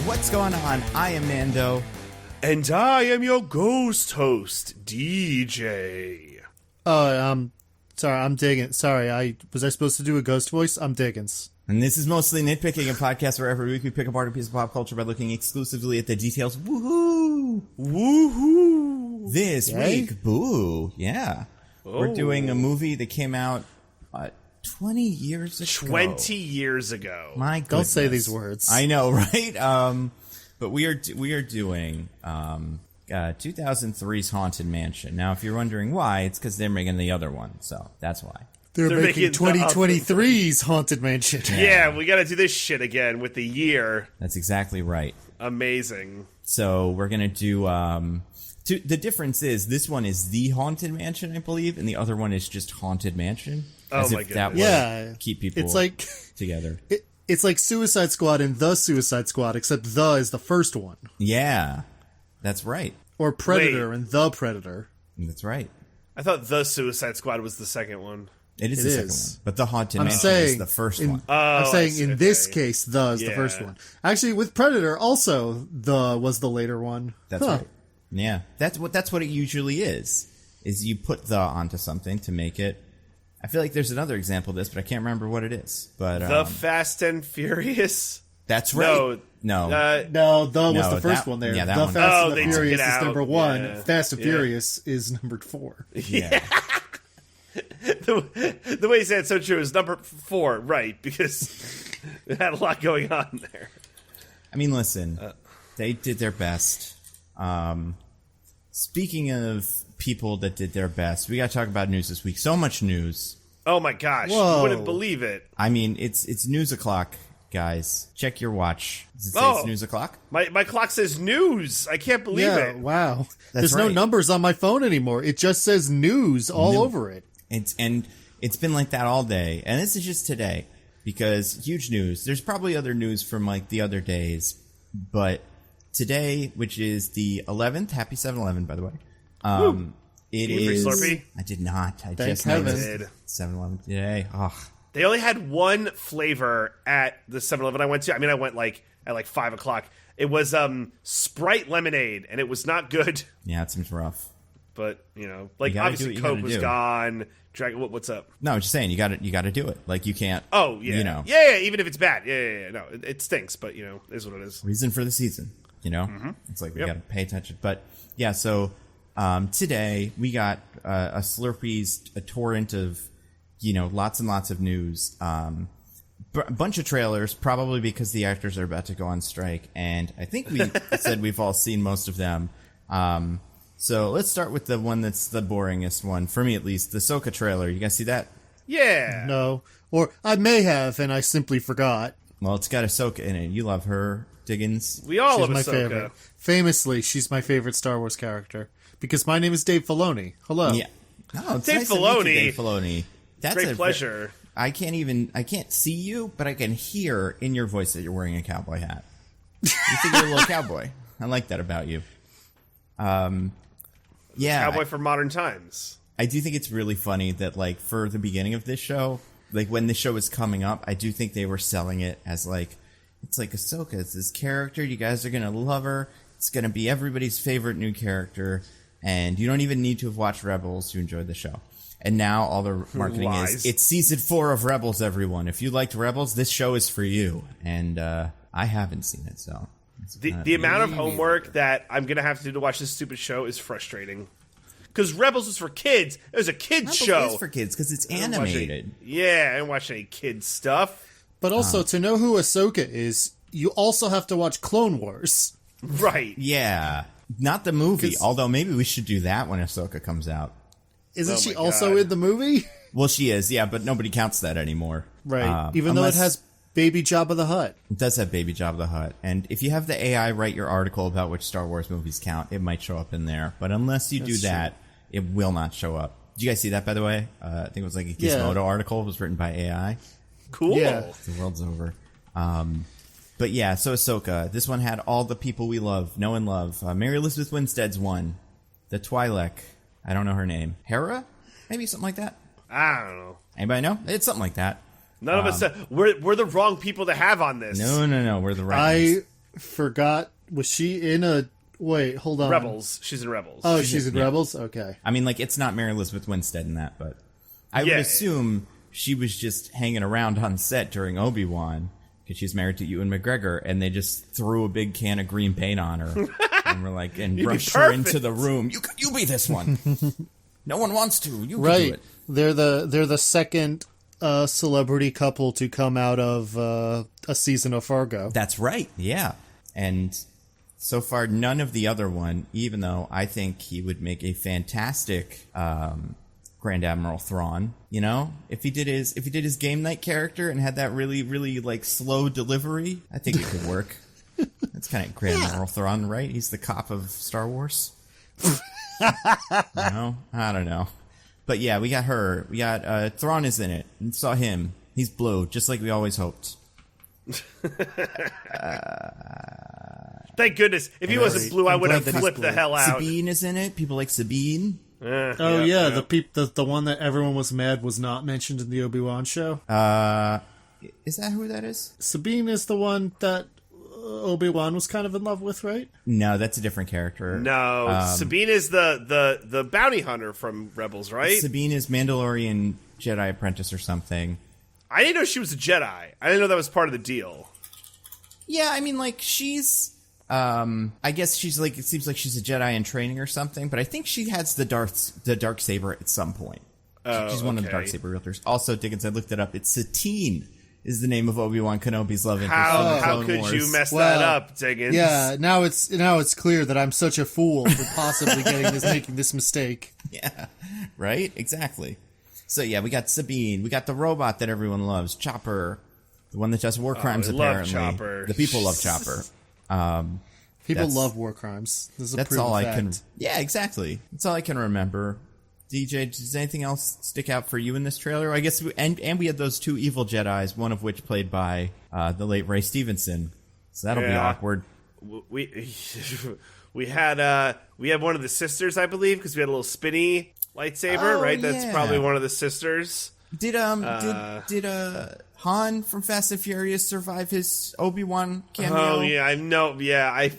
What's going on? I am Nando. And I am your ghost host, DJ. Sorry, I'm Diggins. Sorry, was I supposed to do a ghost voice? I'm Diggins. And this is mostly nitpicking, a podcast where every week we pick apart a piece of pop culture by looking exclusively at the details. Woohoo! Woohoo! This week, boo, yeah. Oh. We're doing a movie that came out 20 years ago. 20 years ago. My goodness. Don't say these words. I know, right? But we are doing 2003's Haunted Mansion. Now, if you're wondering why, it's because they're making the other one, so that's why. They're making 2023's Haunted Mansion. Yeah, we gotta do this shit again with the year. That's exactly right. Amazing. So we're gonna do. The difference is this one is the Haunted Mansion, I believe, and the other one is just Haunted Mansion. Oh my goodness! Yeah, keep people. It's like together. It's like Suicide Squad and The Suicide Squad, except The is the first one. Yeah, that's right. Or Predator and The Predator. That's right. I thought The Suicide Squad was the second one. It is the second one, but the Haunted Mansion is the first one. I'm saying in this case, The is the first one. Actually, with Predator, also The was the later one. That's right. Yeah, that's what it usually is you put The onto something to make it. I feel like there's another example of this, but I can't remember what it is. But The Fast and Furious. That's right. No, The was the first one there. Yeah, that The one. Fast and the Furious is number 1. Yeah. Fast and Furious is number 4. Yeah. The way you said it's so true is number 4, right? Because it had a lot going on there. I mean, listen, they did their best. Speaking of people that did their best, we got to talk about news this week. So much news. Oh my gosh! Whoa. You wouldn't believe it. I mean, it's news o'clock, guys. Check your watch. Does it say it's news o'clock? My clock says news. I can't believe it. Wow. That's There's no right. numbers on my phone anymore. It just says news all over it. It's been like that all day, and this is just today because huge news. There's probably other news from like the other days, but today, which is the 11th, happy 7-Eleven, by the way. It is. Slurpee? I did not. I Thank just heaven. noticed 7-Eleven today. Oh. They only had one flavor at the 7-Eleven I went to. I mean, I went at 5 o'clock. It was Sprite lemonade, and it was not good. Yeah, it seems rough. But obviously Coke was gone. Dragon, what's up? No, I'm just saying you got to do it. Like you can't. Oh yeah, you know. Yeah. Even if it's bad, yeah. No, it stinks, but is what it is. Reason for the season. Mm-hmm. It's like we got to pay attention. But yeah, so today we got a Slurpee's a torrent of lots and lots of news. A bunch of trailers, probably because the actors are about to go on strike, and I think we said we've all seen most of them. So let's start with the one that's the boringest one, for me at least, the Ahsoka trailer. You guys see that? Yeah. No. Or I may have, and I simply forgot. Well, it's got Ahsoka in it. You love her, Diggins. We all love my Ahsoka. favorite. Famously, she's my favorite Star Wars character. Because my name is Dave Filoni. Hello. Yeah. Oh, it's Dave nice to meet you, Filoni. Dave Filoni. That's Great pleasure. I can't see you, but I can hear in your voice that you're wearing a cowboy hat. You think you're a little cowboy. I like that about you. Yeah. Cowboy for modern times. I do think it's really funny that, like, for the beginning of this show, like, when the show was coming up, I do think they were selling it as, like, it's like Ahsoka. It's this character. You guys are going to love her. It's going to be everybody's favorite new character. And you don't even need to have watched Rebels to enjoy the show. And now all the marketing is, it's season 4 of Rebels, everyone. If you liked Rebels, this show is for you. And I haven't seen it, so... The amount of homework that I'm going to have to do to watch this stupid show is frustrating. Because Rebels is for kids. It was a kid's show. It is for kids because it's animated. I don't watch any kids stuff. But also, to know who Ahsoka is, you also have to watch Clone Wars. Right. Yeah. Not the movie, although maybe we should do that when Ahsoka comes out. Isn't she also in the movie? Well, she is, yeah, but nobody counts that anymore. Right. Even though it has Baby Jabba the Hutt. It does have Baby Jabba the Hutt. And if you have the AI write your article about which Star Wars movies count, it might show up in there. But unless you do that, it will not show up. Did you guys see that, by the way? I think it was like a Gizmodo article. It was written by AI. Cool. Yeah. The world's over. But yeah, so Ahsoka. This one had all the people we know and love. Mary Elizabeth Winstead's one. The Twi'lek. I don't know her name. Hera? Maybe something like that? I don't know. Anybody know? It's something like that. None of us. We're the wrong people to have on this. No. We're the right ones. forgot. Was she in a... Wait, hold on. Rebels. She's in Rebels. Oh, she's in Rebels? Okay. I mean, like, it's not Mary Elizabeth Winstead in that, but I would assume she was just hanging around on set during Obi-Wan because she's married to Ewan McGregor, and they just threw a big can of green paint on her. And we're like, and rushed her into the room. You be this one. No one wants to. You can do it. They're the second celebrity couple to come out of a season of Fargo. That's right. Yeah. And so far, none of the other one, even though I think he would make a fantastic Grand Admiral Thrawn. You know, if he did his game night character and had that really, really like slow delivery, I think it could work. That's kind of Grand Admiral Thrawn, right? He's the cop of Star Wars. No, I don't know. But yeah, we got her. We got Thrawn is in it. We saw him. He's blue, just like we always hoped. Thank goodness. If he wasn't blue, I would have flipped the hell out. Sabine is in it. People like Sabine. The one that everyone was mad was not mentioned in the Obi-Wan show. Is that who that is? Sabine is the one that Obi-Wan was kind of in love with, right? No, that's a different character. No, Sabine is the bounty hunter from Rebels, right? Sabine is Mandalorian Jedi apprentice or something. I didn't know she was a Jedi. I didn't know that was part of the deal. Yeah, I mean, like, she's... I guess she's like, it seems like she's a Jedi in training or something, but I think she has the Darksaber at some point. She's one of the Darksaber wielders. Also, Diggins, I looked it up. It's Satine is the name of Obi-Wan Kenobi's love interest. How could you mess that up, Diggins? Yeah, now it's clear that I'm such a fool for possibly making this mistake. Yeah, right? Exactly. So yeah, we got Sabine. We got the robot that everyone loves, Chopper. The one that does war crimes, apparently. Love Chopper. The people love Chopper. People love war crimes. This is a proven fact. I can. Yeah, exactly. That's all I can remember. DJ, does anything else stick out for you in this trailer? I guess, and we had those two evil Jedis, one of which played by the late Ray Stevenson. So that'll be awkward. We had one of the sisters, I believe, because we had a little spinny lightsaber, right? That's probably one of the sisters. Did Han from Fast and Furious survive his Obi-Wan cameo? Oh yeah, I know. Yeah, I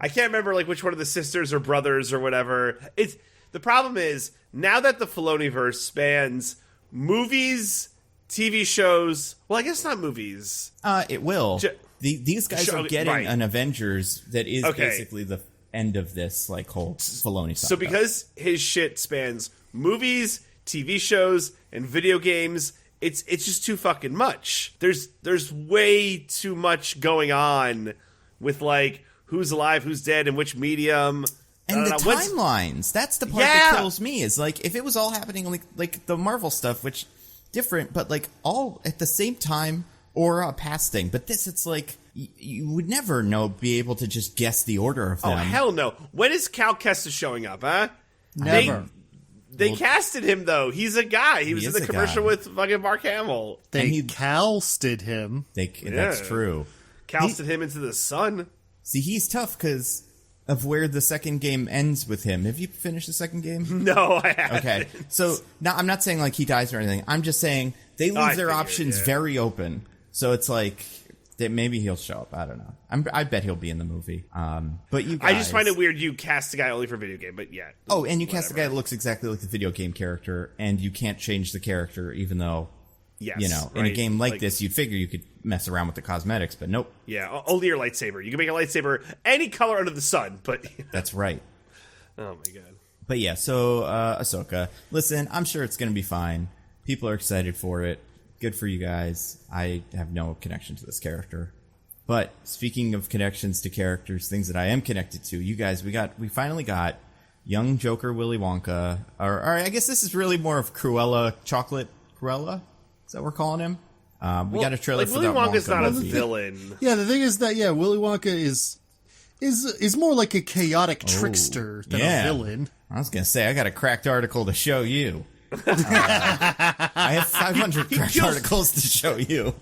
can't remember like which one of the sisters or brothers or whatever. It's the problem is now that the Filoniverse spans movies, TV shows. Well, I guess not movies. It will. These guys are getting an Avengers that is basically the end of this like whole Filoni stuff. So because his shit spans movies, TV shows, and video games, it's just too fucking much. There's way too much going on with like who's alive, who's dead, and which medium. And the timelines. That's the part that kills me. Is like if it was all happening like the Marvel stuff, which different, but like all at the same time or a past thing. But this, it's like you would never be able to just guess the order of them. Oh hell no! When is Cal Kestis showing up? Huh? Never. They casted him though. He's a guy. He was in the commercial with fucking Mark Hamill. They calsted him. That's true. Calsted him into the sun. See, he's tough because of where the second game ends with him. Have you finished the second game? No, I haven't. Okay, so now I'm not saying like he dies or anything. I'm just saying they leave their options very open. So it's like that maybe he'll show up. I don't know. I bet he'll be in the movie. But you guys, I just find it weird you cast a guy only for video game, but yeah. Oh, and you cast a guy that looks exactly like the video game character, and you can't change the character, even though, in a game like this, you'd figure you could mess around with the cosmetics, but nope. Yeah, only your lightsaber. You can make a lightsaber any color under the sun, but... That's right. Oh my god. But yeah, so Ahsoka. Listen, I'm sure it's going to be fine. People are excited for it. Good for you guys. I have no connection to this character. But speaking of connections to characters, things that I am connected to, you guys, we finally got young Joker Willy Wonka. Or I guess this is really more of Cruella, Chocolate Cruella? Is that what we're calling him? We got a trailer for Willy that Wonka's Wonka not movie. a villain. Yeah, the thing is that Willy Wonka is more like a chaotic trickster than a villain. I was gonna say I got a cracked article to show you. I have 500 cracked articles to show you.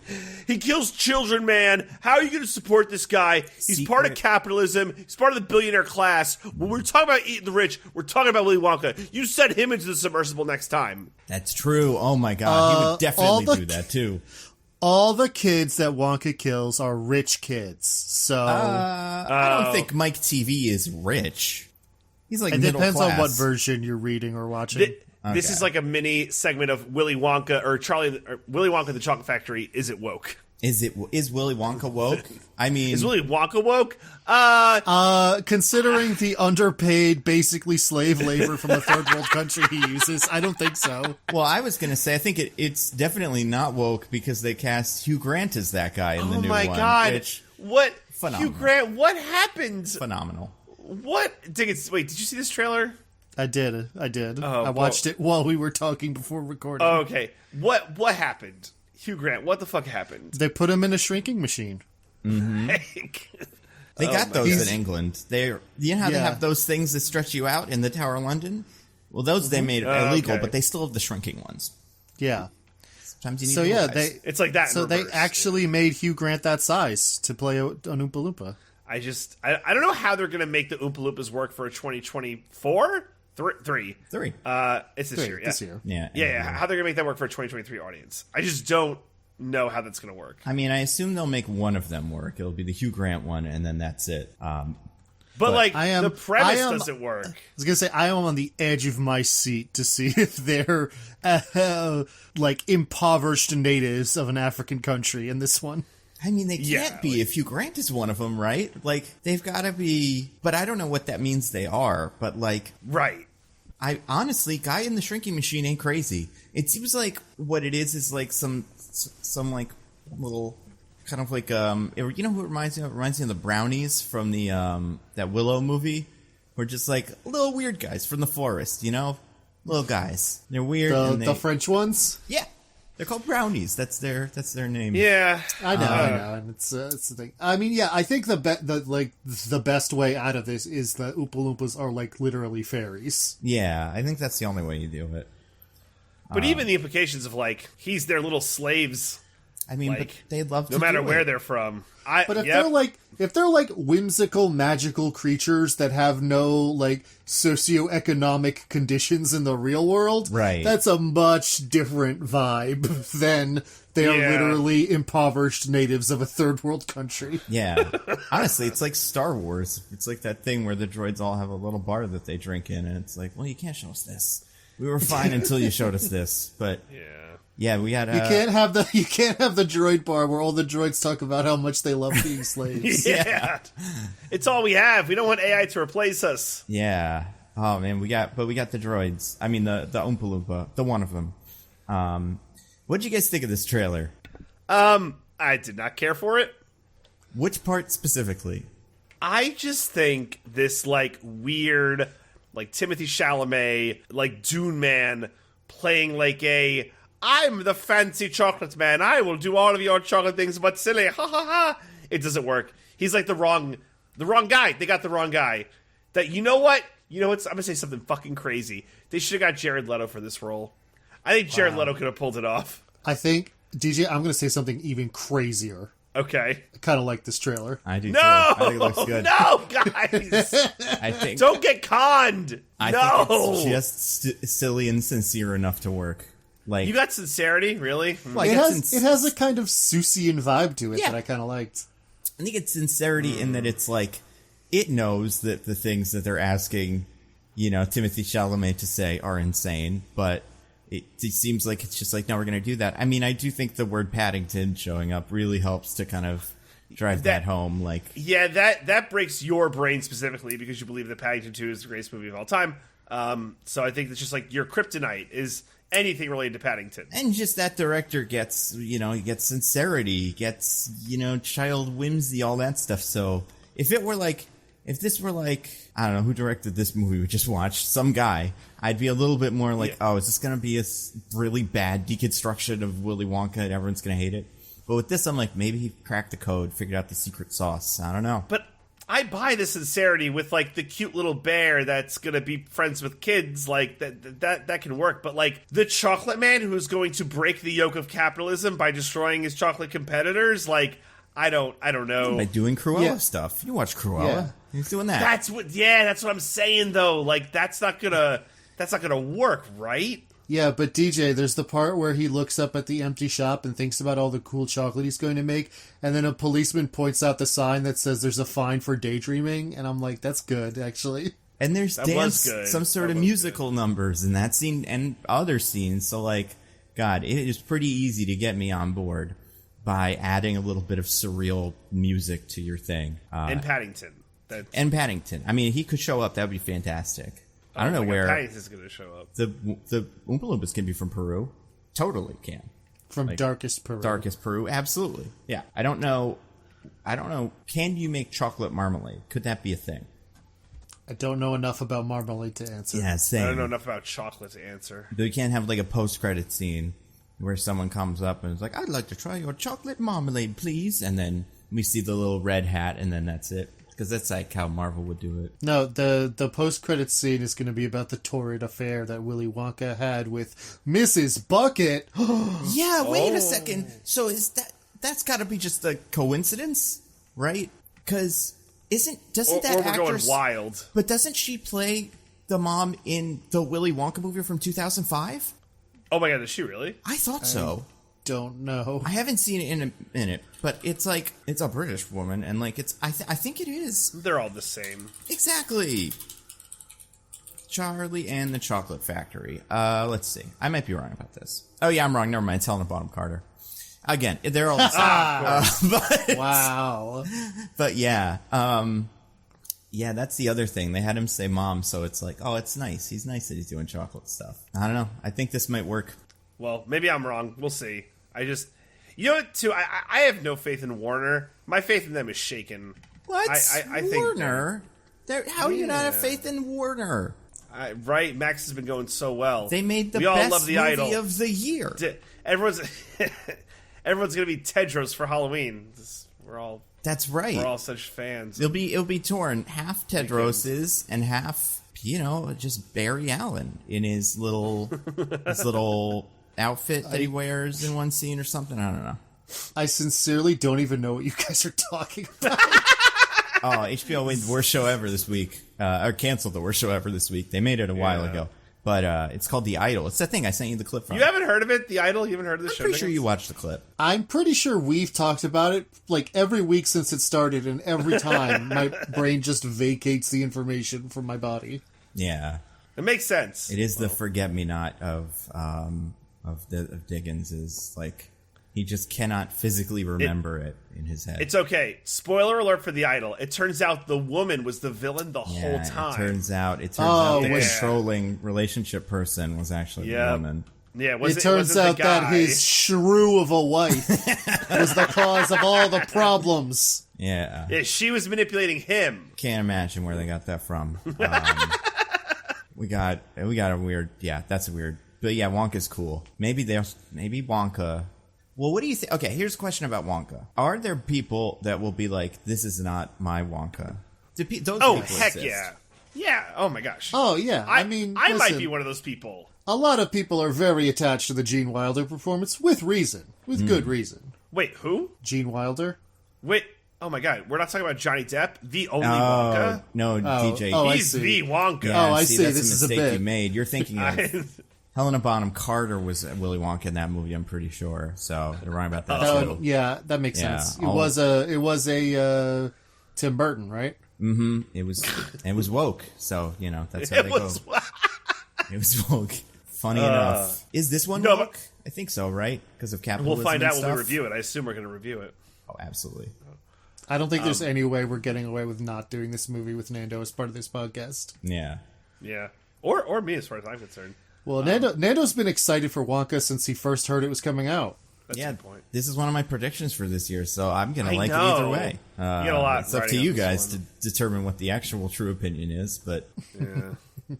He kills children, man. How are you going to support this guy? He's part of capitalism. He's part of the billionaire class. When we're talking about eating the rich, we're talking about Willy Wonka. You send him into the submersible next time. That's true. Oh my god, he would definitely do that too. all the kids that Wonka kills are rich kids. So I don't think Mike TV is rich. He's like it middle depends class. on what version you're reading or watching. This is like a mini segment of Willy Wonka or Willy Wonka and the Chocolate Factory. Is it woke? Is Willy Wonka woke? I mean, Is Willy Wonka woke? Considering the underpaid, basically slave labor from a third world country he uses, I don't think so. well, I was gonna say I think it's definitely not woke because they cast Hugh Grant as that guy in the new one. Oh my god! Which, What? phenomenal. Hugh Grant? What happened? phenomenal. What? Wait, did you see this trailer? I did. Oh, I watched it while we were talking before recording. Oh, okay. What happened? Hugh Grant, what the fuck happened? They put him in a shrinking machine. They got those in England. You know how they Yeah. have those things that stretch you out in the Tower of London? Well, those they made illegal, okay. but they still have the shrinking ones. Yeah. Sometimes you need So little yeah, guys. It's like that. So in they reverse. actually made Hugh Grant that size to play an Oompa Loompa. I don't know how they're gonna make the Oompa Loompas work for a 2024. Three. It's this year. Yeah. This year. Yeah. How they're gonna make that work for a 2023 audience? I just don't know how that's gonna work. I mean, I assume they'll make one of them work. It'll be the Hugh Grant one, and then that's it. But like the premise doesn't work. I was gonna say I am on the edge of my seat to see if they're like impoverished natives of an African country in this one. I mean, they can't be if Hugh Grant is one of them, right? Like, they've got to be... But I don't know what that means they are, but like... Right. I honestly, guy in the shrinking machine ain't crazy. It seems like what it is like some like little kind of like you know who it reminds me of? It reminds me of the Brownies from the that Willow movie. We're just like little weird guys from the forest, you know, little guys. They're weird. The French ones. Yeah, they're called Brownies. That's their name. Yeah, I know, and it's the thing. I mean, yeah, I think the best way out of this is that Oompa Loompas are like literally fairies. Yeah, I think that's the only way you do it. but even the implications of like he's their little slaves. I mean, Like, but they love to No matter do where it. they're from. But if they're like whimsical, magical creatures that have no like socioeconomic conditions in the real world, Right. that's a much different vibe than they are Yeah. literally impoverished natives of a third world country. Yeah. Honestly, it's like Star Wars. It's like that thing where the droids all have a little bar that they drink in, and it's like, well, you can't show us this. We were fine until you showed us this. But yeah, we had. You can't have the droid bar where all the droids talk about how much they love being slaves. Yeah. It's all we have. We don't want AI to replace us. Yeah. Oh man, we got the droids. I mean the Oompa Loompa, the one of them. What'd you guys think of this trailer? I did not care for it. Which part specifically? I just think this like weird, like Timothy Chalamet, like Dune Man playing like I'm the fancy chocolate man. I will do all of your chocolate things, but silly, ha ha ha. It doesn't work. He's like the wrong guy. They got the wrong guy. That you know what? I'm gonna say something fucking crazy. They should have got Jared Leto for this role. I think Jared Leto could have pulled it off. I think, DJ, I'm going to say something even crazier. Okay. I kind of like this trailer. I do No, too. I think it looks good. no, guys, I think don't get conned. I No, think it's just silly and sincere enough to work. Like you got sincerity, really? well, I It guess has a kind of Seussian vibe to it Yeah. that I kind of liked. I think it's sincerity in that it's like it knows that the things that they're asking, Timothy Chalamet to say are insane, but it seems like it's just like, no, we're going to do that. I mean, I do think the word Paddington showing up really helps to kind of drive that home. Like, Yeah, that breaks your brain specifically because you believe that Paddington 2 is the greatest movie of all time. So I think it's just like your kryptonite is anything related to Paddington. and just that director gets, he gets sincerity, gets, child whimsy, all that stuff. So if this were like, I don't know, who directed this movie we just watched, some guy, I'd be a little bit more like, oh, is this going to be a really bad deconstruction of Willy Wonka and everyone's going to hate it? But with this, I'm like, maybe he cracked the code, figured out the secret sauce. I don't know. But I buy the sincerity with like the cute little bear that's gonna be friends with kids, like that can work. But like the chocolate man who's going to break the yoke of capitalism by destroying his chocolate competitors, like I don't know. By doing Cruella Yeah. stuff. You watch Cruella. Yeah. He's doing that. That's what I'm saying though. Like that's not gonna work, right? Yeah, but DJ, there's the part where he looks up at the empty shop and thinks about all the cool chocolate he's going to make, and then a policeman points out the sign that says there's a fine for daydreaming, and I'm like, that's good, actually. And there's That dance, was good. some sort That of was musical numbers in that scene and other scenes. So, like, God, it is pretty easy to get me on board by adding a little bit of surreal music to your thing. And Paddington. And Paddington. I mean, he could show up. That would be fantastic. I don't know where Paddington's going to show up. the Oompa Loompas can be from Peru. Totally can. From Darkest Peru. Darkest Peru, absolutely. Yeah. I don't know. Can you make chocolate marmalade? Could that be a thing? I don't know enough about marmalade to answer. Yeah, same. I don't know enough about chocolate to answer. But we can't have like a post-credit scene where someone comes up and is like, "I'd like to try your chocolate marmalade, please," and then we see the little red hat, and then that's it. Because that's like how Marvel would do it. No, the post-credits scene is going to be about the torrid affair that Willy Wonka had with Mrs. Bucket. Yeah, wait a second. So that's got to be just a coincidence, right? Because doesn't that or we're actress, going wild. But doesn't she play the mom in the Willy Wonka movie from 2005? Oh my god, is she really? I thought so. Don't know. I haven't seen it in a minute, but it's like it's a British woman, and like I think it is. They're all the same. Exactly. Charlie and the Chocolate Factory. Let's see. I might be wrong about this. Oh yeah, I'm wrong. Never mind. It's Helena Bonham Carter. Again, they're all the same. But, Wow. But yeah, yeah, that's the other thing. They had him say "mom," so it's like, oh, it's nice. He's nice that he's doing chocolate stuff. I don't know. I think this might work. Well, maybe I'm wrong. We'll see. You know what, too? I have no faith in Warner. My faith in them is shaken. What? I think Warner? How do you not have faith in Warner? Right? Max has been going so well. They made the we all best love the movie Idol. of the year. Everyone's going to be Tedros for Halloween. That's right. We're all such fans. It'll be torn half Tedros's and half, just Barry Allen in his little outfit that he wears in one scene or something. I don't know. I sincerely don't even know what you guys are talking about. Oh, HBO made the worst show ever this week, or canceled the worst show ever this week. They made it a while ago, but it's called The Idol. It's that thing I sent you the clip from. You haven't heard of it, The Idol? You haven't heard of the show? I'm pretty sure you watched the clip. I'm pretty sure we've talked about it like every week since it started, and every time my brain just vacates the information from my body. Yeah, it makes sense. It is the forget-me-not of Diggins. Is like he just cannot physically remember it in his head. It's okay. Spoiler alert for The Idol. It turns out the woman was the villain the whole time. It turns out the controlling relationship person was actually the woman. Yeah, it turns out that his shrew of a wife was the cause of all the problems. Yeah. Yeah, she was manipulating him. Can't imagine where they got that from. We got a weird. Yeah, that's a weird. But yeah, Wonka's cool. Maybe Wonka. Well, what do you think? Okay, here's a question about Wonka. Are there people that will be like, "This is not my Wonka"? Those people heck exist. yeah, yeah. Oh my gosh. Oh yeah. I might listen, be one of those people. A lot of people are very attached to the Gene Wilder performance with reason, with good reason. Wait, who? Gene Wilder. Wait. Oh my god, we're not talking about Johnny Depp, the only Wonka. No, DJ. He's the Wonka. Yeah, I see. That's This is a mistake bit. you made. You're thinking of Helena Bonham Carter was Willy Wonka in that movie. I'm pretty sure. So you're wrong about that too. Yeah, that makes sense. It was a Tim Burton, right? Mm-hmm. It was woke. So that's how they go. It was woke. Funny enough, is this one woke? I think so, right? Because of capitalism. We'll find out and when we stuff? review it. I assume we're going to review it. Oh, absolutely. I don't think there's any way we're getting away with not doing this movie with Nando as part of this podcast. Yeah. Yeah. Or me, as far as I'm concerned. Well, Nando's been excited for Wonka since he first heard it was coming out. That's Yeah, the point. this is one of my predictions for this year, so I'm going to like it know. either way. You get a lot It's up to riding you on this guys one. to determine what the actual true opinion is, but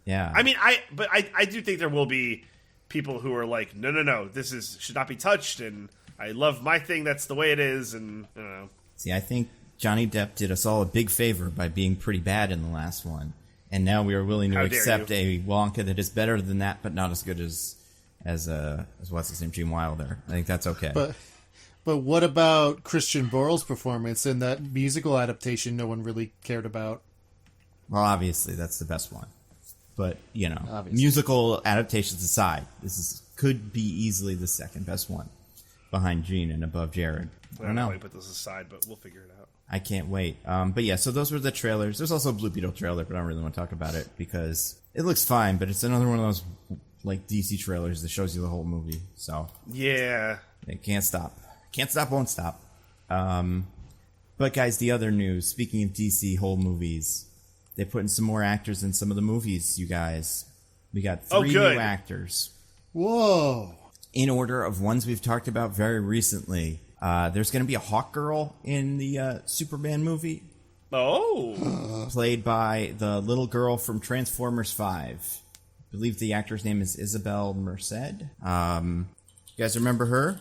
yeah. I mean, I do think there will be people who are like, no, this should not be touched, and I love my thing. That's the way it is, and I don't know. See, I think Johnny Depp did us all a big favor by being pretty bad in the last one, and now we are willing to How dare accept you. a Wonka that is better than that, but not as good as what's his name, Gene Wilder. I think that's okay. But what about Christian Borle's performance in that musical adaptation no one really cared about? Well, obviously, that's the best one. But, you know, Obviously. musical adaptations aside, could be easily the second best one behind Gene and above Jared. I don't know. I put this aside, but we'll figure it out. I can't wait. But yeah, so those were the trailers. There's also a Blue Beetle trailer, but I don't really want to talk about it because it looks fine, but it's another one of those like DC trailers that shows you the whole movie. So Yeah. it can't stop. Can't stop, won't stop. But guys, the other news, speaking of DC whole movies, they put in some more actors in some of the movies, you guys. We got 3 new actors. Whoa. In order of ones we've talked about very recently. There's going to be a Hawk Girl in the Superman movie. Oh. Played by the little girl from Transformers 5. I believe the actor's name is Isabel Merced. You guys remember her?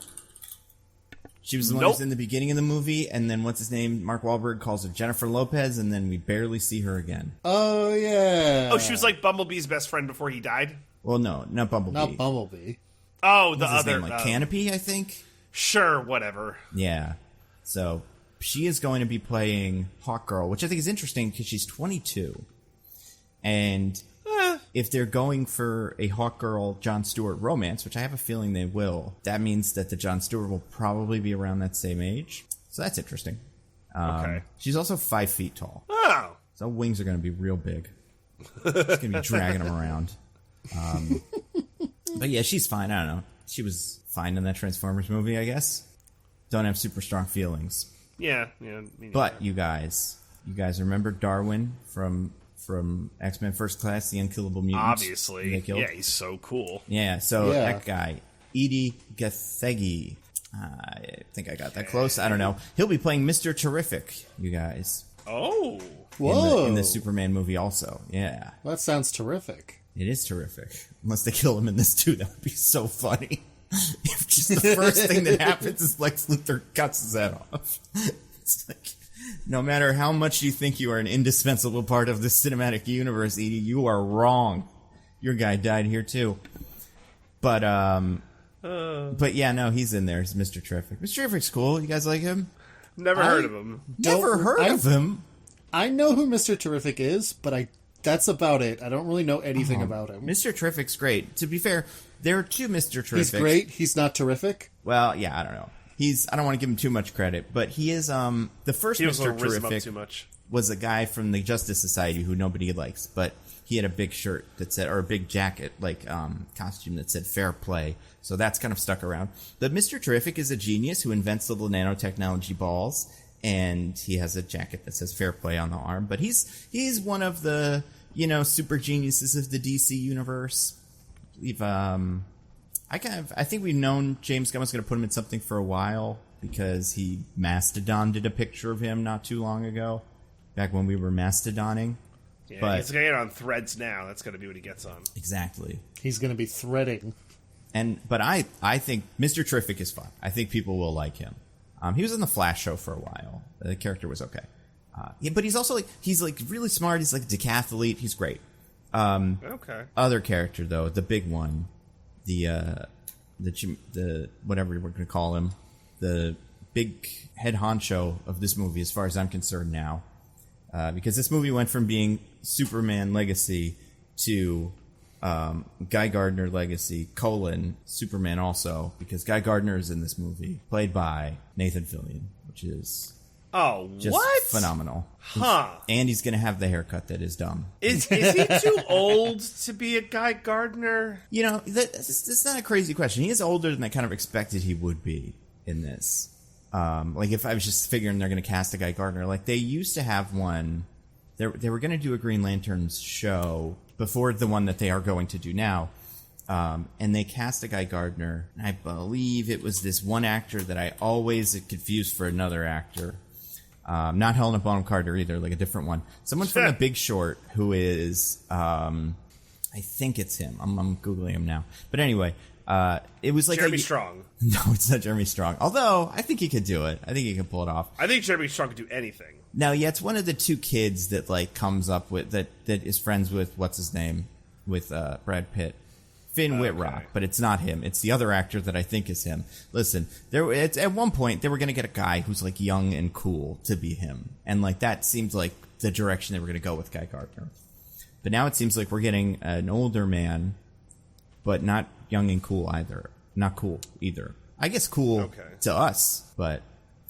She was the one who's in the beginning of the movie, and then what's his name? Mark Wahlberg calls her Jennifer Lopez, and then we barely see her again. Oh, yeah. Oh, she was like Bumblebee's best friend before he died? Well, no, not Bumblebee. Not Bumblebee. Oh, What's the his other. name? Like Canopy, I think? Sure, whatever. Yeah. So she is going to be playing Hawk Girl, which I think is interesting because she's 22. And if they're going for a Hawk Girl Jon Stewart romance, which I have a feeling they will, that means that the Jon Stewart will probably be around that same age. So that's interesting. Okay. She's also 5 feet tall. Oh. So wings are going to be real big. It's going to be dragging them around. But yeah, she's fine. I don't know. She was fine in that Transformers movie, I guess. Don't have super strong feelings. Yeah. But you guys remember Darwin from X-Men First Class, the Unkillable Mutant? Obviously. Yeah, he's so cool. Yeah, so that guy, Edie Gathegi. I think I got that close. I don't know. He'll be playing Mr. Terrific, you guys. Oh. Whoa. In the Superman movie also. Yeah. Well, that sounds terrific. It is terrific. Unless they kill him in this too, that would be so funny. If just the first thing that happens is Lex Luthor cuts his head off. It's like, no matter how much you think you are an indispensable part of the cinematic universe, Edie, you are wrong. Your guy died here too. But yeah, no, he's in there. He's Mr. Terrific. Mr. Terrific's cool. You guys like him? Never heard of him. Never heard of him? I know who Mr. Terrific is, but that's about it. I don't really know anything about him. Mr. Terrific's great. To be fair, there are 2 Mr. Terrifics. He's great. He's not terrific. Well, yeah, I don't know. I don't want to give him too much credit, but he is the first Mr. Terrific too much. Was a guy from the Justice Society who nobody likes, but he had a big shirt that said, or a big jacket, like costume that said fair play. So that's kind of stuck around. The Mr. Terrific is a genius who invents little nanotechnology balls, and he has a jacket that says fair play on the arm. But he's one of the, super geniuses of the DC universe. I think we've known James Gunn was going to put him in something for a while because he Mastodon-did a picture of him not too long ago, back when we were Mastodoning. Yeah, but he's going to get on Threads now. That's going to be what he gets on. Exactly. He's going to be threading. But I think Mr. Terrific is fun. I think people will like him. He was in the Flash show for a while. The character was okay. But he's also he's really smart. He's like a decathlete. He's great. Okay. Other character though, the big one, the whatever we're going to call him, the big head honcho of this movie, as far as I'm concerned now, because this movie went from being Superman Legacy to Guy Gardner Legacy : Superman also, because Guy Gardner is in this movie, played by Nathan Fillion, which is just phenomenal. Huh. And he's going to have the haircut that is dumb. Is he too old to be a Guy Gardner? That's not a crazy question. He is older than I kind of expected he would be in this. If I was just figuring they're going to cast a Guy Gardner, they used to have one. They were going to do a Green Lanterns show before the one that they are going to do now. And they cast a Guy Gardner. And I believe it was this one actor that I always get confused for another actor. Not Helena Bonham Carter either, a different one. Someone from The Big Short who is, I think it's him. I'm Googling him now. But anyway, it was Jeremy Strong. No, it's not Jeremy Strong. Although, I think he could do it. I think he can pull it off. I think Jeremy Strong could do anything. No, yeah, it's one of the 2 kids that, comes up with, that is friends with, what's his name? With, Brad Pitt. Finn Wittrock, but it's not him. It's the other actor that I think is him. Listen, at one point they were going to get a guy who's young and cool to be him, and that seems like the direction they were going to go with Guy Gardner. But now it seems like we're getting an older man, but not young and cool either. Not cool either. I guess cool to us, but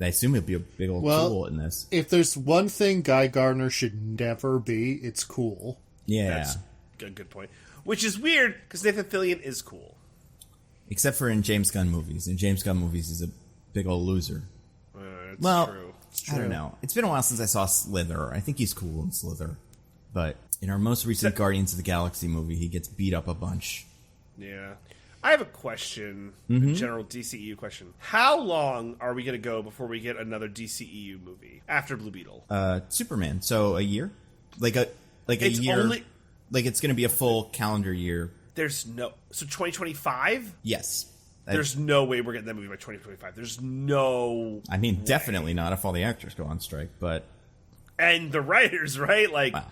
I assume he'll be a big old tool in this. If there's one thing Guy Gardner should never be, it's cool. Yeah. That's a good point. Which is weird, because Nathan Fillion is cool. Except for in James Gunn movies. In James Gunn movies, he's a big old loser. True. I don't know. It's been a while since I saw Slither. I think he's cool in Slither. But in our most recent Guardians of the Galaxy movie, he gets beat up a bunch. Yeah. I have a question, a general DCEU question. How long are we going to go before we get another DCEU movie after Blue Beetle? Superman. So a year? Like a year? Like it's going to be a full calendar year. There's no... So 2025? Yes. There's no way we're getting that movie by 2025. There's no way. Definitely not if all the actors go on strike, but... And the writers, right? Like, well,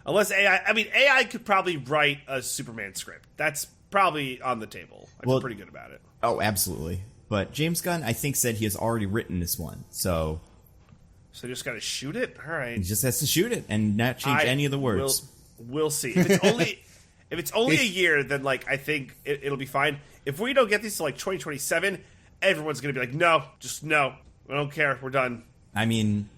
unless AI... AI could probably write a Superman script. That's probably on the table. I feel pretty good about it. Oh, absolutely. But James Gunn, I think, said he has already written this one, so... So you just got to shoot it? All right. He just has to shoot it and not change any of the words. We'll see. If it's only a year, then like I think it'll be fine. If we don't get these to like 2027, everyone's gonna be like, no, just no. I don't care. We're done. I mean,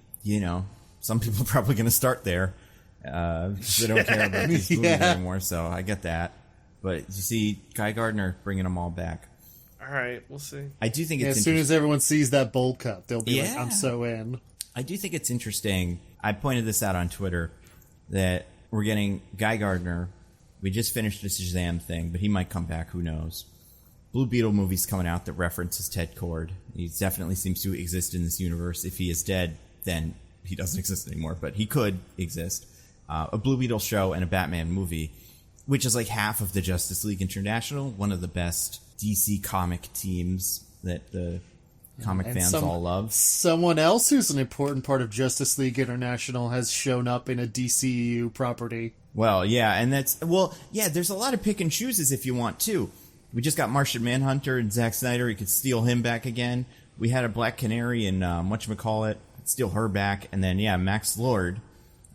some people are probably gonna start there. Because they don't care about these movies anymore. So I get that. But you see, Guy Gardner bringing them all back. All right, we'll see. I do think it's as soon as everyone sees that bowl cut, they'll be like, I'm so in. I do think it's interesting. I pointed this out on Twitter that we're getting Guy Gardner. We just finished the Shazam thing, but he might come back. Who knows? Blue Beetle movie's coming out that references Ted Kord. He definitely seems to exist in this universe. If he is dead, then he doesn't exist anymore, but he could exist. A Blue Beetle show and a Batman movie, which is like half of the Justice League International, one of the best DC comic teams that the comic fans all love. Someone else who's an important part of Justice League International has shown up in a DCEU property. Well, yeah, and there's a lot of pick and chooses if you want to. We just got Martian Manhunter and Zack Snyder. You could steal him back again. We had a Black Canary and whatchamacallit, steal her back. And then, Max Lord,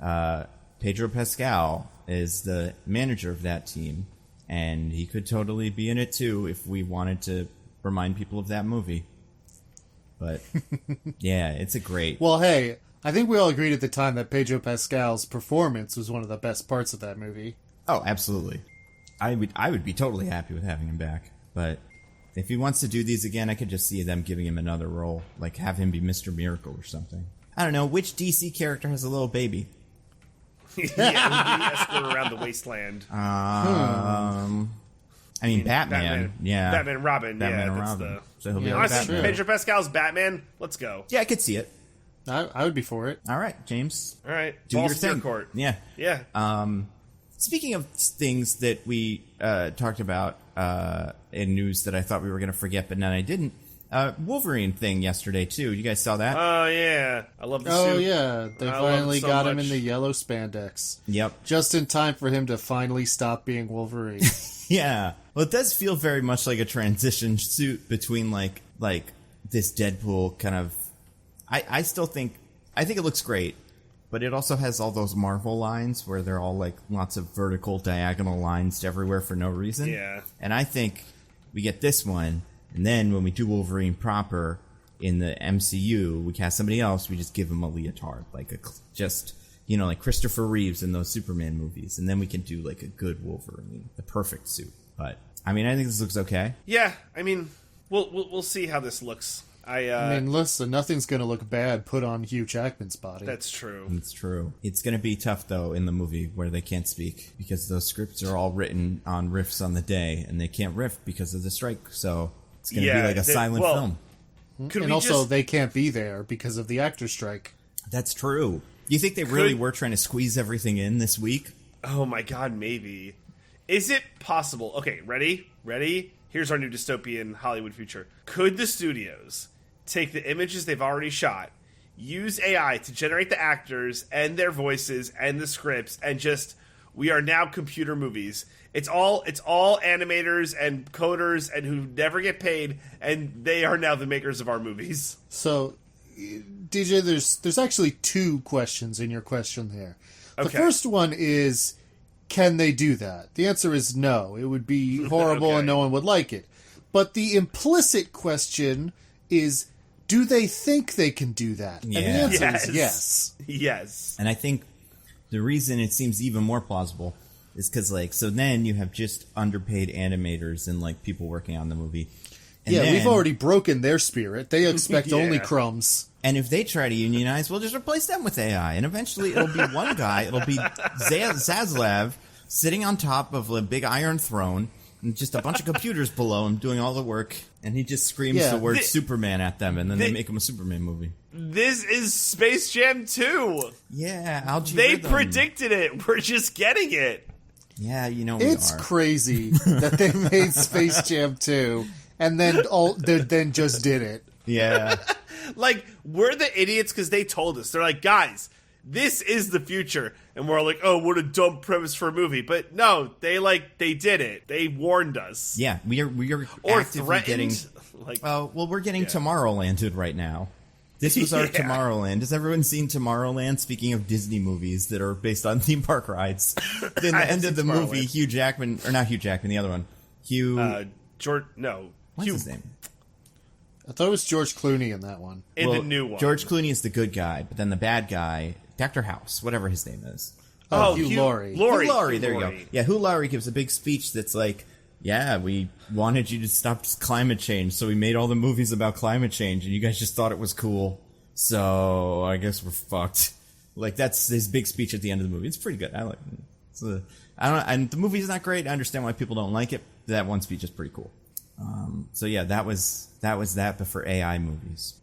Pedro Pascal, is the manager of that team. And he could totally be in it, too, if we wanted to remind people of that movie. But, yeah, it's a great... Well, hey, I think we all agreed at the time that Pedro Pascal's performance was one of the best parts of that movie. Oh, absolutely. I would be totally happy with having him back. But if he wants to do these again, I could just see them giving him another role. Like, have him be Mr. Miracle or something. I don't know, which DC character has a little baby? Yeah, escort around the wasteland. I mean, Batman. Yeah. Batman and Robin. Batman and that's Robin. So he'll be like honestly, Batman. Pedro Pascal's Batman. Let's go. Yeah, I could see it. I would be for it. All right, James. All right. Do Balls your to your thing. court. Yeah. Yeah. Speaking of things that we talked about in news that I thought we were going to forget, but then I didn't. Wolverine thing yesterday, too. You guys saw that? Oh, yeah. I love the Oh, suit. yeah. They finally got him in the yellow spandex. Yep. Just in time for him to finally stop being Wolverine. Yeah. Well, it does feel very much like a transition suit between, like this Deadpool kind of... I still think... I think it looks great, but it also has all those Marvel lines where they're all, like, lots of vertical, diagonal lines everywhere for no reason. Yeah. And I think we get this one, and then when we do Wolverine proper in the MCU, we cast somebody else, we just give him a leotard. Like, like Christopher Reeves in those Superman movies. And then we can do, like, a good Wolverine. The perfect suit. But, I mean, I think this looks okay. Yeah, I mean, we'll see how this looks. I mean, listen, nothing's going to look bad put on Hugh Jackman's body. That's true. It's true. It's going to be tough, though, in the movie where they can't speak because those scripts are all written on riffs on the day, and they can't riff because of the strike. So it's going to be like a silent film. And also, they can't be there because of the actor strike. That's true. You think they really were trying to squeeze everything in this week? Oh, my God, maybe. Is it possible? Okay, ready? Here's our new dystopian Hollywood future. Could the studios take the images they've already shot, use AI to generate the actors and their voices and the scripts, and we are now computer movies. It's all animators and coders and who never get paid, and they are now the makers of our movies. So, DJ, there's actually two questions in your question there. The Okay. first one is can they do that? The answer is no. It would be horrible and no one would like it. But the implicit question is, do they think they can do that? Yeah. And the answer is yes. Yes. And I think the reason it seems even more plausible is because, like, so then you have just underpaid animators and, like, people working on the movie. And Yeah, then, we've already broken their spirit. They expect only crumbs. And if they try to unionize, we'll just replace them with AI. And eventually it'll be one guy, it'll be Zaslav sitting on top of a big iron throne and just a bunch of computers below him doing all the work. And he just screams the word Superman at them, and then they make him a Superman movie. This is Space Jam 2. Yeah, algae They rhythm. predicted it. We're just getting it. Yeah, you know It's crazy that they made Space Jam 2 and then just did it. Yeah. Like, we're the idiots because they told us. They're like, guys, this is the future. And we're like, oh, what a dumb premise for a movie. But no, they did it. They warned us. Yeah, we are Or actively threatened. getting. Like, Well, we're getting Tomorrowlanded right now. This was our Tomorrowland. Has everyone seen Tomorrowland? Speaking of Disney movies that are based on theme park rides, then the end of the movie, Hugh Jackman, or not Hugh Jackman, the other one, what's his name? I thought it was George Clooney in that one. The new one. George Clooney is the good guy, but then the bad guy, Dr. House, whatever his name is. Hugh Laurie. Hugh Laurie, there you go. Yeah, Hugh Laurie gives a big speech that's like, yeah, we wanted you to stop climate change, so we made all the movies about climate change, and you guys just thought it was cool, so I guess we're fucked. Like, that's his big speech at the end of the movie. It's pretty good. I like it. And the movie's not great. I understand why people don't like it. That one speech is pretty cool. So yeah, that was that, but for AI movies.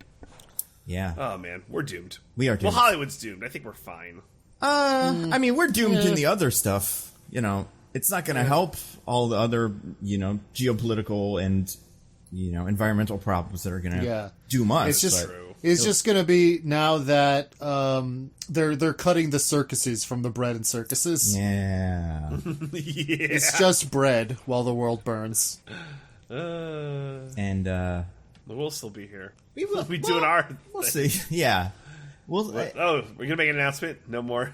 Yeah. Oh man, we're doomed. We are doomed. Well, Hollywood's doomed. I think we're fine. I mean, we're doomed in the other stuff. You know, it's not going to help all the other, geopolitical and, environmental problems that are going to do much. It's just going to be now that they're cutting the circuses from the bread and circuses. Yeah. It's just bread while the world burns. And we'll still be here. We will be doing our. We'll see. Yeah. We're gonna make an announcement. No more.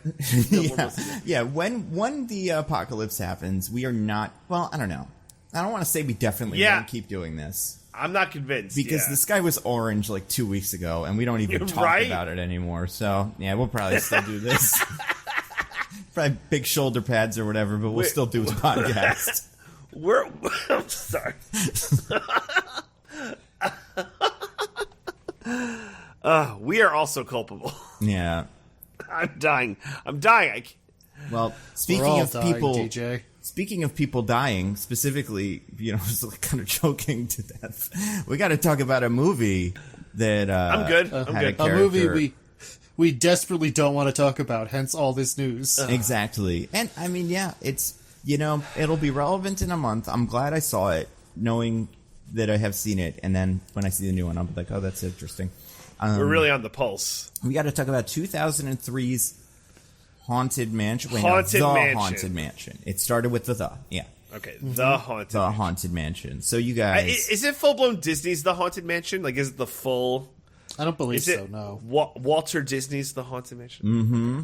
Yeah. When the apocalypse happens, we are not. Well, I don't know. I don't want to say we definitely won't keep doing this. I'm not convinced because the sky was orange like 2 weeks ago, and we don't even talk about it anymore. So yeah, we'll probably still do this. Probably big shoulder pads or whatever, but we'll still do the podcast. I'm sorry. We are also culpable. Yeah. I'm dying. Well, speaking of people dying, specifically, just like kind of choking to death. We got to talk about a movie that I'm good. A movie we desperately don't want to talk about. Hence all this news. Exactly, and I mean, yeah, it's it'll be relevant in a month. I'm glad I saw it, knowing that I have seen it, and then when I see the new one, I'll be like, oh, that's interesting. We're really on the pulse. We got to talk about 2003's Haunted Mansion. Haunted Mansion. It started with the. Yeah. Okay, The Haunted Mansion. So you guys... is it full-blown Disney's The Haunted Mansion? Like, is it the full... I don't believe so, no. Walter Disney's The Haunted Mansion? Mm-hmm.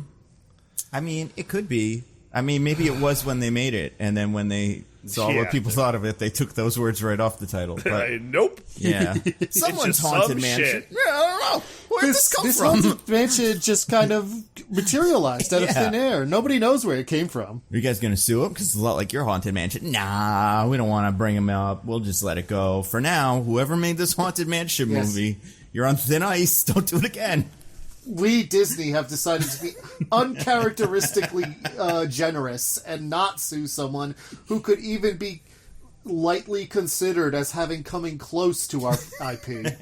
I mean, it could be. I mean, maybe it was when they made it, and then when they saw what people thought of it, they took those words right off the title. But, nope. Yeah. Someone's Haunted Mansion. Shit. Yeah, I don't know. Where did this come from? Haunted Mansion just kind of materialized out of thin air. Nobody knows where it came from. Are you guys going to sue him? Because it's a lot like your Haunted Mansion. Nah, we don't want to bring him up. We'll just let it go. For now, whoever made this Haunted Mansion movie, you're on thin ice. Don't do it again. We, Disney, have decided to be uncharacteristically generous and not sue someone who could even be lightly considered as having coming close to our IP.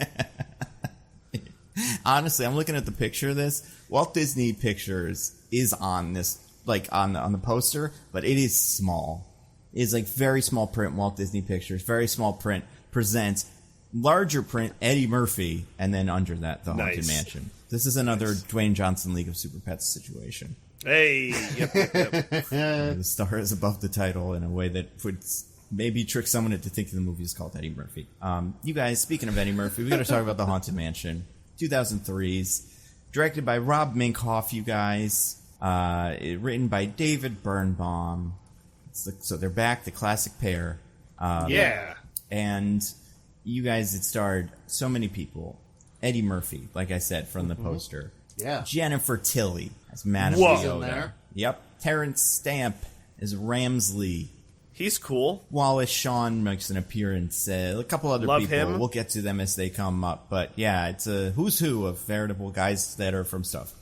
Honestly, I'm looking at the picture of this. Walt Disney Pictures is on this, like on the poster, but it is small. It is like very small print. Walt Disney Pictures, very small print, presents larger print Eddie Murphy, and then under that the Haunted Mansion. This is another Dwayne Johnson League of Super Pets situation. Hey, yep. The star is above the title in a way that would maybe trick someone into thinking the movie is called Eddie Murphy. You guys, speaking of Eddie Murphy, we got to talk about the Haunted Mansion, 2003's, directed by Rob Minkoff. You guys, Written by David Birnbaum. So they're back, the classic pair. Yeah. And you guys, it starred so many people. Eddie Murphy, like I said, from the poster. Yeah. Jennifer Tilly as Madame Whoa. Leota. In there. Yep. Terrence Stamp as Ramsley. He's cool. Wallace Shawn makes an appearance. A couple other Love people. him. We'll get to them as they come up. But yeah, it's a who's who of veritable guys that are from stuff.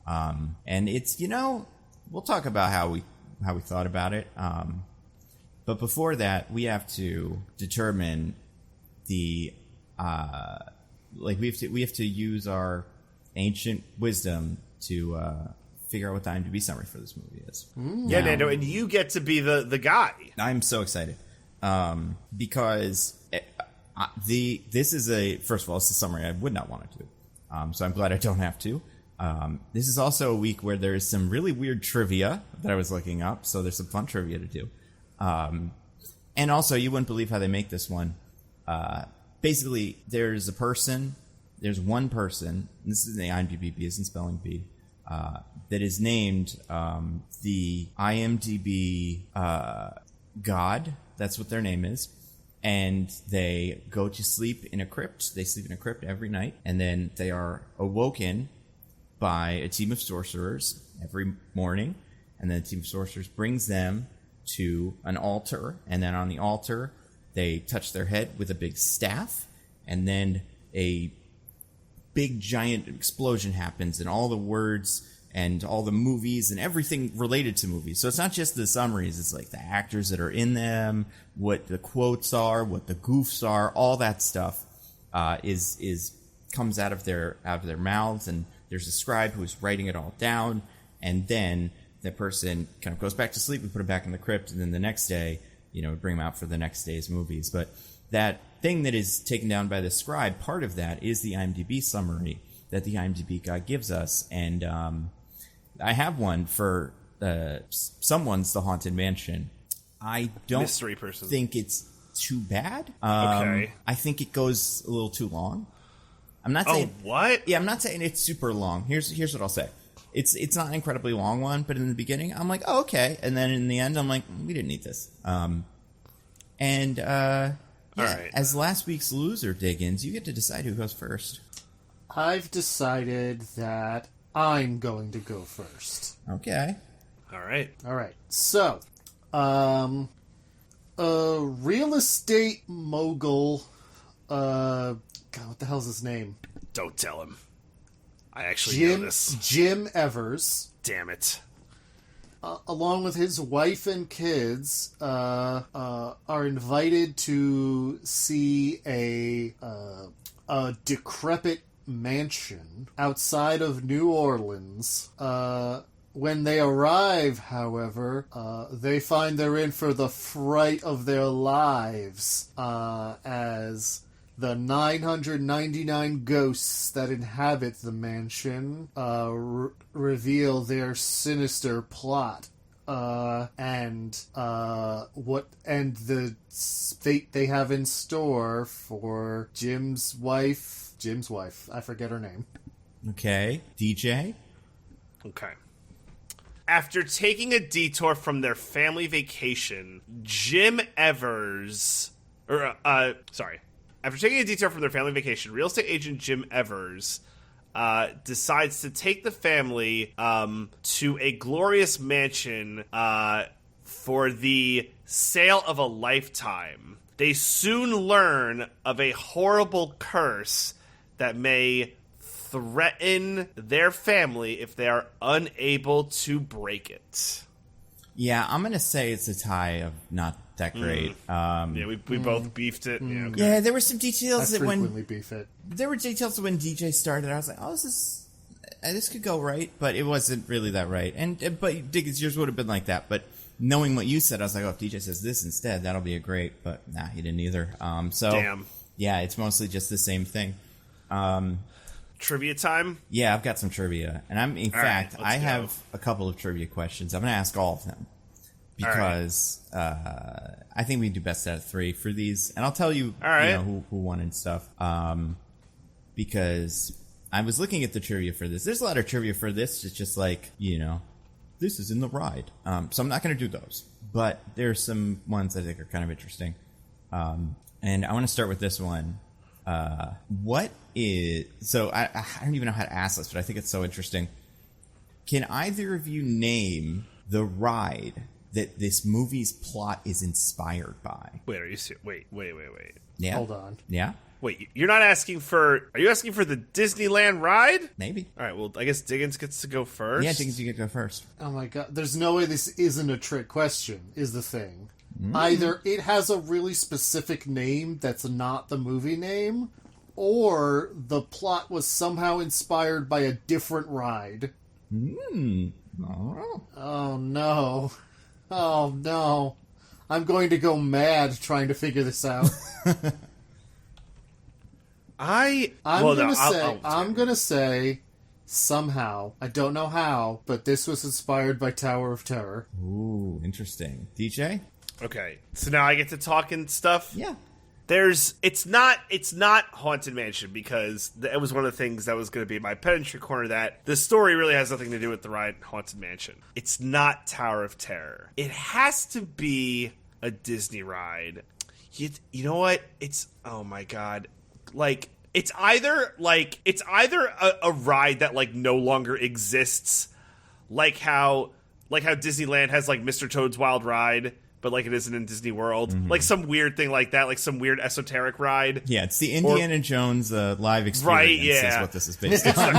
And it's, we'll talk about how we thought about it. But before that, we have to determine the we have to use our ancient wisdom to figure out what the IMDb summary for this movie is. Yeah, Nando, and you get to be the guy. I'm so excited because this is first of all, it's a summary I would not want to do. So I'm glad I don't have to. This is also a week where there is some really weird trivia that I was looking up, so there's some fun trivia to do. And also, you wouldn't believe how they make this one. Basically, there's one person, and this is in the IMDb, B isn't spelling bee, that is named the IMDb God. That's what their name is. And they go to sleep in a crypt. They sleep in a crypt every night. And then they are awoken by a team of sorcerers every morning. And then the team of sorcerers brings them to an altar. And then on the altar, they touch their head with a big staff. And then a big giant explosion happens. And all the words and all the movies and everything related to movies. So it's not just the summaries. It's like the actors that are in them, what the quotes are, what the goofs are, all that stuff comes out of their mouths. And there's a scribe who's writing it all down. And then the person kind of goes back to sleep. We put him back in the crypt. And then the next day, we bring him out for the next day's movies. But that thing that is taken down by the scribe, part of that is the IMDb summary that the IMDb guy gives us. And I have one for someone's The Haunted Mansion. I don't Mystery person. think it's too bad. Okay. I think it goes a little too long. I'm not saying what? Yeah, I'm not saying it's super long. Here's what I'll say. It's not an incredibly long one, but in the beginning, I'm like, oh, okay, and then in the end, I'm like, we didn't need this. All right. As last week's loser, Diggins, you get to decide who goes first. I've decided that I'm going to go first. Okay. All right. So, a real estate mogul, God, what the hell's his name? Don't tell him. I actually know this. Jim Evers. Damn it. Along with his wife and kids, are invited to see a decrepit mansion outside of New Orleans. When they arrive, however, they find they're in for the fright of their lives, as the 999 ghosts that inhabit the mansion reveal their sinister plot. And the fate they have in store for Jim's wife. I forget her name. Okay. DJ? Okay. After taking a detour from their family vacation, After taking a detour from their family vacation, real estate agent Jim Evers decides to take the family to a glorious mansion for the sale of a lifetime. They soon learn of a horrible curse that may threaten their family if they are unable to break it. Yeah, I'm going to say it's a tie of not that great. We both beefed it. Yeah, okay. Yeah, there were some details I that frequently beef it. There were details when DJ started. I was like, oh, this could go right, but it wasn't really that right. But Diggins, yours would have been like that. But knowing what you said, I was like, oh, if DJ says this instead, that'll be a great. But nah, he didn't either. Damn. Yeah, it's mostly just the same thing. Trivia time? Yeah, I've got some trivia, and I have a couple of trivia questions. I'm going to ask all of them because I think we can do best out of 3 for these, and I'll tell you, who won and stuff. Because I was looking at the trivia for this. There's a lot of trivia for this. It's just like this is in the ride. So I'm not going to do those. But there's some ones I think are kind of interesting. And I want to start with this one. What is... So I don't even know how to ask this, but I think it's so interesting. Can either of you name the ride that this movie's plot is inspired by? Wait, are you serious? Wait. Yeah. Hold on. Yeah? Wait, you're not asking for... Are you asking for the Disneyland ride? Maybe. All right, well, I guess Diggins gets to go first. Yeah, Diggins, you get to go first. Oh my god. There's no way this isn't a trick question, is the thing. Either it has a really specific name that's not the movie name, or the plot was somehow inspired by a different ride. Oh no. Oh no. I'm going to go mad trying to figure this out. I'm gonna say somehow, I don't know how, but this was inspired by Tower of Terror. Ooh, interesting. DJ? Okay, so now I get to talk and stuff? Yeah. It's not Haunted Mansion, because it was one of the things that was going to be my penitentiary corner, that the story really has nothing to do with the ride Haunted Mansion. It's not Tower of Terror. It has to be a Disney ride. You know what? It's, oh my god. Like, it's either a ride that like no longer exists, like how Disneyland has like Mr. Toad's Wild Ride, but like it isn't in Disney World. Like some weird thing like that, like some weird esoteric ride. Yeah, it's the Indiana Jones live experience. Right, yeah. Is what this is based on.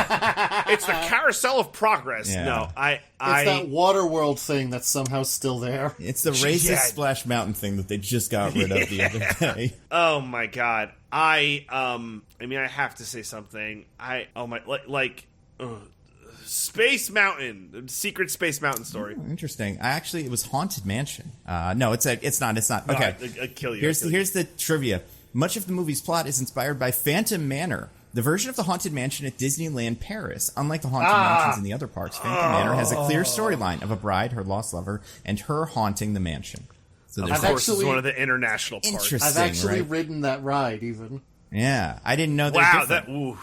It's the Carousel of Progress. Yeah. No, It's that Waterworld thing that's somehow still there. It's the racist Splash Mountain thing that they just got rid of the other day. Oh my god. I mean, I have to say something. Space Mountain, the Secret Space Mountain story. Oh, interesting. It was Haunted Mansion. No, it's not. Okay. I'll kill you. Here's the trivia. Much of the movie's plot is inspired by Phantom Manor, the version of the Haunted Mansion at Disneyland Paris. Unlike the Haunted Mansions in the other parks, Phantom Manor has a clear storyline of a bride, her lost lover, and her haunting the mansion. So of course, it's one of the international parks. Interesting. I've actually right? ridden that ride, even. Yeah, I didn't know that. Wow,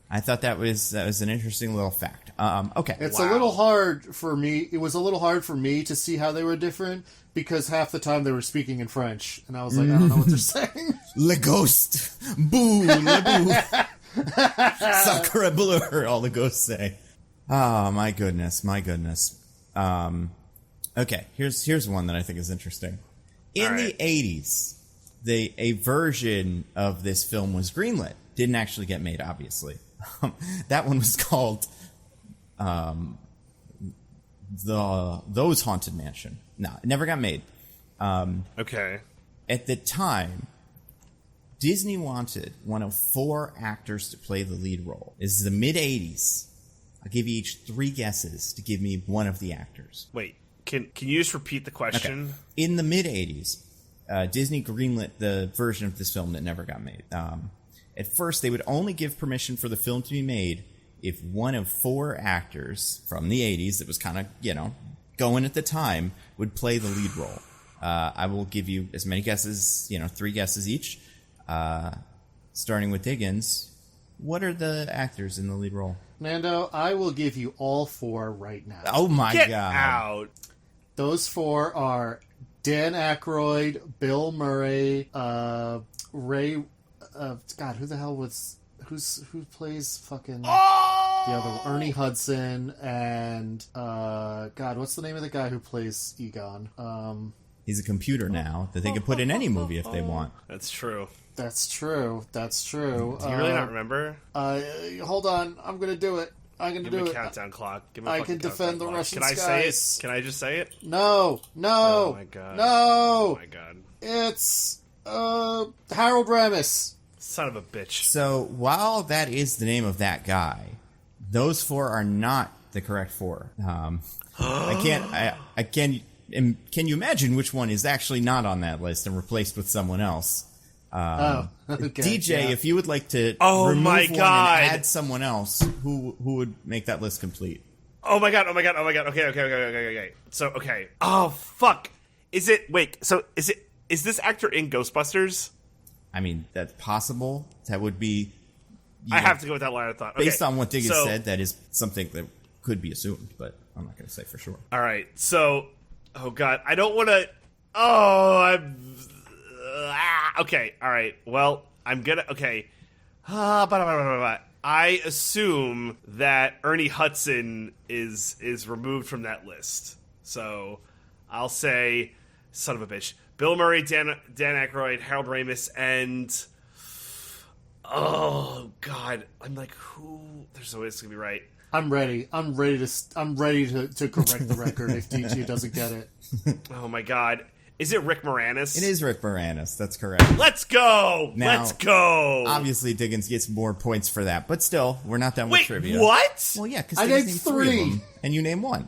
I thought that was an interesting little fact. Okay, It's a little hard for me. It was a little hard for me to see how they were different, because half the time they were speaking in French, and I was like, I don't know what they're saying. Le ghost, boo, le boo, sacre bleu. All the ghosts say. Oh my goodness. Okay, here's one that I think is interesting. In the 80s, a version of this film was greenlit. Didn't actually get made, obviously. That one was called Those Haunted Mansion. No, it never got made. okay. At the time, Disney wanted one of 4 actors to play the lead role. This is the mid-80s. I'll give you each 3 guesses to give me one of the actors. Wait, can you just repeat the question? Okay. In the mid-80s, Disney greenlit the version of this film that never got made. At first, they would only give permission for the film to be made if one of 4 actors from the 80s that was kind of, going at the time would play the lead role. I will give you as many guesses, 3 guesses each. Starting with Diggins, what are the actors in the lead role? Nando, I will give you all 4 right now. Oh my Get god. out. Those 4 are Dan Aykroyd, Bill Murray, Ray... God, who the hell was... Who plays fucking... the other one? Ernie Hudson, and... God, what's the name of the guy who plays Egon? He's a computer now that they can put in any movie if they want. That's true. That's true. Do you really not remember? Hold on. I'm going to do it. I'm going to do Give me it. a countdown clock. Give me a I fucking can defend the countdown clock. Russian Can I skies. say it? Can I just say it? No. Oh my god. No. Oh my god. It's Harold Ramis. Son of a bitch. So while that is the name of that guy, those 4 are not the correct 4. I can't. Can you imagine which one is actually not on that list and replaced with someone else? Okay, DJ, yeah. if you would like to Oh remove my one God. and add someone else, who would make that list complete? Oh my god. Okay. So, okay. Oh, fuck. Is this actor in Ghostbusters? I mean, that's possible. That would be... I have to go with that line of thought. Okay. Based on what Diggins So- said, that is something that could be assumed, but I'm not going to say for sure. All right, so, oh god, I don't want to. Oh, okay. All right. Well, I'm gonna. Okay. I assume that Ernie Hudson is removed from that list. So I'll say, son of a bitch, Bill Murray, Dan Aykroyd, Harold Ramis, and oh god, I'm like, who? There's no way it's gonna be right. I'm ready. I'm ready to correct the record if DG doesn't get it. Oh my god. Is it Rick Moranis? It is Rick Moranis. That's correct. Let's go! Now, Let's go! Obviously, Diggins gets more points for that, but still, we're not done with trivia. What? Well, yeah, because I named 3 of them, and you name 1.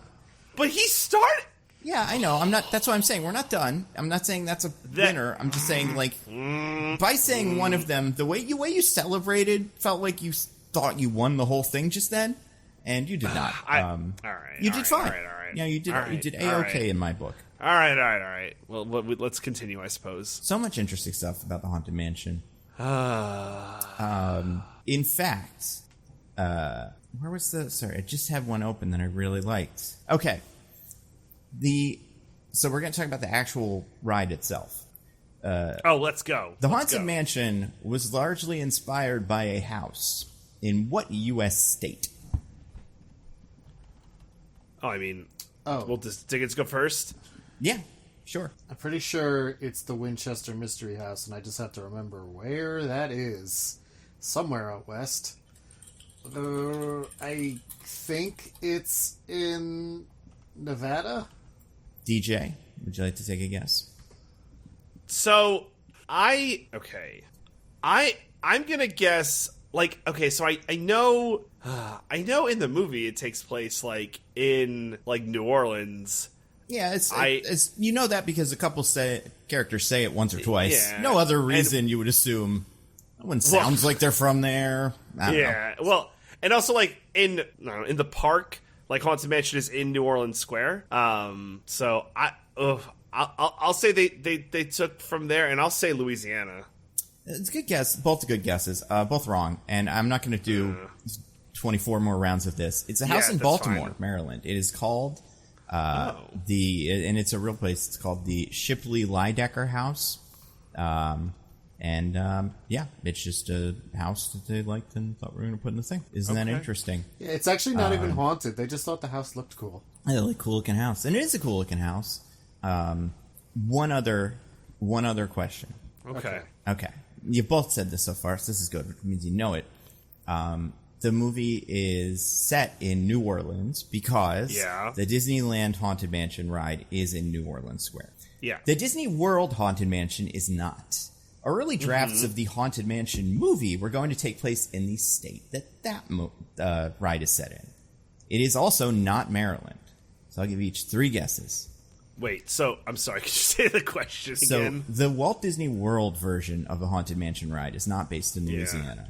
But he started... Yeah, I know. I'm not. That's what I'm saying. We're not done. I'm not saying that's a winner. I'm just saying, like, by saying one of them, the way you celebrated felt like you thought you won the whole thing just then, and you did not. all right. You did fine. All right. Yeah, you did. You did A-okay in my book. All right. Well, let's continue, I suppose. So much interesting stuff about the Haunted Mansion. In fact, where was the... Sorry, I just had one open that I really liked. Okay. So we're going to talk about the actual ride itself. Let's go. The Haunted Mansion was largely inspired by a house. In what U.S. state? Well, does Diggins go first? Yeah, sure. I'm pretty sure it's the Winchester Mystery House, and I just have to remember where that is. Somewhere out west. I think it's in Nevada? DJ, would you like to take a guess? So, I'm gonna guess, so I know in the movie it takes place, in, New Orleans. Yeah, it's you know that because a couple characters say it once or twice. Yeah. No other reason you would assume. That one sounds like they're from there. I don't know. Well, and also, in the park, Haunted Mansion is in New Orleans Square. So I'll say they took from there, and I'll say Louisiana. It's a good guess. Both good guesses. Both wrong. And I'm not going to do 24 more rounds of this. It's a house in Baltimore, fine. Maryland. It is called and it's a real place. It's called the Shipley Lydecker House. It's just a house that they liked and thought we were going to put in the thing. Isn't that interesting? Yeah, it's actually not even haunted. They just thought the house looked cool. A really cool looking house. And it is a cool looking house. One other question. Okay. You both said this so far, so this is good. It means you know it. The movie is set in New Orleans because the Disneyland Haunted Mansion ride is in New Orleans Square. Yeah. The Disney World Haunted Mansion is not. Early drafts of the Haunted Mansion movie were going to take place in the state that ride is set in. It is also not Maryland. So I'll give you each 3 guesses. Wait, so, I'm sorry, could you say the question again? So, the Walt Disney World version of the Haunted Mansion ride is not based in Louisiana.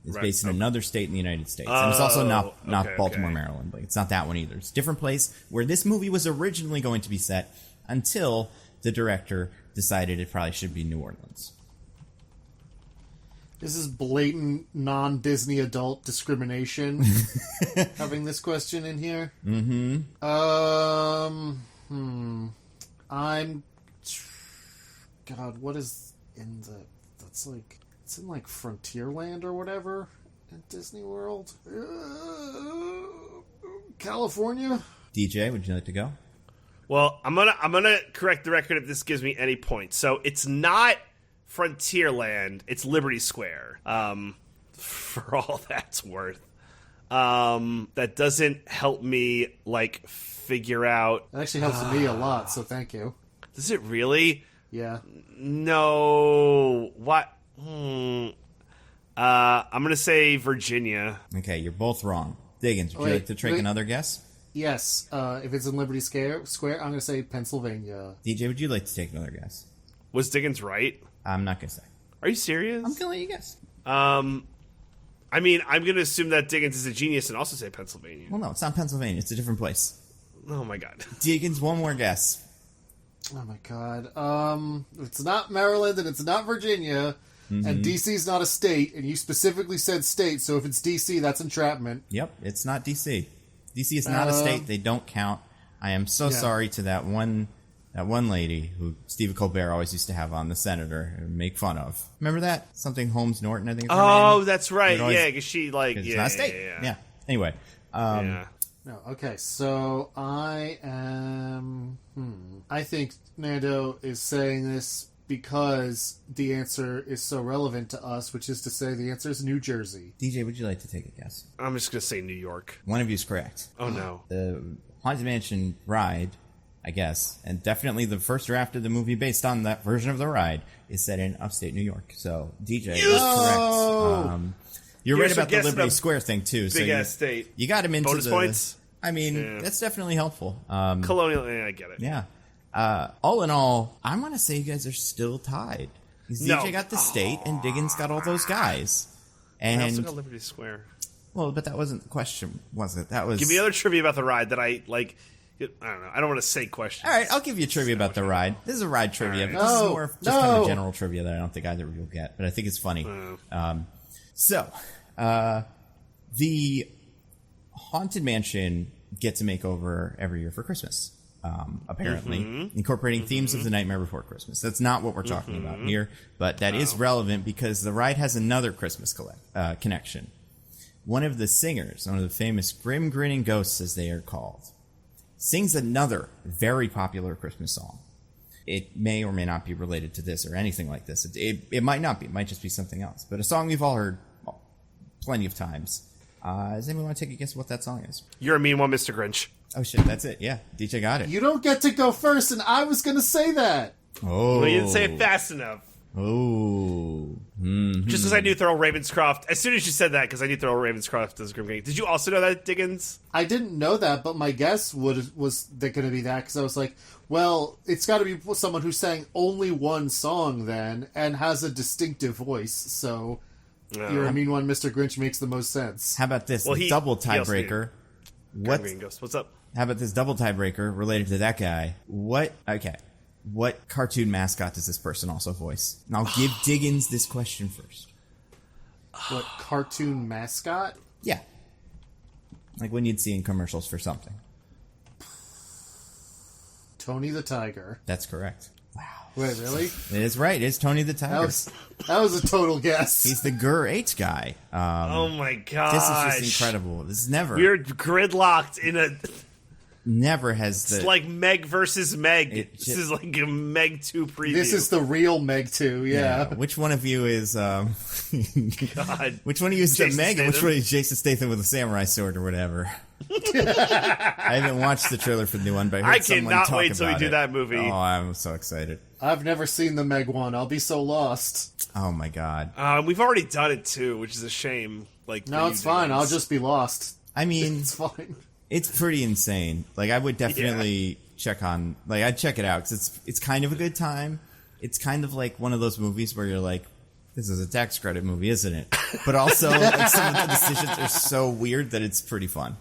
It's based in another state in the United States. And it's also not Baltimore, Maryland. It's not that one either. It's a different place where this movie was originally going to be set until the director decided it probably should be New Orleans. This is blatant non-Disney adult discrimination. Having this question in here. God, what is in the... That's it's in Frontierland or whatever at Disney World. California? DJ, would you like to go? Well, I'm gonna correct the record if this gives me any points. So it's not Frontierland, it's Liberty Square. For all that's worth. That doesn't help me figure out. That actually helps me a lot, so thank you. Does it really? Yeah. No. What? I'm gonna say Virginia. Okay, you're both wrong. Diggins, would you like to take another guess? Yes. If it's in Liberty Square, I'm gonna say Pennsylvania. DJ, would you like to take another guess? Was Diggins right? I'm not gonna say. Are you serious? I'm gonna let you guess. I'm gonna assume that Diggins is a genius and also say Pennsylvania. Well, no, it's not Pennsylvania. It's a different place. Oh my god. Diggins, one more guess. Oh my god. It's not Maryland and it's not Virginia, and DC's not a state, and you specifically said state, so if it's DC, that's entrapment. Yep, it's not DC. DC is not a state. They don't count. I am so sorry to that one lady who Stephen Colbert always used to have on, the senator, and make fun of. Remember that? Something Holmes Norton, I think. Oh, that's right. Yeah, because she it's not a state. Yeah. Anyway. No, okay, so I am... I think Nando is saying this because the answer is so relevant to us, which is to say the answer is New Jersey. DJ, would you like to take a guess? I'm just going to say New York. One of you is correct. Oh, no. The Haunted Mansion ride, I guess, and definitely the first draft of the movie based on that version of the ride, is set in upstate New York. So, DJ is correct. You're right about the Liberty Square thing, too. Big ass state. You got him into bonus points? I mean, that's definitely helpful. Colonial, I get it. Yeah. All in all, I'm going to say you guys are still tied. DJ got the state, and Diggins got all those guys. And I also got Liberty Square. Well, but that wasn't the question, was it? That was... Give me other trivia about the ride that I, like... I don't know. I don't want to say questions. All right, I'll give you trivia about the ride. This is a ride trivia, but this is more just kind of general trivia that I don't think either of you will get, but I think it's funny. The Haunted Mansion gets a makeover every year for Christmas, apparently, incorporating themes of The Nightmare Before Christmas. That's not what we're talking about here, but that is relevant because the ride has another Christmas connection. One of the singers, one of the famous Grim Grinning Ghosts, as they are called, sings another very popular Christmas song. It may or may not be related to this or anything like this. It might not be. It might just be something else. But a song we've all heard plenty of times. Does anyone want to take a guess what that song is? You're a mean one, Mr. Grinch. Oh, shit. That's it. Yeah. DJ got it. You don't get to go first, and I was going to say that. Oh. Well, you didn't say it fast enough. Oh. Just because I knew Thurl Ravenscroft. As soon as you said that, because I knew Thurl Ravenscroft as Grim Grinning. Did you also know that, Diggins? I didn't know that, but my guess was going to be that, because I was like, well, it's got to be someone who sang only one song then, and has a distinctive voice, so You're a Mean One, Mr. Grinch makes the most sense. How about this double tiebreaker? What's up? How about this double tiebreaker related to that guy? What cartoon mascot does this person also voice? And I'll give Diggins this question first. What cartoon mascot? Yeah. Like when you'd see in commercials for something. Tony the Tiger. That's correct. Wow. Wait, really? It is right. It's Tony the Tiger. That was a total guess. He's the Gur-H guy. Oh my gosh. This is just incredible. This is never... We're gridlocked in a... Never has the... It's like Meg versus Meg. This is like a Meg 2 preview. This is the real Meg 2, yeah. Which one of you is... God. Which one of you is the Meg and which one is Jason Statham with a samurai sword or whatever? I haven't watched the trailer for the new one, but I cannot wait till we do that movie. Oh, I'm so excited. I've never seen the Meg one. I'll be so lost. Oh my god. We've already done it too, which is a shame. Like, no, it's fine. I'll just be lost. I mean, it's fine. It's pretty insane. Like, I would definitely I'd check it out because it's kind of a good time. It's kind of like one of those movies where you're like, this is a tax credit movie, isn't it? But also, like, some of the decisions are so weird that it's pretty fun.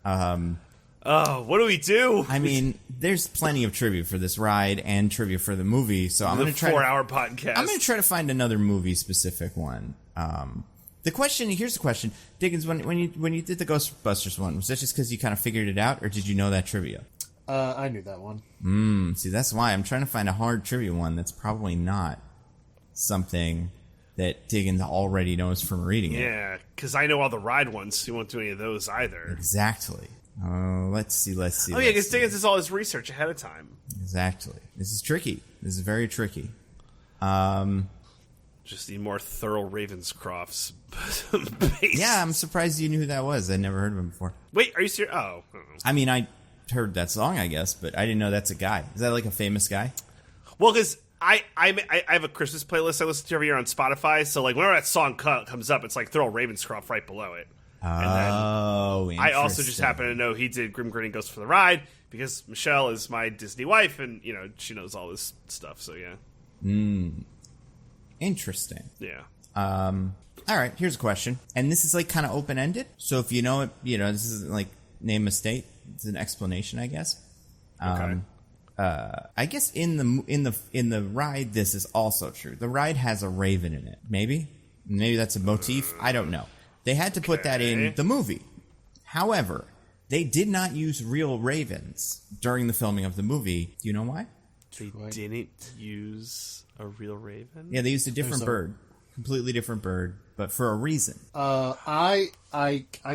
What do we do? I mean, there's plenty of trivia for this ride and trivia for the movie, so I'm going to try 4-hour podcast. I'm going to try to find another movie specific one. Here's the question, Diggins, when you did the Ghostbusters one, was that just because you kind of figured it out, or did you know that trivia? I knew that one. See, that's why I'm trying to find a hard trivia one that's probably not something that Diggins already knows from reading it. Yeah, because I know all the ride ones. You won't do any of those either. Exactly. Let's see. Oh, yeah, because Diggins does all his research ahead of time. Exactly. This is tricky. This is very tricky. Just need more Thurl Ravenscroft's base. Yeah, I'm surprised you knew who that was. I'd never heard of him before. Wait, are you serious? Oh. I mean, I heard that song, I guess, but I didn't know that's a guy. Is that like a famous guy? Well, because I have a Christmas playlist I listen to every year on Spotify, so like whenever that song comes up, it's like Thurl Ravenscroft right below it. Oh, I also just happen to know he did Grim Grinning Ghost for the Ride because Michelle is my Disney wife, and she knows all this stuff. So yeah. Interesting. Yeah. All right. Here's a question, and this is like kind of open ended. So if you know it, this isn't like name a state. It's an explanation, I guess. Okay. I guess in the ride, this is also true. The ride has a raven in it. Maybe that's a motif. I don't know. They had to put that in the movie. However, they did not use real ravens during the filming of the movie. Do you know why? They didn't use a real raven? Yeah, they used a different bird. Completely different bird, but for a reason. I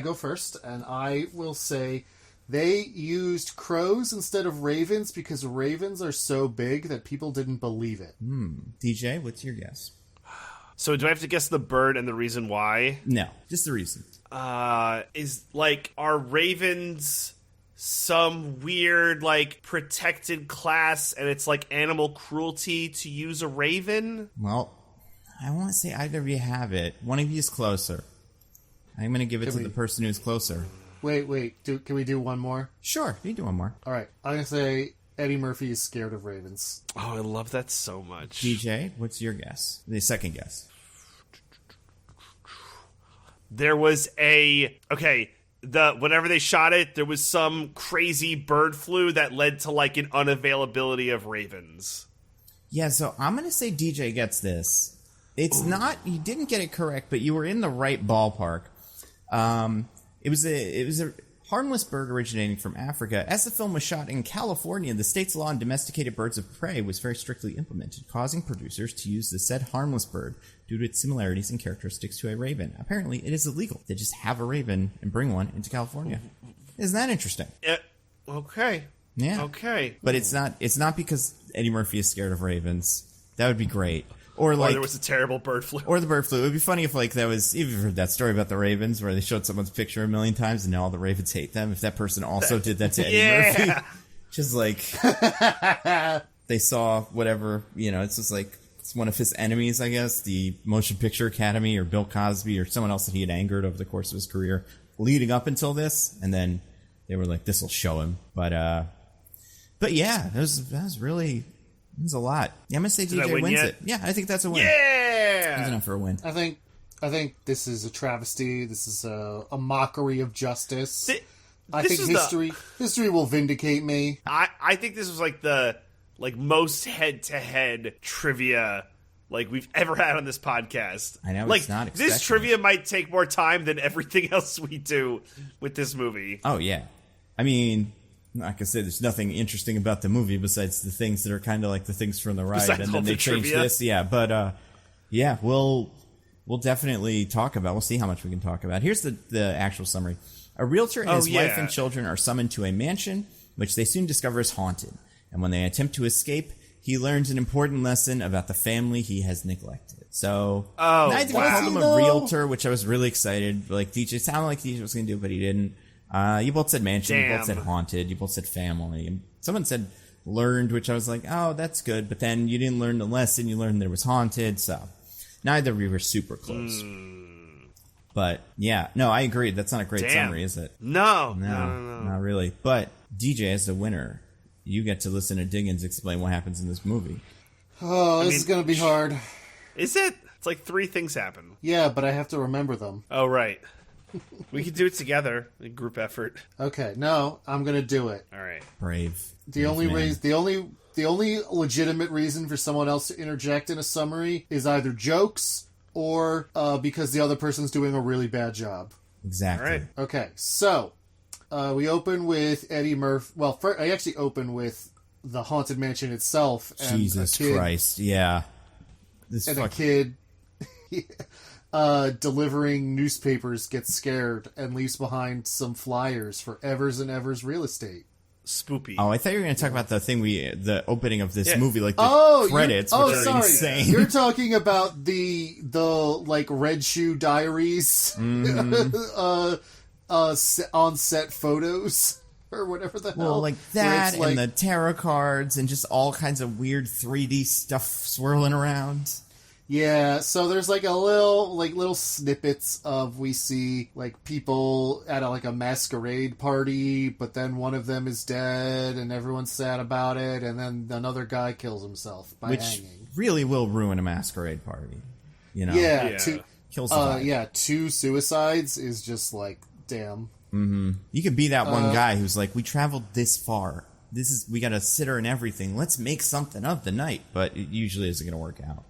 go first, and I will say they used crows instead of ravens because ravens are so big that people didn't believe it. DJ, what's your guess? So do I have to guess the bird and the reason why? No, just the reason. Are ravens some weird, like, protected class, and it's like animal cruelty to use a raven? Well, I won't say either of you have it. One of you is closer. I'm going to give it to the person who's closer. Wait. Can we do one more? Sure, you do one more. All right. I'm going to say Eddie Murphy is scared of ravens. Oh, I love that so much. DJ, what's your guess? The second guess. There was whenever they shot it, there was some crazy bird flu that led to, like, an unavailability of ravens. Yeah, so I'm going to say DJ gets this. It's not, you didn't get it correct, but you were in the right ballpark. It was a harmless bird originating from Africa. As the film was shot in California, the state's law on domesticated birds of prey was very strictly implemented, causing producers to use the said harmless bird due to its similarities and characteristics to a raven. Apparently, it is illegal to just have a raven and bring one into California. Isn't that interesting? Okay. Yeah. Okay. But it's not because Eddie Murphy is scared of ravens. That would be great. Or there was a terrible bird flu. Or the bird flu. It would be funny if, like, that was... You've heard that story about the ravens where they showed someone's picture a million times and now all the ravens hate them. If that person also did that to Eddie Murphy. Just like... they saw whatever, it's just like... It's one of his enemies, I guess. The Motion Picture Academy or Bill Cosby or someone else that he had angered over the course of his career leading up until this. And then they were like, this will show him. But yeah, that was really... It was a lot. Yeah, I'm going to say DJ wins it. Yeah, I think that's a win. Yeah! That's enough for a win. I think this is a travesty. This is a mockery of justice. I think history will vindicate me. I think this was like the most head-to-head trivia like we've ever had on this podcast. I know, like, it's not this trivia might take more time than everything else we do with this movie. Oh, yeah. I mean... Like I said, there's nothing interesting about the movie besides the things that are kind of like the things from the ride, Besides and then they changed trivia. this. Yeah, but yeah, we'll definitely talk about. We'll see how much we can talk about. Here's the actual summary: a realtor and his wife and children are summoned to a mansion, which they soon discover is haunted. And when they attempt to escape, he learns an important lesson about the family he has neglected. So, I think I called him a realtor, which I was really excited. Like DJ sounded like DJ was going to do, but he didn't. You both said mansion, you both said haunted, you both said family. And someone said learned, which I was like, oh, that's good. But then you didn't learn the lesson, you learned there was haunted. So neither of you were super close. But yeah, no, I agree. That's not a great summary, is it? No, not really. But DJ, as the winner, you get to listen to Diggins explain what happens in this movie. Oh, this is going to be hard. Is it? It's like 3 things happen. Yeah, but I have to remember them. Oh, right. We could do it together, a group effort. Okay, no, I'm gonna do it. All right. Brave. The only legitimate reason for someone else to interject in a summary is either jokes or because the other person's doing a really bad job. Exactly. All right. Okay, so we open with Eddie Murphy. Well, I actually open with the haunted mansion itself. And Jesus Christ! Yeah. A kid. Delivering newspapers gets scared and leaves behind some flyers for Evers and Evers Real Estate. Spoopy. Oh, I thought you were going to talk about the opening of this movie, like the credits, which are insane. You're talking about the like Red Shoe Diaries on set photos or whatever the hell. Well, like that and the tarot cards and just all kinds of weird 3D stuff swirling around. Yeah, so there's like little snippets of we see like people at a masquerade party, but then one of them is dead and everyone's sad about it, and then another guy kills himself by hanging. Really will ruin a masquerade party, Yeah, kills the vibe. 2 suicides is just like damn. Mm-hmm. You could be that one guy who's like, we traveled this far. We got a sitter and everything. Let's make something of the night, but it usually isn't going to work out.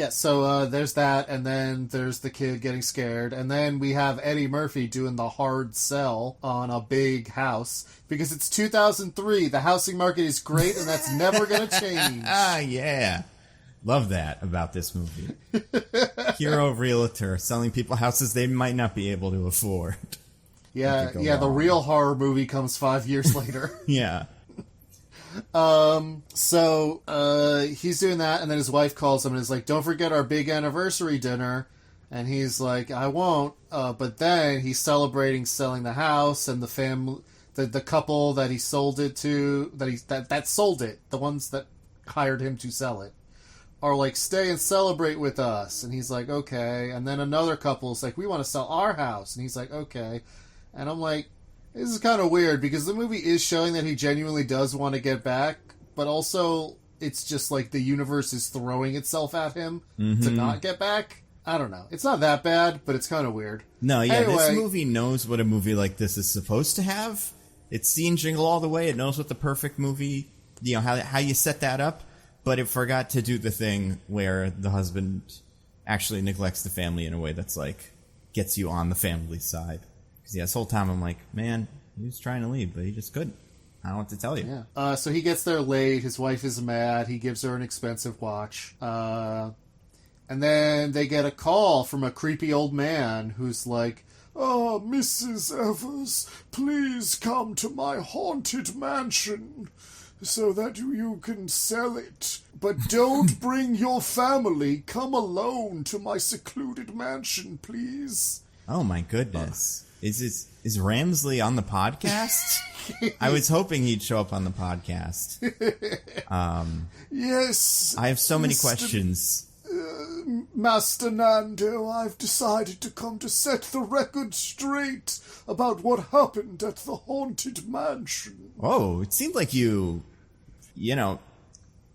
Yeah, so there's that, and then there's the kid getting scared, and then we have Eddie Murphy doing the hard sell on a big house, because it's 2003, the housing market is great, and that's never going to change. Yeah. Love that about this movie. Hero realtor selling people houses they might not be able to afford. Yeah, the real horror movie comes 5 years later. Yeah. So he's doing that, and then his wife calls him and is like, don't forget our big anniversary dinner. And he's like, I won't. But then he's celebrating selling the house, and the family, the couple that he sold it to, that sold it, the ones that hired him to sell it, are like, stay and celebrate with us. And he's like, okay. And then another couple's like, we want to sell our house. And he's like, okay. And I'm like, this is kind of weird, because the movie is showing that he genuinely does want to get back, but also it's just like the universe is throwing itself at him to not get back. I don't know. It's not that bad, but it's kind of weird. No, yeah, anyway, this movie knows what a movie like this is supposed to have. It's seen Jingle All the Way. It knows what the perfect movie, how you set that up, but it forgot to do the thing where the husband actually neglects the family in a way that's like, gets you on the family side. Yeah, this whole time I'm like, man, he was trying to leave, but he just couldn't. I don't know what to tell you. Yeah. So he gets there late. His wife is mad. He gives her an expensive watch. And then they get a call from a creepy old man who's like, oh, Mrs. Evers, please come to my haunted mansion so that you can sell it. But don't bring your family. Come alone to my secluded mansion, please. Oh, my goodness. Is Ramsley on the podcast? I was hoping he'd show up on the podcast. Yes. I have so many questions. Master Nando, I've decided to come to set the record straight about what happened at the haunted mansion. Oh, it seemed like you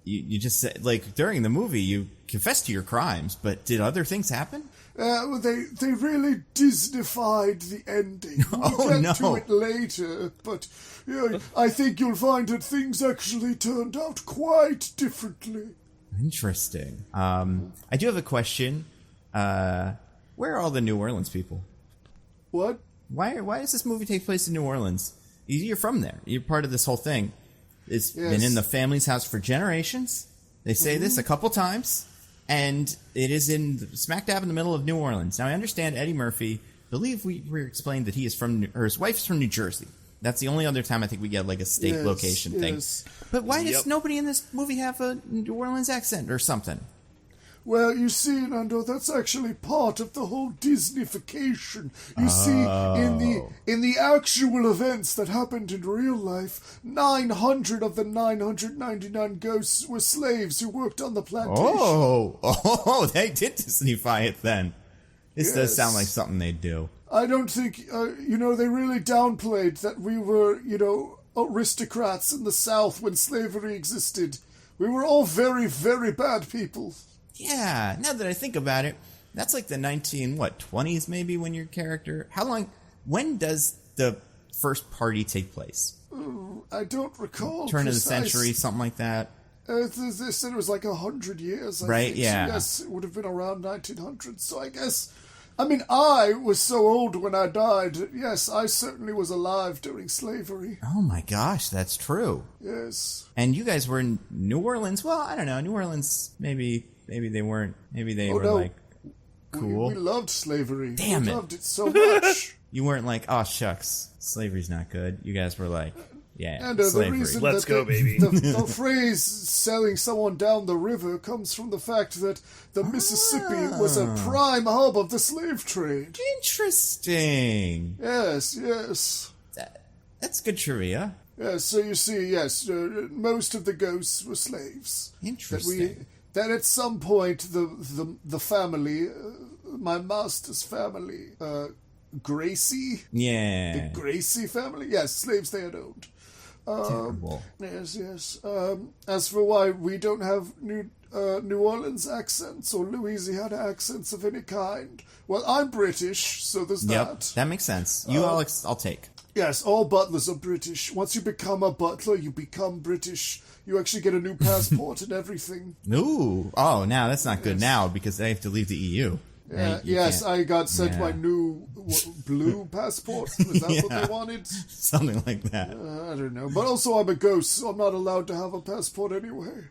just said, like, during the movie, you confessed to your crimes, but did other things happen? They really Disneyfied the ending. We'll get to it later, but I think you'll find that things actually turned out quite differently. Interesting. I do have a question. Where are all the New Orleans people? What? Why does this movie take place in New Orleans? You're from there. You're part of this whole thing. It's been in the family's house for generations. They say this a couple times. And it is smack dab in the middle of New Orleans. Now, I understand Eddie Murphy. I believe we explained that he is his wife is from New Jersey. That's the only other time I think we get like a state location thing. But why does nobody in this movie have a New Orleans accent or something? Well, you see, Nando, that's actually part of the whole Disneyfication. You see, in the actual events that happened in real life, 900 of the 999 ghosts were slaves who worked on the plantation. Oh, they did Disneyfy it then. This does sound like something they'd do. I don't think, they really downplayed that we were, aristocrats in the South when slavery existed. We were all very, very bad people. Yeah, now that I think about it, that's like the 20s maybe when your character... when does the first party take place? I don't recall. Turn of the century, something like that. They said it was like 100 years, I think. Yeah. So yes, it would have been around 1900, so I guess... I was so old when I died. Yes, I certainly was alive during slavery. Oh my gosh, that's true. Yes. And you guys were in New Orleans? Well, I don't know. New Orleans, maybe they weren't. Maybe they were like cool. We loved slavery. Damn it. We loved it so much. You weren't like, oh shucks, slavery's not good. You guys were like, yeah, and slavery. The reason Let's go, baby. The phrase selling someone down the river comes from the fact that the Mississippi was a prime hub of the slave trade. Interesting. Yes. That's good trivia. Yes, so you see, most of the ghosts were slaves. Interesting. That at some point the family, my master's family, Gracie? Yeah. The Gracie family? Yes, slaves they had owned. Terrible. Yes. As for why we don't have New Orleans accents or Louisiana accents of any kind, well, I'm British, so there's that. That makes sense. I'll take. Yes, all butlers are British. Once you become a butler, you become British. You actually get a new passport and everything. Ooh. Oh, now that's not good now because they have to leave the EU. Yes, I got sent my new blue passport. Was that what they wanted? Something like that. I don't know. But also I'm a ghost, so I'm not allowed to have a passport anyway.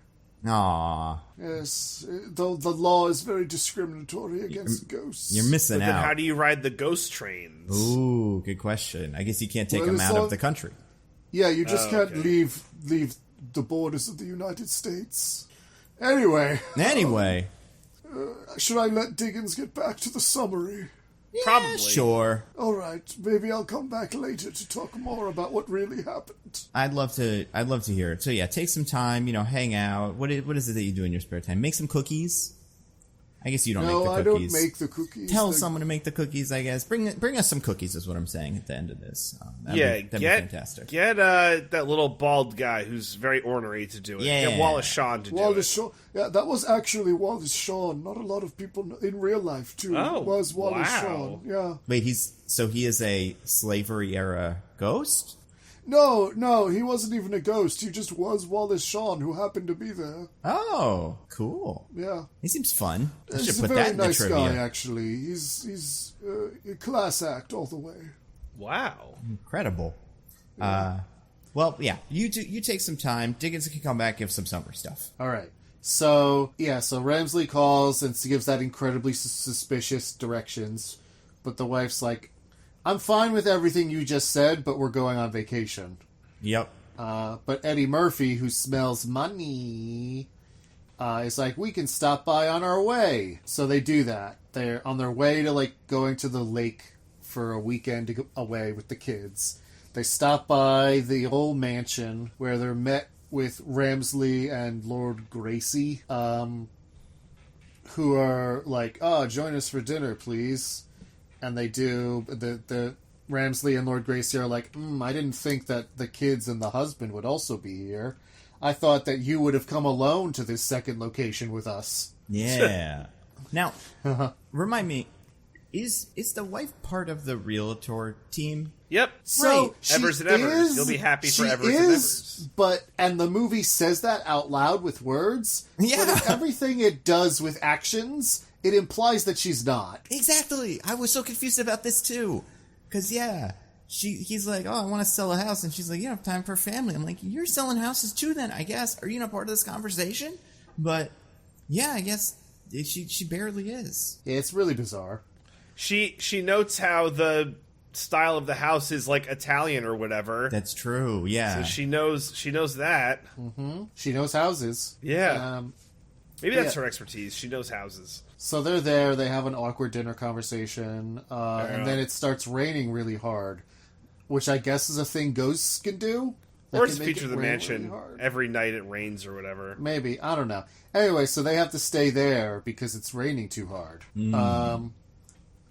Aww. Yes, the law is very discriminatory against ghosts. You're missing But out. then how do you ride the ghost trains? Ooh, good question. I guess you can't take them out of the country. Yeah, you just can't leave the borders of the United States. Anyway, should I let Diggins get back to the summary? Probably. Sure. All right, maybe I'll come back later to talk more about what really happened. I'd love to hear it. So yeah, take some time, hang out. What is it that you do in your spare time? Make some cookies. I guess you don't make the cookies. No, I don't make the cookies. Tell someone to make the cookies, I guess. Bring us some cookies is what I'm saying at the end of this. That'd be fantastic. Get that little bald guy who's very ornery to do it. Yeah. Get Wallace Shawn to do it. Shawn. Yeah, that was actually Wallace Shawn. Not a lot of people in real life, too. Oh, it was Wallace wow. Shawn. Yeah. Wait, he is a slavery era ghost? No, he wasn't even a ghost. He just was Wallace Shawn, who happened to be there. Oh, cool. Yeah. He seems fun. I should He's a put very that in the nice trivia. guy, actually. He's a class act all the way. Wow. Incredible. Well, yeah, you take some time. Diggins can come back, give some summer stuff. All right. So Ramsley calls and gives that incredibly suspicious directions, but the wife's like, I'm fine with everything you just said, but we're going on vacation. Yep. But Eddie Murphy, who smells money, is like, we can stop by on our way. So they do that. They're on their way to, going to the lake for a weekend to go away with the kids. They stop by the old mansion where they're met with Ramsley and Lord Gracie, who are like, join us for dinner, please. And they do. The Ramsley and Lord Gracie are like, I didn't think that the kids and the husband would also be here. I thought that you would have come alone to this second location with us. Yeah. Now, remind me, is the wife part of the realtor team? Yep. So Evers and Evers. You'll be happy for Evers and Evers. And the movie says that out loud with words. Yeah. But in everything it does with actions, it implies that she's not. Exactly. I was so confused about this too. Because, he's like, I want to sell a house. And she's like, you don't have time for family. I'm like, you're selling houses too then, I guess. Are you not part of this conversation? But, yeah, I guess she barely is. Yeah, it's really bizarre. She notes how the style of the house is like Italian or whatever. That's true, yeah. So she knows that. Mm-hmm. She knows houses. Yeah. Maybe that's her expertise. She knows houses. So they're there, they have an awkward dinner conversation, and then it starts raining really hard, which I guess is a thing ghosts can do. Or it's a feature of the mansion. Really every night it rains or whatever. Maybe, I don't know. Anyway, so they have to stay there because it's raining too hard.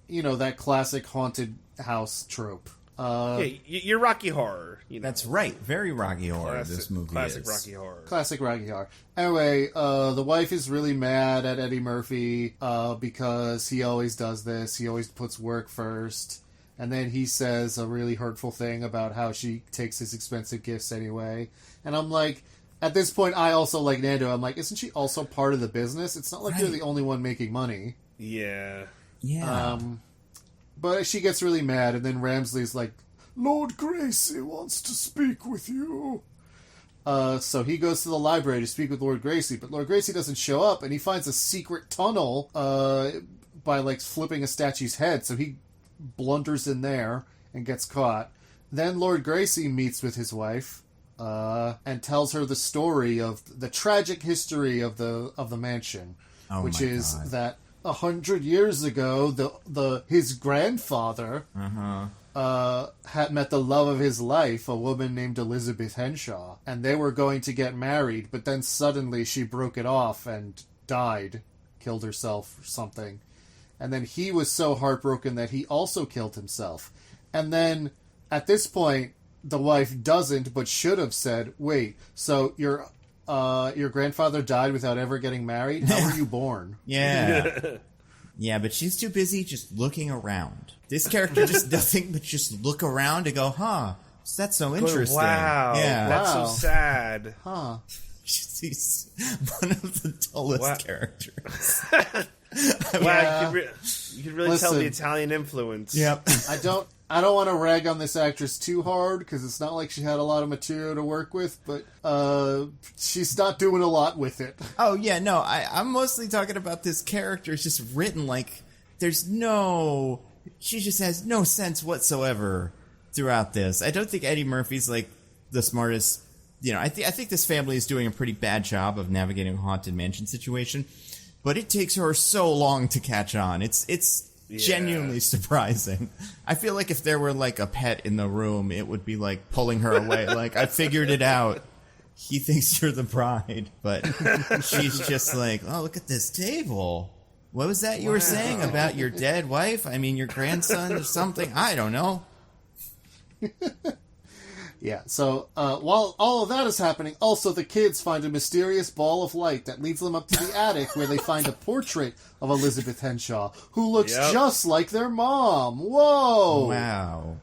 That classic haunted house trope. You're Rocky Horror. That's right. Very Rocky Horror, this movie classic is. Rocky Horror. Classic Rocky Horror. Anyway, the wife is really mad at Eddie Murphy because he always does this. He always puts work first. And then he says a really hurtful thing about how she takes his expensive gifts anyway. And I'm like, at this point, I also like Nando. I'm like, isn't she also part of the business? It's not like you're the only one making money. Yeah. Yeah. But she gets really mad, and then Ramsley's like, Lord Gracie wants to speak with you. So he goes to the library to speak with Lord Gracie, but Lord Gracie doesn't show up, and he finds a secret tunnel by flipping a statue's head, so he blunders in there and gets caught. Then Lord Gracie meets with his wife and tells her the story of the tragic history of the mansion, which is that 100 years ago, his grandfather had met the love of his life, a woman named Elizabeth Henshaw, and they were going to get married, but then suddenly she broke it off and died, killed herself or something. And then he was so heartbroken that he also killed himself. And then, at this point, the wife doesn't, but should have said, wait, so your grandfather died without ever getting married? How were you born? Yeah. Yeah, but she's too busy just looking around. This character just nothing but just look around and go, huh, that's so interesting. Wow, yeah. that's so sad. Huh. She's one of the dullest characters. Wow, you could really tell the Listen. Italian influence. Yep. I don't want to rag on this actress too hard because it's not like she had a lot of material to work with, but she's not doing a lot with it. Oh, yeah, no, I'm mostly talking about this character. It's just written like she just has no sense whatsoever throughout this. I don't think Eddie Murphy's like the smartest. I think this family is doing a pretty bad job of navigating a haunted mansion situation, but it takes her so long to catch on. It's genuinely surprising. I feel like if there were like a pet in the room, it would be like pulling her away. Like, I figured it out. He thinks you're the bride, but she's just like, oh, look at this table. What was that you were saying about your dead wife? I mean, your grandson or something? I don't know. Yeah, so while all of that is happening, also the kids find a mysterious ball of light that leads them up to the attic where they find a portrait of Elizabeth Henshaw, who looks just like their mom. Whoa! Wow.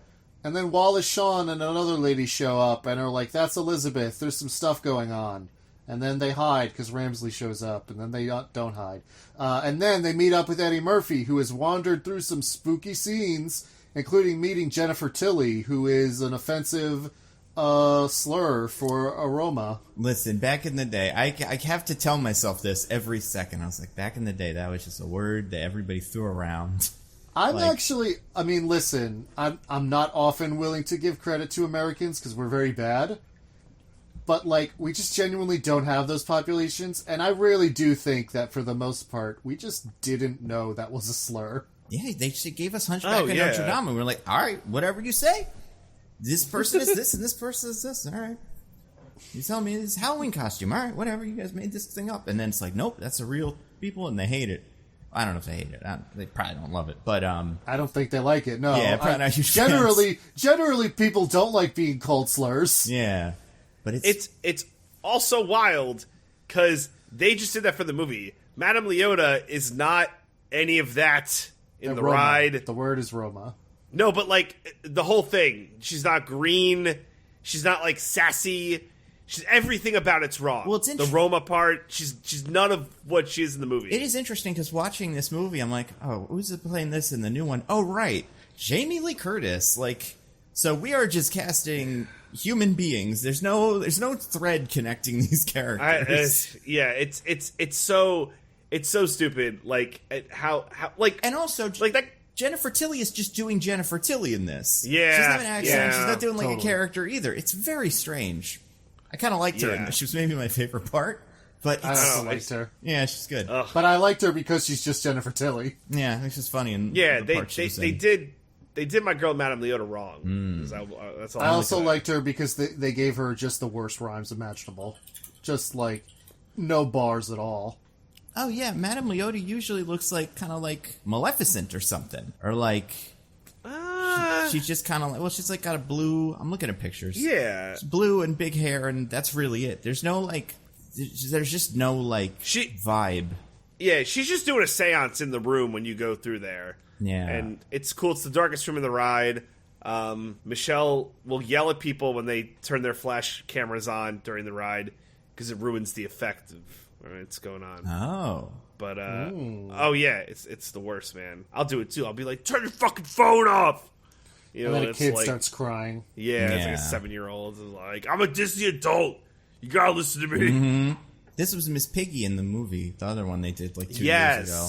And then Wallace Shawn and another lady show up and are like, that's Elizabeth, there's some stuff going on. And then they hide because Ramsley shows up, and then they don't hide. And then they meet up with Eddie Murphy, who has wandered through some spooky scenes, including meeting Jennifer Tilly, who is an offensive slur for aroma. Listen, back in the day, I have to tell myself this every second. I was like, back in the day, that was just a word that everybody threw around. I'm not often willing to give credit to Americans because we're very bad. But, like, we just genuinely don't have those populations, and I really do think that for the most part, we just didn't know that was a slur. Yeah, they gave us Hunchback of Notre Dame, and we were like, all right, whatever you say. This person is this, and this person is this. All right. You tell me this Halloween costume. All right, whatever. You guys made this thing up. And then it's like, nope, that's a real people, and they hate it. I don't know if they hate it. They probably don't love it. But I don't think they like it, no. Yeah, probably not huge fans. Generally, people don't like being called slurs. Yeah. But it's also wild, because they just did that for the movie. Madame Leota is not any of that in the Roma. ride. The word is Roma. No, but, like, the whole thing. She's not green. She's not, like, sassy. She's everything about it's wrong. Well, it's the Roma part, she's none of what she is in the movie. It is interesting, because watching this movie, I'm like, oh, who's playing this in the new one? Oh, right. Jamie Lee Curtis. Like, so we are just casting human beings. There's no thread connecting these characters. It's so stupid. Like, how like, and also, like that. Jennifer Tilly is just doing Jennifer Tilly in this. Yeah. She doesn't have an accent. Yeah, she's not doing, like, totally. a character either. It's very strange. I kind of liked her. Yeah. She was maybe my favorite part. But I it's, also liked her. yeah, she's good. But I liked her because she's just Jennifer Tilly. Yeah, it's just funny. And Yeah, the part she was in. they did my girl Madame Leota wrong. That's all I also like. liked her because they gave her just the worst rhymes imaginable. Just, like, no bars at all. Oh, yeah, Madame Leota usually looks like kind of like Maleficent or something. Or like... she's just kind of like... Well, she's like got a blue... I'm looking at pictures. Yeah. She's blue and big hair, and that's really it. There's no, like... There's just no, like, vibe. Yeah, she's just doing a seance in the room when you go through there. Yeah. And it's cool. It's the darkest room in the ride. Michelle will yell at people when they turn their flash cameras on during the ride because it ruins the effect of what's going on. Oh. But, oh yeah, it's the worst, man. I'll do it too. I'll be like, turn your fucking phone off! You know, And then a it's kid like, starts crying. yeah, it's like a 7-year-old is like, I'm a Disney adult. You gotta listen to me. Mm-hmm. This was Miss Piggy in the movie. The other one they did like 2 years ago.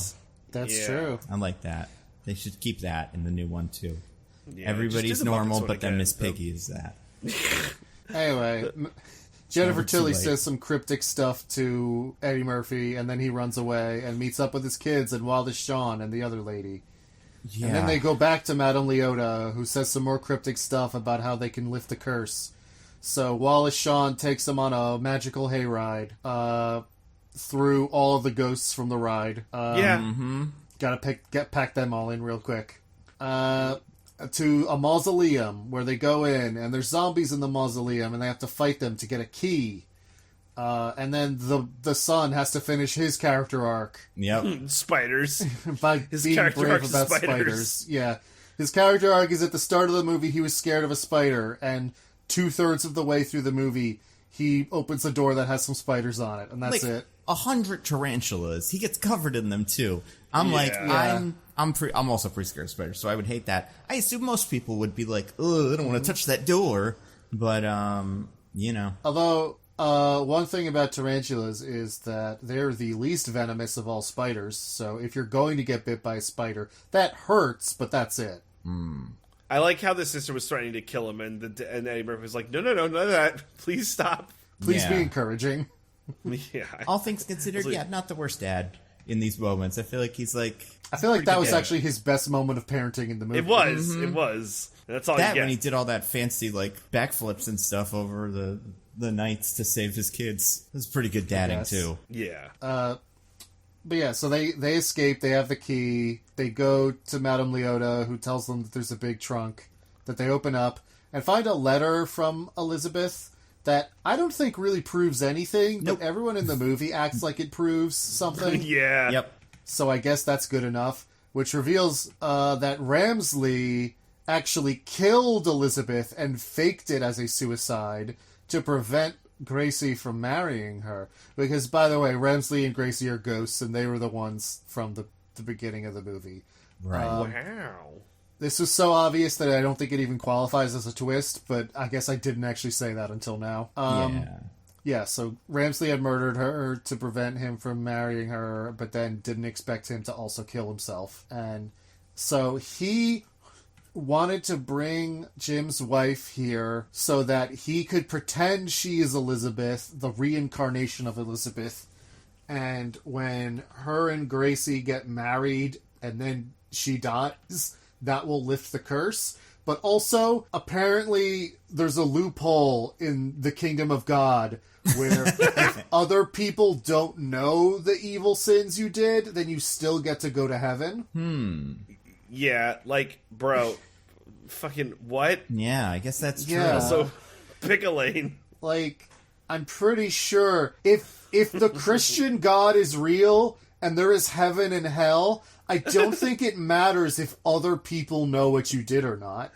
That's true. I like that. They should keep that in the new one too. Yeah, Everybody's just do the Muppets normal, one but then again. Miss Piggy is that. Anyway, Jennifer Never too Tilly late. says some cryptic stuff to Eddie Murphy, and then he runs away and meets up with his kids and Wallace Shawn and the other lady. Yeah. And then they go back to Madame Leota, who says some more cryptic stuff about how they can lift a curse. So Wallace Shawn takes them on a magical hayride through all of the ghosts from the ride. Gotta pack them all in real quick. To a mausoleum where they go in, and there's zombies in the mausoleum, and they have to fight them to get a key And then the son has to finish his character arc Yep. Spiders. by His being character brave arc's about spiders. Yeah. His character arc is at the start of the movie, he was scared of a spider, and 2/3 of the way through the movie, he opens a door that has some spiders on it, and that's it. 100 tarantulas. He gets covered in them too. I'm I'm also pretty scared of spiders, so I would hate that. I assume most people would be like, "Oh, I don't want to touch that door," but you know. Although one thing about tarantulas is that they're the least venomous of all spiders. So if you're going to get bit by a spider, that hurts, but that's it. I like how the sister was threatening to kill him, and Eddie Murphy was like, "No, none of that. Please stop." Please be Yeah. encouraging. Yeah. All things considered, like- yeah, not the worst dad in these moments. I feel like he's like I feel like that was good. actually his best moment of parenting in the movie. It was. It was. And that's all that you get. when he did all that fancy like backflips and stuff over the knights to save his kids. It was pretty good dadding Yes. too. Yeah. But yeah, so they escape, they have the key, they go to Madame Leota, who tells them that there's a big trunk that they open up and find a letter from Elizabeth that I don't think really proves anything, Nope. but everyone in the movie acts like it proves something. Yeah. Yep. So I guess that's good enough, which reveals that Ramsley actually killed Elizabeth and faked it as a suicide to prevent Gracie from marrying her. Because, by the way, Ramsley and Gracie are ghosts, and they were the ones from the beginning of the movie. Right. Wow. This was so obvious that I don't think it even qualifies as a twist, but I guess I didn't actually say that until now. yeah. Yeah, so Ramsley had murdered her to prevent him from marrying her, but then didn't expect him to also kill himself. And so he wanted to bring Jim's wife here so that he could pretend she is Elizabeth, the reincarnation of Elizabeth. And when her and Gracie get married and then she dies, that will lift the curse. But also, apparently, there's a loophole in the kingdom of God where if other people don't know the evil sins you did, then you still get to go to heaven. Yeah, like, bro, fucking what? Yeah, I guess that's true. Yeah. So, pick a lane. Like, I'm pretty sure if the Christian God is real and there is heaven and hell, I don't think it matters if other people know what you did or not.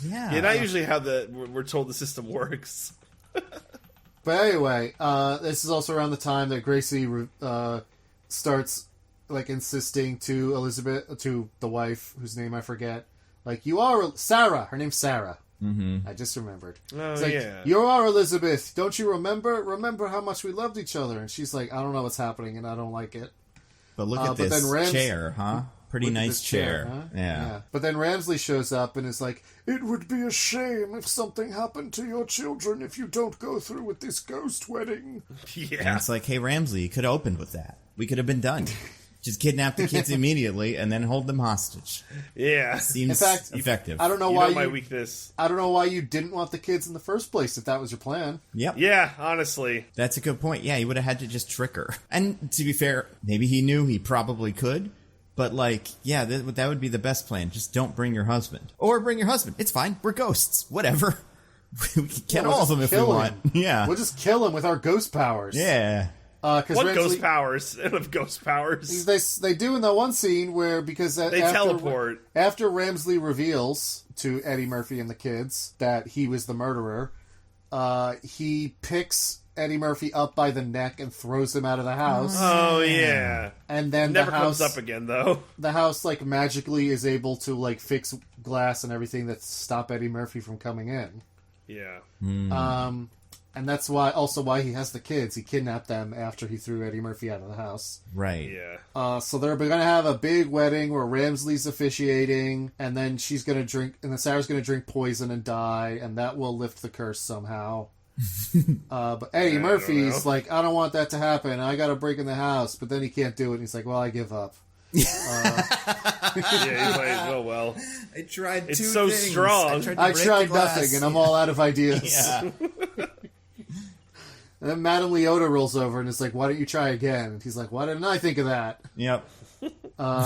Yeah. Yeah, not usually how we're told the system works. But anyway, this is also around the time that Gracie starts like insisting to Elizabeth, to the wife whose name I forget, like, you are Sarah. Her name's Sarah. Mm-hmm. I just remembered. Oh, It's like, yeah. you are Elizabeth. Don't you remember? Remember how much we loved each other. And she's like, I don't know what's happening, and I don't like it. But look at but this then chair, huh? Pretty Look at nice this chair. huh? Yeah. But then Ramsley shows up and is like, it would be a shame if something happened to your children if you don't go through with this ghost wedding. And Yeah. it's like, hey, Ramsley, you could have opened with that. We could have been done. Just kidnap the kids immediately and then hold them hostage. Yeah. Seems In fact, effective. I don't know You why know my weakness. I don't know why you didn't want the kids in the first place if that was your plan. Yep. Yeah, honestly. That's a good point. Yeah, he would have had to just trick her. And to be fair, maybe he knew he probably could. But, like, yeah, that would be the best plan. Just don't bring your husband. Or bring your husband. It's fine. We're ghosts. Whatever. We can get We'll all of just them if we kill want. him. Yeah. We'll just kill him with our ghost powers. Yeah. Because What ghost powers? I don't have ghost powers. They do in that one scene where They teleport. After Ramsley reveals to Eddie Murphy and the kids that he was the murderer, he picks Eddie Murphy up by the neck and throws him out of the house. Oh, yeah. And then Never the house comes up again, though. the house like magically is able to like fix glass and everything that stop Eddie Murphy from coming in. Yeah. And that's why he has the kids. He kidnapped them after he threw Eddie Murphy out of the house. Right. Yeah. So they're going to have a big wedding where Ramsley's officiating, and then she's going to drink, and then Sarah's going to drink poison and die, and that will lift the curse somehow. But Eddie Murphy's like, I don't want that to happen. I got to break in the house, but then he can't do it. And he's like, well, I give up. Yeah, he's like, oh, well. I tried It's two so things. strong. I tried nothing, and I'm all out of ideas. Yeah. And then Madame Leota rolls over and is like, why don't you try again? And he's like, why didn't I think of that? Yep.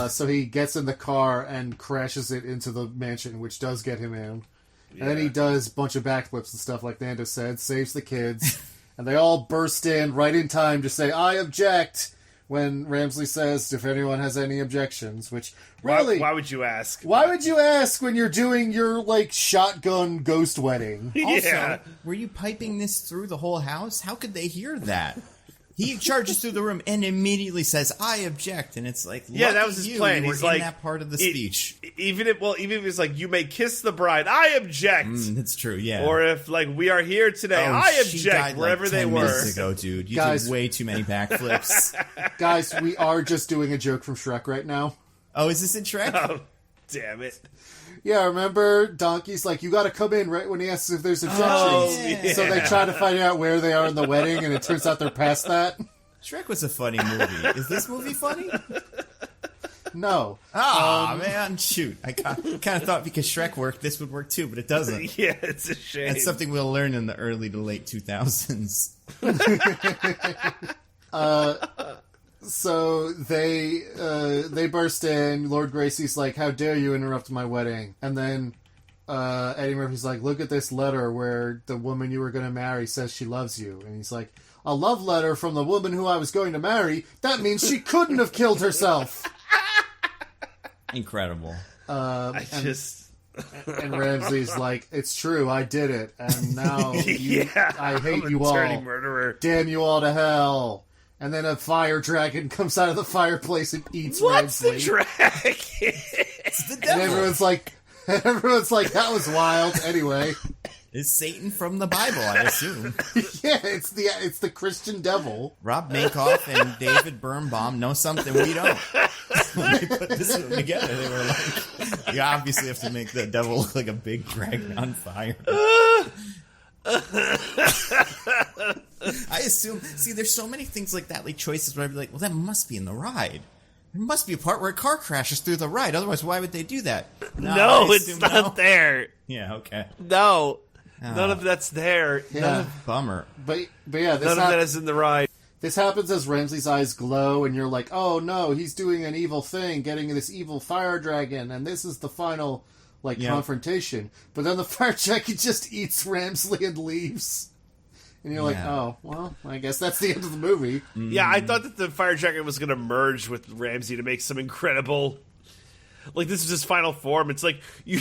So he gets in the car and crashes it into the mansion, which does get him in. And then he does a bunch of backflips and stuff like Nando said, saves the kids, And they all burst in right in time to say, I object, when Ramsley says, if anyone has any objections, which really... Why would you ask? Why would you ask when you're doing your, like, shotgun ghost wedding? Also, were you piping this through the whole house? How could they hear that? He charges through the room and immediately says, I object. And it's like, that was his plan. He's like, in that part of the speech. Even if it's like, you may kiss the bride, I object. That's true, yeah. Or if, like, we are here today, I object, wherever they were. Minutes ago, dude. You did way too many backflips. Guys, we are just doing a joke from Shrek right now. Oh, is this in Shrek? Oh, damn it. Yeah, remember Donkey's like, you gotta come in right when he asks if there's objections. Oh, yeah. So they try to find out where they are in the wedding, and it turns out they're past that. Shrek was a funny movie. Is this movie funny? No. Man, shoot. I kind of thought because Shrek worked, this would work too, but it doesn't. Yeah, it's a shame. That's something we'll learn in the early to late 2000s. So they burst in. Lord Gracie's like, how dare you interrupt my wedding? And then Eddie Murphy's like, look at this letter where the woman you were going to marry says she loves you. And he's like, a love letter from the woman who I was going to marry? That means she couldn't have killed herself. Incredible. And Ramsey's like, it's true, I did it. And now I hate you all. Murderer. Damn you all to hell. And then a fire dragon comes out of the fireplace and eats What's Ramsley. the dragon? It's the devil. And everyone's like, that was wild. Anyway, It's Satan from the Bible, I assume. yeah, it's the Christian devil. Rob Mankoff and David Birnbaum know something we don't. When they put this one together, they were like, you obviously have to make the devil look like a big dragon on fire. I assume, there's so many things like that, like choices where I'd be like, well, that must be in the ride. There must be a part where a car crashes through the ride. Otherwise, why would they do that? No, it's not there. Yeah, okay. No. None of that's there. Yeah. Bummer. But yeah, None of that is in the ride. This happens as Ramsey's eyes glow, and you're like, oh no, he's doing an evil thing, getting this evil fire dragon, and this is the final, confrontation. But then the fire dragon just eats Ramsley and leaves. And you're like, oh, well, I guess that's the end of the movie. Yeah, I thought that the fire dragon was going to merge with Ramsey to make some incredible... Like, this is his final form. It's like, you...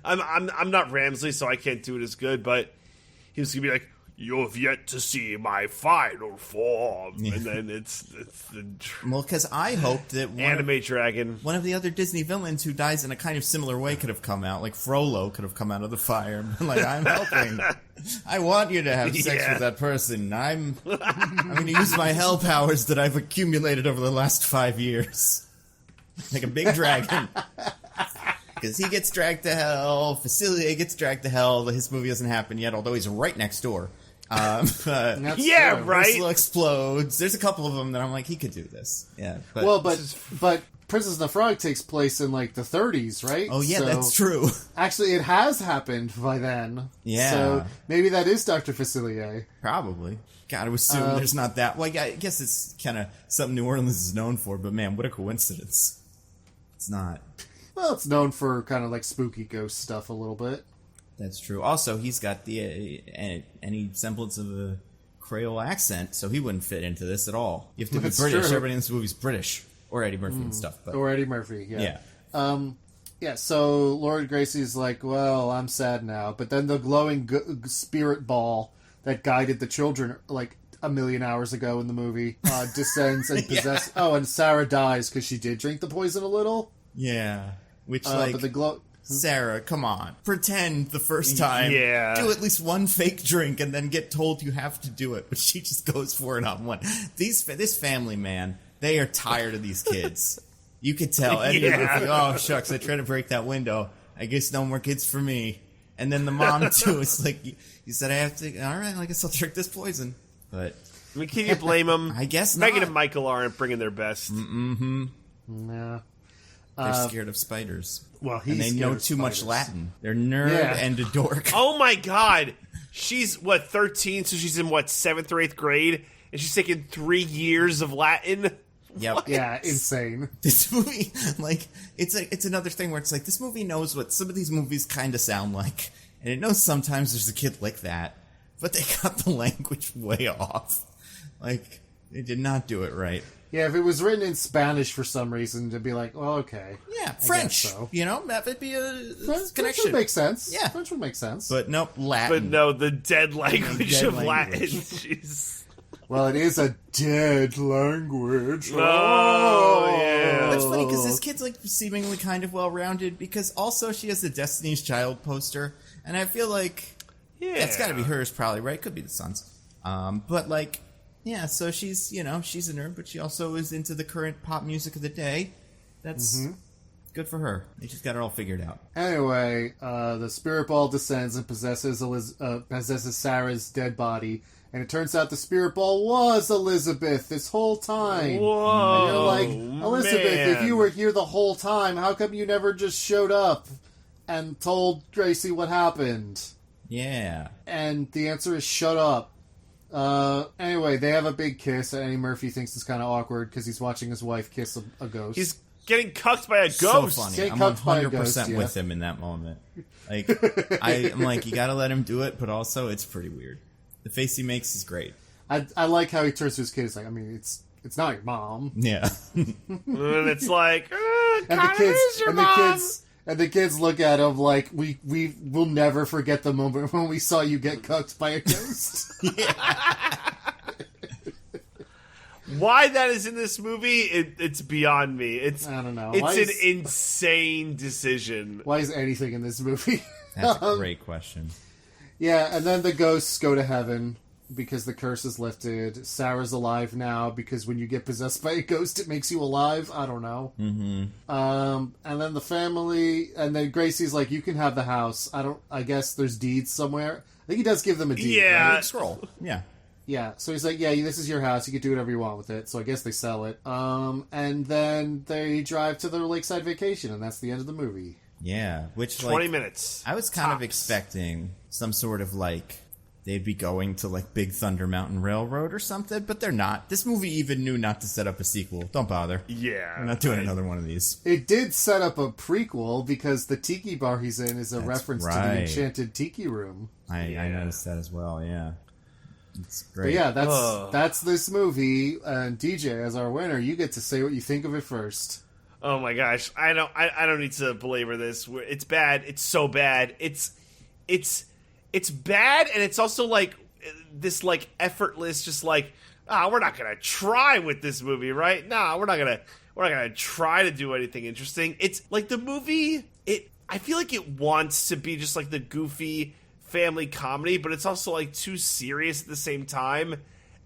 I'm not Ramsley, so I can't do it as good, but he was going to be like, you've yet to see my final form. Yeah. And then it's the... Well, because I hoped that dragon. One of the other Disney villains who dies in a kind of similar way could have come out. Like Frollo could have come out of the fire. Like, I'm helping. I want you to have sex with that person. I'm going to use my hell powers that I've accumulated over the last 5 years. Like a big dragon. Because he gets dragged to hell. Facilier gets dragged to hell. His movie hasn't happened yet, although he's right next door. Yeah, right. Whistle explodes. There's a couple of them that I'm like, he could do this. Yeah. But Princess and the Frog takes place in like the 30s, right? Oh yeah, that's true. Actually, it has happened by then. Yeah. So maybe that is Dr. Facilier. Probably. Gotta assume there's not that. Well, I guess it's kind of something New Orleans is known for, but man, what a coincidence. It's not. Well, it's known for kind of like spooky ghost stuff a little bit. That's true. Also, he's got the any semblance of a Creole accent, so he wouldn't fit into this at all. You have to be British. True. Everybody in this movie's British. Or Eddie Murphy and stuff. But. Or Eddie Murphy, yeah. So Lord Gracie's like, well, I'm sad now. But then the glowing spirit ball that guided the children like a million hours ago in the movie descends and possesses... Oh, and Sarah dies because she did drink the poison a little. Yeah. Which, but the glow... Sarah, come on. Pretend the first time. Yeah. Do at least one fake drink and then get told you have to do it. But she just goes for it on one. This family, man, they are tired of these kids. You could tell. Eddie Murphy, oh, shucks, I tried to break that window. I guess no more kids for me. And then the mom, too, it's like, you said I have to... All right, I guess I'll drink this poison. But... I mean, can you blame them? I guess Megan not. and Michael aren't bringing their best. Mm-hmm. Yeah. They're scared of spiders. Well, and they know too much Latin. They're nerd and a dork. Oh my god! She's, 13, so she's in, 7th or 8th grade? And she's taking 3 years of Latin? Yep. What? Yeah, insane. This movie, it's another thing where it's like, this movie knows what some of these movies kind of sound like. And it knows sometimes there's a kid like that. but they got the language way off. Like, they did not do it right. Yeah, if it was written in Spanish for some reason, to be like, well, okay. Yeah, French. So. You know, that would be a French connection. would make sense. Yeah. French would make sense. But nope, Latin. But no, the dead language of Latin. language. Jeez. Well, it is a dead language. Oh, yeah. That's funny because this kid's like seemingly kind of well-rounded because also she has the Destiny's Child poster, and I feel like that's got to be hers, probably, right? Could be the son's. But like, yeah. So she's she's a nerd, but she also is into the current pop music of the day. That's good for her. She's got it all figured out. Anyway, the spirit ball descends and possesses Sarah's dead body. And it turns out the spirit ball was Elizabeth this whole time. Whoa, and you're like, Elizabeth, if you were here the whole time, how come you never just showed up and told Gracie what happened? Yeah. And the answer is shut up. Anyway, they have a big kiss, and Eddie Murphy thinks it's kind of awkward because he's watching his wife kiss a ghost. He's getting cucked by a ghost. So funny. Getting I'm cucked by a 100% ghost, with him in that moment. Like, I'm like, you gotta let him do it, but also it's pretty weird. The face he makes is great. I like how he turns to his kid. He's like, I mean, it's not your mom. Yeah. And it's like, And the kids look at him like, we will never forget the moment when we saw you get cucked by a ghost. Why that is in this movie, it's beyond me. I don't know. It's an insane decision. Why is anything in this movie? That's a great question. Yeah, and then the ghosts go to heaven because the curse is lifted. Sarah's alive now because when you get possessed by a ghost, it makes you alive. I don't know. Mm-hmm. And then the family, and then Gracie's like, you can have the house. I guess there's deeds somewhere. I think he does give them a deed. Yeah. Right? Scroll. Yeah. Yeah, so he's like, yeah, this is your house. You can do whatever you want with it. So I guess they sell it. And then they drive to their lakeside vacation, and that's the end of the movie. Yeah, which 20 minutes. I was kind of expecting some sort of like they'd be going to like Big Thunder Mountain Railroad or something, but they're not. This movie even knew not to set up a sequel. Don't bother. Yeah. I'm not doing another one of these. It did set up a prequel because the tiki bar he's in is a reference to the right. enchanted tiki room. I noticed that as well, yeah. It's But great. yeah, that's this movie. And DJ, as our winner, you get to say what you think of it first. Oh my gosh, I don't need to belabor this. It's bad. It's so bad. It's bad, and it's also like this like effortless, just like we're not gonna try with this movie, right? We're not gonna try to do anything interesting. It's like the movie. I feel like it wants to be just like the goofy family comedy, but it's also like too serious at the same time.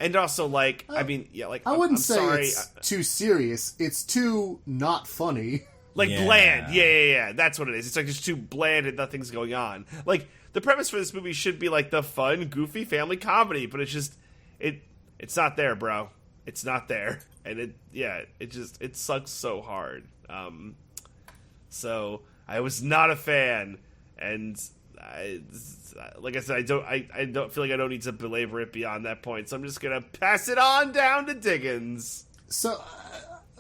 And also, like, I mean, yeah, like, I wouldn't I'm say sorry. it's too serious. It's too not funny. Like, Yeah. bland. Yeah. That's what it is. It's like just too bland and nothing's going on. Like, the premise for this movie should be, like, the fun, goofy family comedy, but it's just, it's not there, bro. It's not there. And it sucks so hard. So, I was not a fan, and like I said, I don't feel like I don't need to belabor it beyond that point, so I'm just gonna pass it on down to Diggins. So,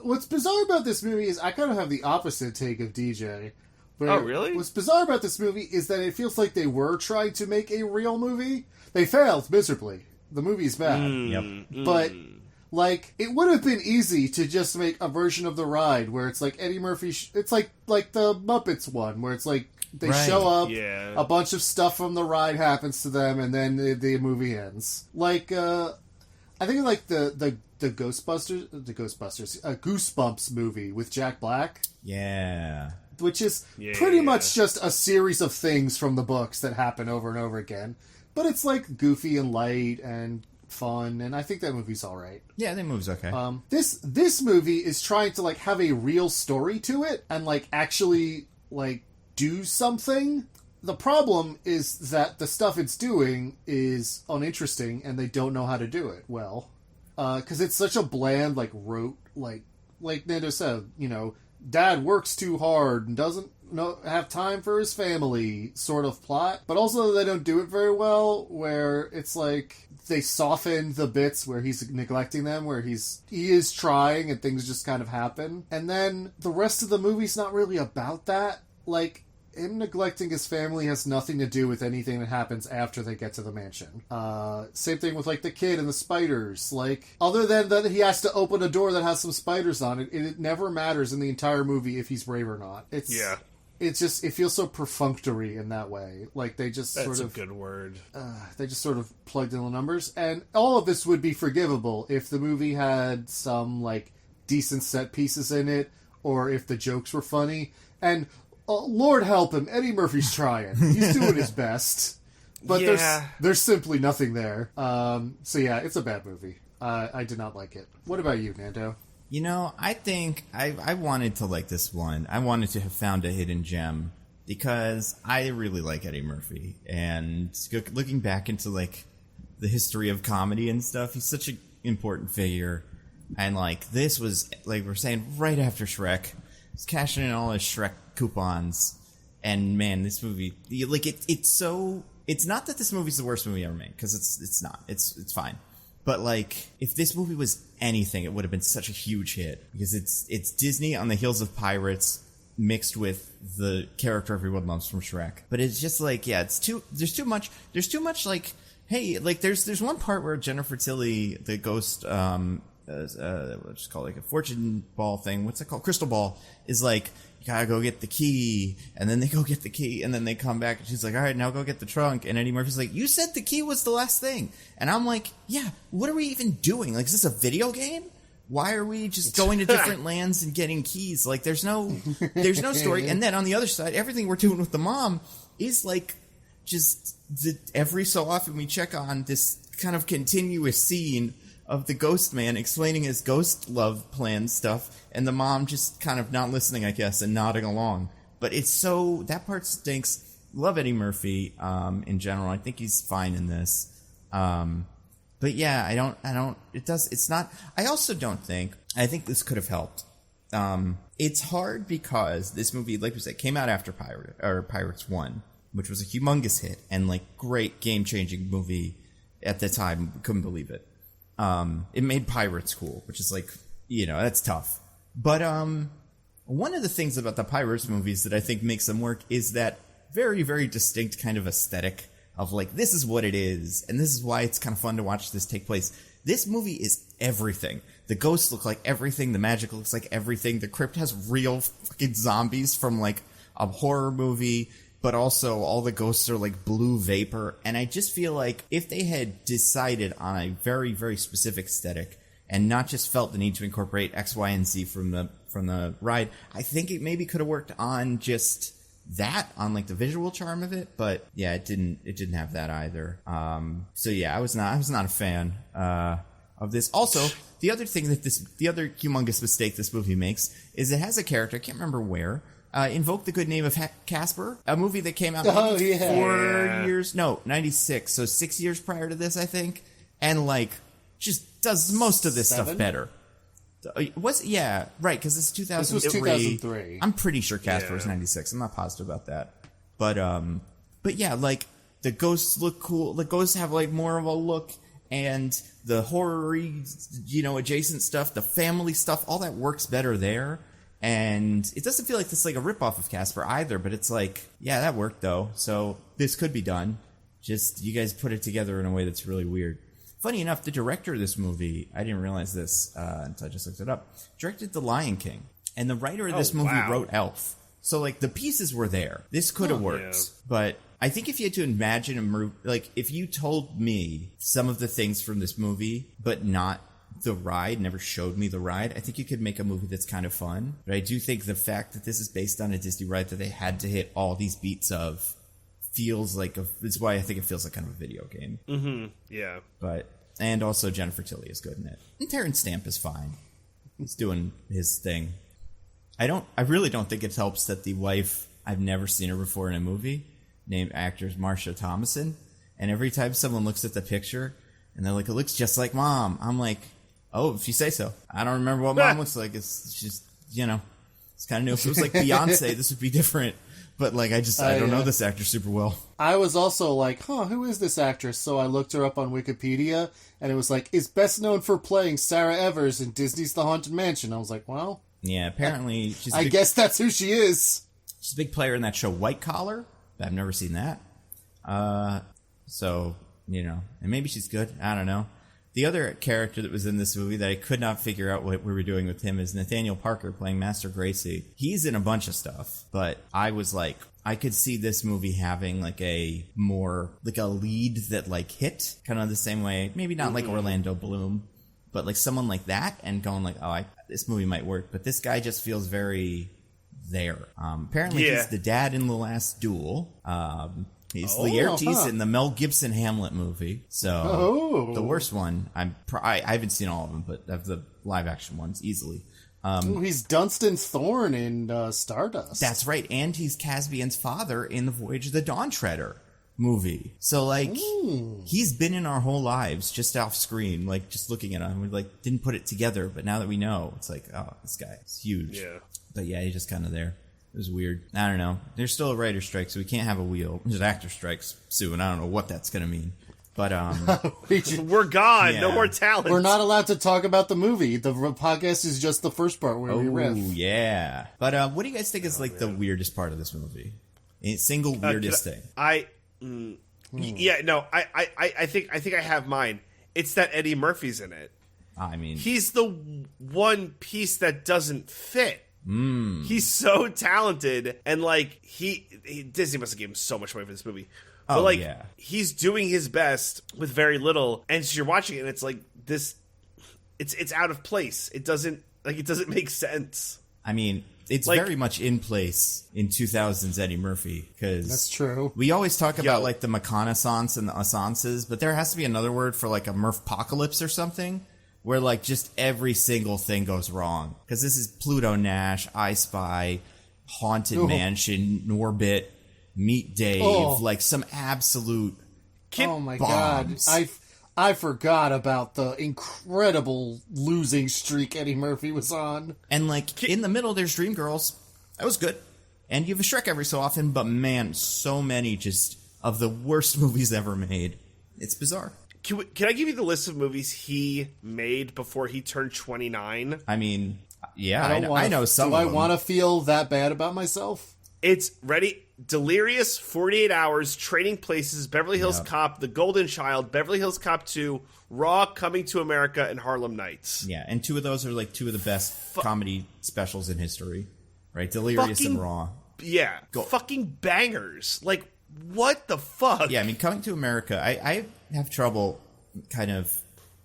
what's bizarre about this movie is I kind of have the opposite take of DJ. Oh, really? What's bizarre about this movie is that it feels like they were trying to make a real movie. They failed miserably. The movie's bad. Yep. But, like, it would have been easy to just make a version of the ride where it's like Eddie Murphy... it's like the Muppets one, where it's like they Right. show up, Yeah. a bunch of stuff from the ride happens to them, and then the movie ends. Like, I think like the Goosebumps movie with Jack Black, Yeah. which is Yeah. pretty much just a series of things from the books that happen over and over again. But it's like goofy and light and fun, and I think that movie's all right. Yeah, that move's okay. This movie is trying to like have a real story to it and like actually like do something. The problem is that the stuff it's doing is uninteresting and they don't know how to do it well. Because it's such a bland, like rote, like Nando said, dad works too hard and doesn't have time for his family sort of plot. But also they don't do it very well, where it's like they soften the bits where he's neglecting them, where he is trying and things just kind of happen. And then the rest of the movie's not really about that. Like, him neglecting his family has nothing to do with anything that happens after they get to the mansion. Same thing with, like, the kid and the spiders. Like, other than that he has to open a door that has some spiders on it, it never matters in the entire movie if he's brave or not. It's just, it feels so perfunctory in that way. Like, they just That's a good word. They just sort of plugged in the numbers. And all of this would be forgivable if the movie had some, like, decent set pieces in it, or if the jokes were funny. And Lord help him, Eddie Murphy's trying. He's doing his best. But there's simply nothing there. So yeah, it's a bad movie. I did not like it. What about you, Nando? You know, I think I wanted to like this one. I wanted to have found a hidden gem because I really like Eddie Murphy. And looking back into, like, the history of comedy and stuff, he's such an important figure. And, like, this was, like we're saying, right after Shrek. He's cashing in all his Shrek coupons. And, man, this movie, like, it's so... It's not that this movie's the worst movie ever made, because it's not. It's fine. But, like, if this movie was anything, it would have been such a huge hit. Because it's Disney on the heels of Pirates mixed with the character everyone loves from Shrek. But it's just, like, yeah, there's too much, like, hey, like, there's one part where Jennifer Tilly, the ghost, what's it called, like a fortune ball thing, what's it called, crystal ball, is like, you gotta go get the key, and then they go get the key, and then they come back, and she's like, all right, now go get the trunk, and Eddie Murphy's like, you said the key was the last thing, and I'm like, yeah, what are we even doing? Like, is this a video game? Why are we just going to different lands and getting keys? Like, there's no story. And then on the other side, everything we're doing with the mom is like, just every so often we check on this kind of continuous scene of the ghost man explaining his ghost love plan stuff, and the mom just kind of not listening, I guess, and nodding along. But it's so, that part stinks. Love Eddie Murphy in general. I think he's fine in this. But yeah, I also don't think, I think this could have helped. It's hard because this movie, like we said, came out after Pirates 1, which was a humongous hit and, like, great game-changing movie at the time. Couldn't believe it. It made Pirates cool, which is, like, you know, that's tough. But one of the things about the Pirates movies that I think makes them work is that very, very distinct kind of aesthetic of, like, this is what it is, and this is why it's kind of fun to watch this take place. This movie is everything. The ghosts look like everything. The magic looks like everything. The crypt has real fucking zombies from, like, a horror movie, but also all the ghosts are like blue vapor. And I just feel like if they had decided on a very, very specific aesthetic and not just felt the need to incorporate X, Y, and Z from the ride, I think it maybe could have worked on just that, on, like, the visual charm of it. But yeah, it didn't have that either. So yeah, I was not a fan of this. Also, the other humongous mistake this movie makes is it has a character, I can't remember where, Invoke the Good Name of Casper, a movie that came out 96, so 6 years prior to this, I think, and, like, just does most of this stuff better. Yeah, right, because it's 2003. This was 2003. I'm pretty sure Casper was 96. I'm not positive about that. But yeah, like, the ghosts look cool. The ghosts have, like, more of a look, and the horror-y, you know, adjacent stuff, the family stuff, all that works better there. And it doesn't feel like this is, like, a ripoff of Casper either, but it's like, yeah, that worked, though. So this could be done. Just, you guys put it together in a way that's really weird. Funny enough, the director of this movie, I didn't realize this until I just looked it up, directed The Lion King. And the writer of this movie wrote Elf. So, like, the pieces were there. This could have worked. Yeah. But I think if you had to imagine a movie, like, if you told me some of the things from this movie, but not the ride, never showed me the ride, I think you could make a movie that's kind of fun. But I do think the fact that this is based on a Disney ride that they had to hit all these beats of feels like it's why I think it feels like kind of a video game. Mm-hmm. Yeah. But, and also Jennifer Tilly is good in it. And Terrence Stamp is fine. He's doing his thing. I really don't think it helps that the wife, I've never seen her before in a movie, named actress Marsha Thomason. And every time someone looks at the picture and they're like, it looks just like Mom, I'm like, oh, if you say so. I don't remember what Mom looks like. It's just, you know, it's kind of new. If it was like Beyonce, this would be different. But, like, I don't know this actor super well. I was also like, who is this actress? So I looked her up on Wikipedia, and it was like, is best known for playing Sarah Evers in Disney's The Haunted Mansion. I was like, well... Yeah, apparently... I guess that's who she is. She's a big player in that show White Collar. I've never seen that. So, you know, and maybe she's good. I don't know. The other character that was in this movie that I could not figure out what we were doing with him is Nathaniel Parker playing Master Gracie. He's in a bunch of stuff, but I was like, I could see this movie having like a more, like a lead that like hit kind of the same way. Maybe not like Orlando Bloom, but like someone like that and going like, oh, this movie might work. But this guy just feels very there. Apparently he's the dad in The Last Duel. He's Laertes in the Mel Gibson Hamlet movie. So the worst one, I haven't seen all of them, but of the live action ones, easily. He's Dunstan Thorne in Stardust. That's right, and he's Caspian's father in the Voyage of the Dawn Treader movie. So like, he's been in our whole lives just off screen, like just looking at him. We like didn't put it together, but now that we know, it's like, oh, this guy is huge. Yeah. But yeah, he's just kind of there. It was weird. I don't know. There's still a writer's strike, so we can't have a wheel. There's actor strikes soon. I don't know what that's going to mean. But we're gone. Yeah. No more talent. We're not allowed to talk about the movie. The podcast is just the first part where we riff. Oh, yeah. But what do you guys think is like the weirdest part of this movie? A single weirdest thing. I think I have mine. It's that Eddie Murphy's in it. I mean, he's the one piece that doesn't fit. He's so talented, and like Disney must have given him so much money for this movie. But he's doing his best with very little, and so you're watching it, and it's like this. It's out of place. It doesn't make sense. I mean, it's like, very much in place in 2000s Eddie Murphy, because that's true. We always talk about like the McConaissance and the essences, but there has to be another word for like a Murph-pocalypse or something. Where, like, just every single thing goes wrong. Because this is Pluto Nash, I Spy, Haunted Mansion, Norbit, Meet Dave. Like, some absolute oh, my bombs. God. I forgot about the incredible losing streak Eddie Murphy was on. And, like, in the middle, there's Dreamgirls. That was good. And you have a Shrek every so often. But, man, so many just of the worst movies ever made. It's bizarre. Can I give you the list of movies he made before he turned 29? I mean, yeah, I know some of them. Do I want to feel that bad about myself? It's ready. Delirious, 48 Hours, Trading Places, Beverly Hills Cop, The Golden Child, Beverly Hills Cop 2, Raw, Coming to America, and Harlem Nights. Yeah, and two of those are like two of the best comedy specials in history, right? Delirious and Raw. Yeah, fucking bangers. Like, what the fuck? Yeah, I mean, Coming to America, I have trouble kind of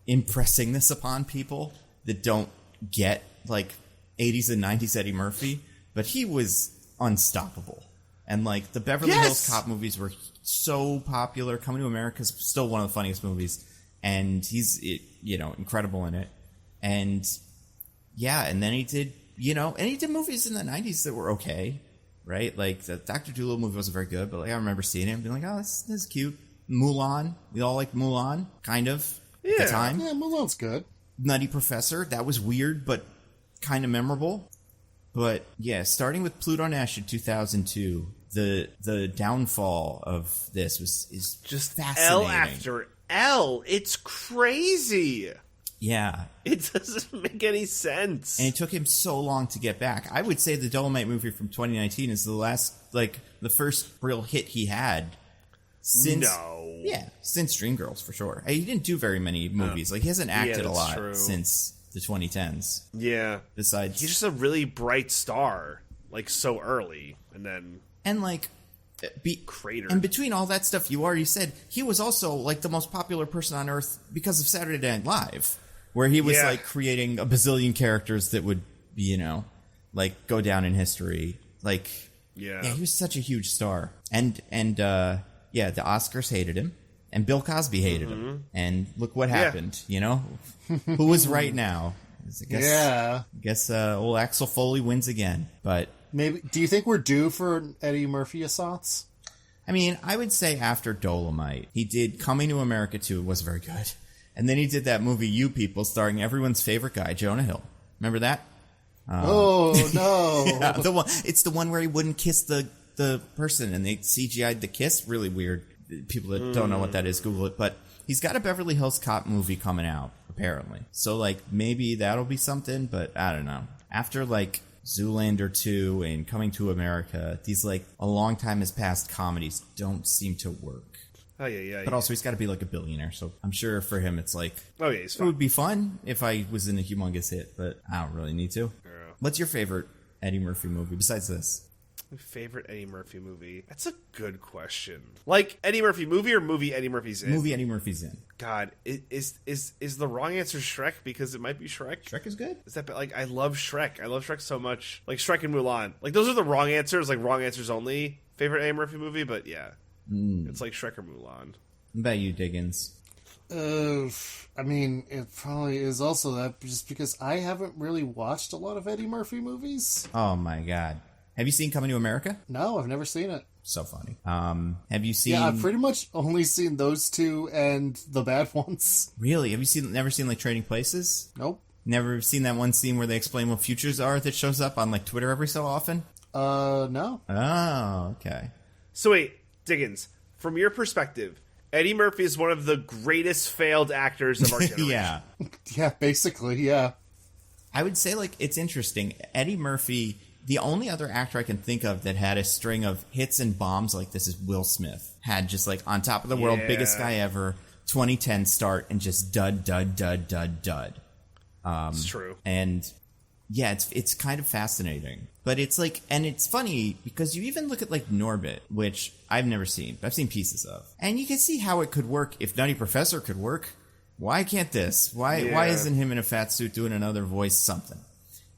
impressing this upon people that don't get, like, 80s and 90s Eddie Murphy, but he was unstoppable. And, like, the Beverly Hills Cop movies were so popular. Coming to America is still one of the funniest movies, and he's, incredible in it. And, yeah, and then he did, and he did movies in the 90s that were okay. Right? Like, the Dr. Dolittle movie wasn't very good, but like, I remember seeing it and being like, oh, this is cute. Mulan. We all liked Mulan, kind of, at the time. Yeah, Mulan's good. Nutty Professor. That was weird, but kind of memorable. But, yeah, starting with Pluto Nash in 2002, the downfall of this is just fascinating. L after L. It's crazy. Yeah. It doesn't make any sense. And it took him so long to get back. I would say the Dolomite movie from 2019 is the first real hit he had since... No. Yeah, since Dreamgirls, for sure. He didn't do very many movies. Like, he hasn't acted a lot since the 2010s. Yeah. Besides... He's just a really bright star, like, so early. And then... And, like... cratered. And between all that stuff you already said, he was also, like, the most popular person on Earth because of Saturday Night Live. Where he was, like, creating a bazillion characters that would, like, go down in history. Like, yeah, he was such a huge star. And the Oscars hated him. And Bill Cosby hated him. And look what happened, Who was right now? I guess old Axel Foley wins again. But... Maybe. Do you think we're due for an Eddie Murphy assance? I mean, I would say after Dolomite, he did Coming to America 2, was very good. And then he did that movie, You People, starring everyone's favorite guy, Jonah Hill. Remember that? Oh, no. Yeah, it's the one where he wouldn't kiss the person, and they CGI'd the kiss. Really weird. People that don't know what that is, Google it. But he's got a Beverly Hills Cop movie coming out, apparently. So, like, maybe that'll be something, but I don't know. After, like, Zoolander 2 and Coming to America, these like a long time has passed comedies don't seem to work. Oh, yeah. But also, he's got to be like a billionaire, so I'm sure for him it's like, Oh, yeah, he's it fine. would be fun if I was in a humongous hit, but I don't really need to. Yeah. What's your favorite Eddie Murphy movie besides this? My favorite Eddie Murphy movie? That's a good question. Like, Eddie Murphy movie or movie Eddie Murphy's in? Movie Eddie Murphy's in. God, is the wrong answer Shrek? Because it might be Shrek. Shrek is good. Is that like I love Shrek? I love Shrek so much. Like Shrek and Mulan. Like those are the wrong answers. Like wrong answers only. Favorite Eddie Murphy movie, but yeah, it's like Shrek or Mulan. What about you, Diggins? I mean, it probably is also that just because I haven't really watched a lot of Eddie Murphy movies. Oh my god. Have you seen Coming to America? No, I've never seen it. So funny. Have you seen... Yeah, I've pretty much only seen those two and the bad ones. Really? Have you never seen like Trading Places? Nope. Never seen that one scene where they explain what futures are that shows up on like Twitter every so often? No. Oh, okay. So wait, Diggins, from your perspective, Eddie Murphy is one of the greatest failed actors of our generation. Yeah. Yeah, basically, yeah. I would say like it's interesting. Eddie Murphy, the only other actor I can think of that had a string of hits and bombs like this is Will Smith. Had just like on top of the world, biggest guy ever, 2010 start, and just dud. It's true. And yeah, it's kind of fascinating. But it's like, and it's funny because you even look at like Norbit, which I've never seen, but I've seen pieces of. And you can see how it could work. If Nutty Professor could work, why can't this? Why isn't him in a fat suit doing another voice something?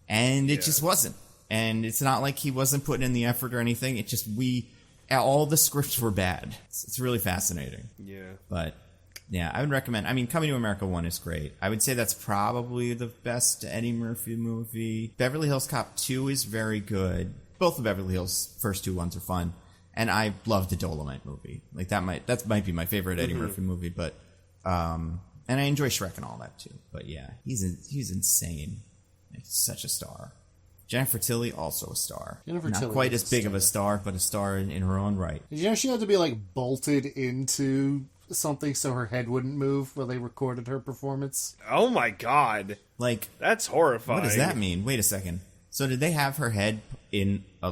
And it just wasn't. And it's not like he wasn't putting in the effort or anything. It just, all the scripts were bad. It's really fascinating. Yeah. But yeah, I would recommend. I mean, Coming to America 1 is great. I would say that's probably the best Eddie Murphy movie. Beverly Hills Cop 2 is very good. Both the Beverly Hills first two ones are fun. And I love the Dolomite movie. Like that might be my favorite Eddie Murphy movie, but and I enjoy Shrek and all that too. But yeah, he's insane. He's such a star. Jennifer Tilly, also a star. Not quite as big of a star, but a star in her own right. Did you know she had to be like bolted into something so her head wouldn't move while they recorded her performance? Oh my god. Like, that's horrifying. What does that mean? Wait a second. So did they have her head in a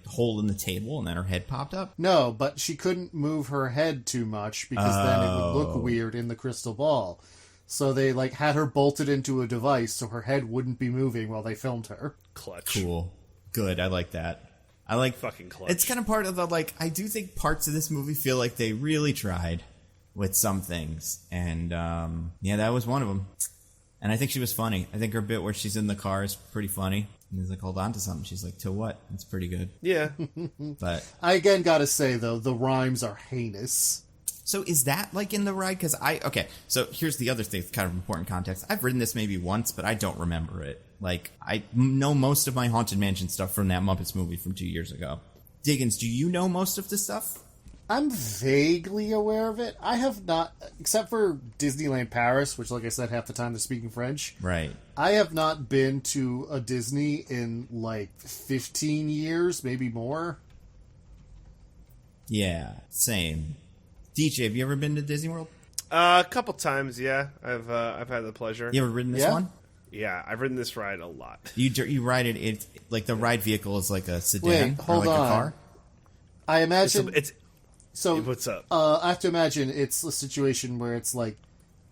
hole in the table and then her head popped up? No, but she couldn't move her head too much because then it would look weird in the crystal ball. So they had her bolted into a device so her head wouldn't be moving while they filmed her. Clutch. Cool. Good. I like that. I like fucking clutch. It's kind of part of the I do think parts of this movie feel like they really tried with some things, and yeah, that was one of them. And I think she was funny. I think her bit where she's in the car is pretty funny. And he's like, hold on to something. She's like, to what? It's pretty good. Yeah. But I again gotta say, though, the rhymes are heinous. So is that in the ride? Because okay, so here's the other thing, kind of important context. I've written this maybe once, but I don't remember it. I know most of my Haunted Mansion stuff from that Muppets movie from 2 years ago. Diggins, do you know most of the stuff? I'm vaguely aware of it. I have not, except for Disneyland Paris, which, like I said, half the time they're speaking French. Right. I have not been to a Disney in 15 years, maybe more. Yeah, same. DJ, have you ever been to Disney World? A couple times, yeah. I've had the pleasure. You ever ridden this one? Yeah, I've ridden this ride a lot. You ride it. It's the ride vehicle is like a sedan. Wait, hold or on. A car. I imagine So what's up? I have to imagine it's a situation where it's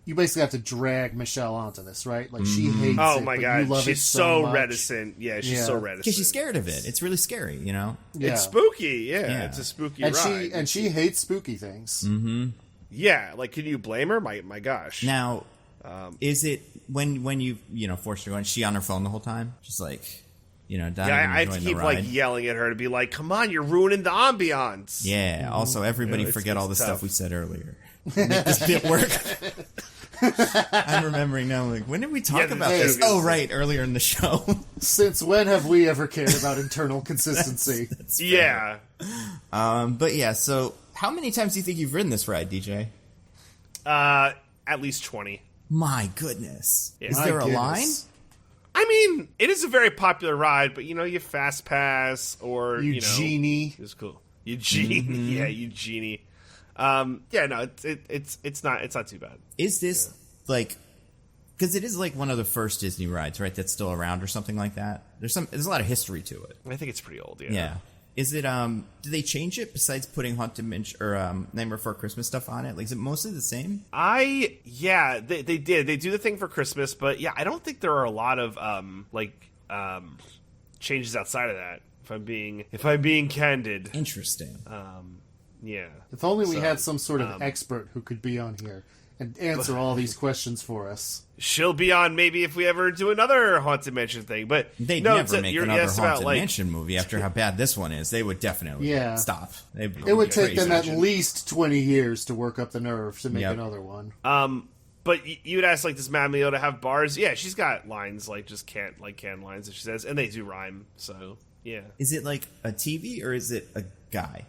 you basically have to drag Michelle onto this, right? She hates it. Oh my god, you love she's it so much. reticent. Yeah, she's so reticent because she's scared of it. It's really scary, you know. Yeah. It's spooky. Yeah, it's a spooky ride. And she hates spooky things. Mm-hmm. Yeah, can you blame her? My gosh. Now, is it when you forced her going? Is she on her phone the whole time? Just yeah, I have to keep yelling at her to be like, "Come on, you're ruining the ambiance." Yeah. Also, everybody forget all the stuff we said earlier. Make this bit work. I'm remembering now. When did we talk about this? Oh, right, earlier in the show. Since when have we ever cared about internal consistency? That's yeah. But yeah. So, how many times do you think you've ridden this ride, DJ? At least 20. My goodness. Yeah. Is there a line? I mean, it is a very popular ride, but you Fast Pass or Eugenie. It's cool. Eugenie, yeah, Eugenie. Yeah, no, it's not too bad. Is this Because it is like one of the first Disney rides, right? That's still around or something like that. There's a lot of history to it. I think it's pretty old. Yeah. Yeah. Is it, did they change it besides putting Haunted Mansion or, Nightmare Before Christmas stuff on it? Like, is it mostly the same? Yeah, they did. They do the thing for Christmas, but yeah, I don't think there are a lot of, changes outside of that, if I'm being candid. Interesting. Yeah. If only we had some sort of expert who could be on here and answer all these questions for us. She'll be on maybe if we ever do another Haunted Mansion thing, but they'd no, never make you're another asked Haunted about, Mansion movie after how bad this one is. They would definitely stop. It would take them at Mansion. least 20 years to work up the nerve to make another one. But you'd ask, like, does Madame Leota have bars? Yeah, she's got lines, like, just canned lines that she says, and they do rhyme, so, yeah. Is it, like, a TV, or is it a guy?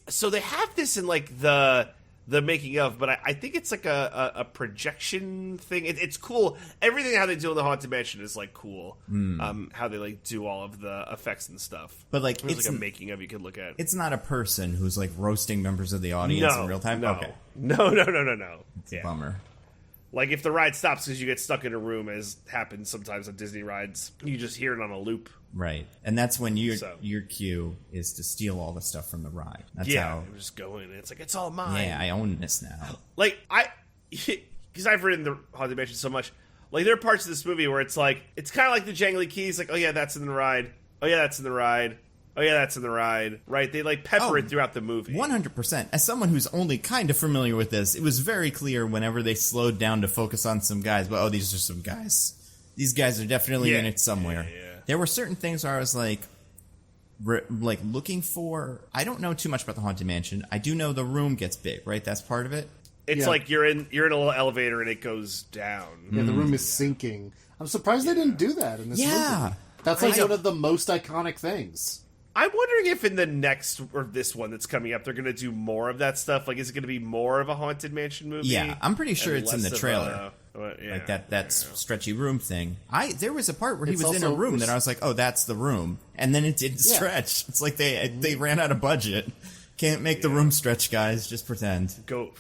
So they have this in, like, the making of, but I think it's, like, a projection thing. It's cool. Everything how they do in the Haunted Mansion is, like, cool. How they, like, do all of the effects and stuff. But, like, there's, like, a making of you could look at. It's not a person who's, like, roasting members of the audience in real time? No. Okay. No. It's a bummer. Like, if the ride stops because you get stuck in a room, as happens sometimes on Disney rides, you just hear it on a loop. Right. And that's when your cue is to steal all the stuff from the ride. That's how... you just go in and it's like, it's all mine. Yeah, I own this now. Like, because I've ridden the Haunted Mansion so much, like, there are parts of this movie where it's like, it's kind of like the jangly keys, like, oh yeah, that's in the ride. Oh yeah, that's in the ride. Oh yeah, that's in the ride. Right? They, like, pepper it throughout the movie. 100%. As someone who's only kind of familiar with this, it was very clear whenever they slowed down to focus on some guys, but these are some guys. These guys are definitely in it somewhere. Yeah. There were certain things where I was like looking for... I don't know too much about the Haunted Mansion. I do know the room gets big, right? That's part of it? It's like you're in a little elevator and it goes down. Yeah, the room is sinking. I'm surprised they didn't do that in this movie. That's like one of the most iconic things. I'm wondering if in the next, or this one that's coming up, they're going to do more of that stuff. Like, is it going to be more of a Haunted Mansion movie? Yeah, I'm pretty sure it's in the trailer. Like that stretchy room thing. There was a part where he was in a room that I was like, oh, that's the room. And then it didn't stretch. It's like they ran out of budget. Can't make the room stretch, guys. Just pretend. Go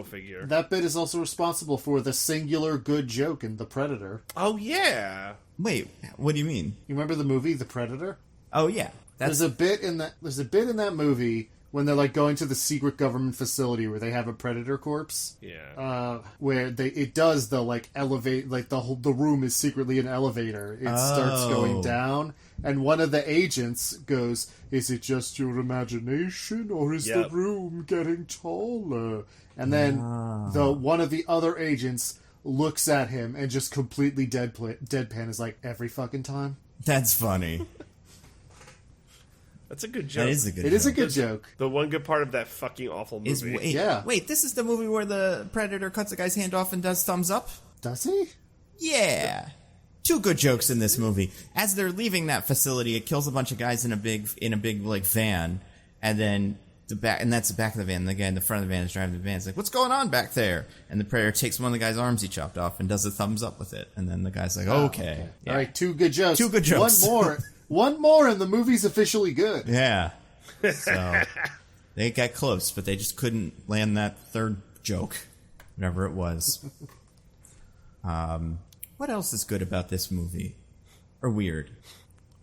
figure. That bit is also responsible for the singular good joke in The Predator. Oh, yeah. Wait, what do you mean? You remember the movie The Predator? Oh, yeah. There's a bit in that movie when they're like going to the secret government facility where they have a predator corpse. Yeah. Where it does the like elevate, like the room is secretly an elevator. It starts going down, and one of the agents goes, "Is it just your imagination, or is the room getting taller?" And then one of the other agents looks at him and just completely deadpan is like, "Every fucking time." That's funny. That's a good joke. That is a good joke. It is a good joke. The one good part of that fucking awful movie. Wait, this is the movie where the Predator cuts a guy's hand off and does thumbs up? Does he? Yeah. Two good jokes in this movie. As they're leaving that facility, it kills a bunch of guys in a big like van, and then that's the back of the van. The guy in the front of the van is driving the van. It's like, what's going on back there? And the Predator takes one of the guy's arms he chopped off and does a thumbs up with it. And then the guy's like, okay. All right, two good jokes. Two good jokes. One more, and the movie's officially good. Yeah. So they got close, but they just couldn't land that third joke, whatever it was. What else is good about this movie? Or weird?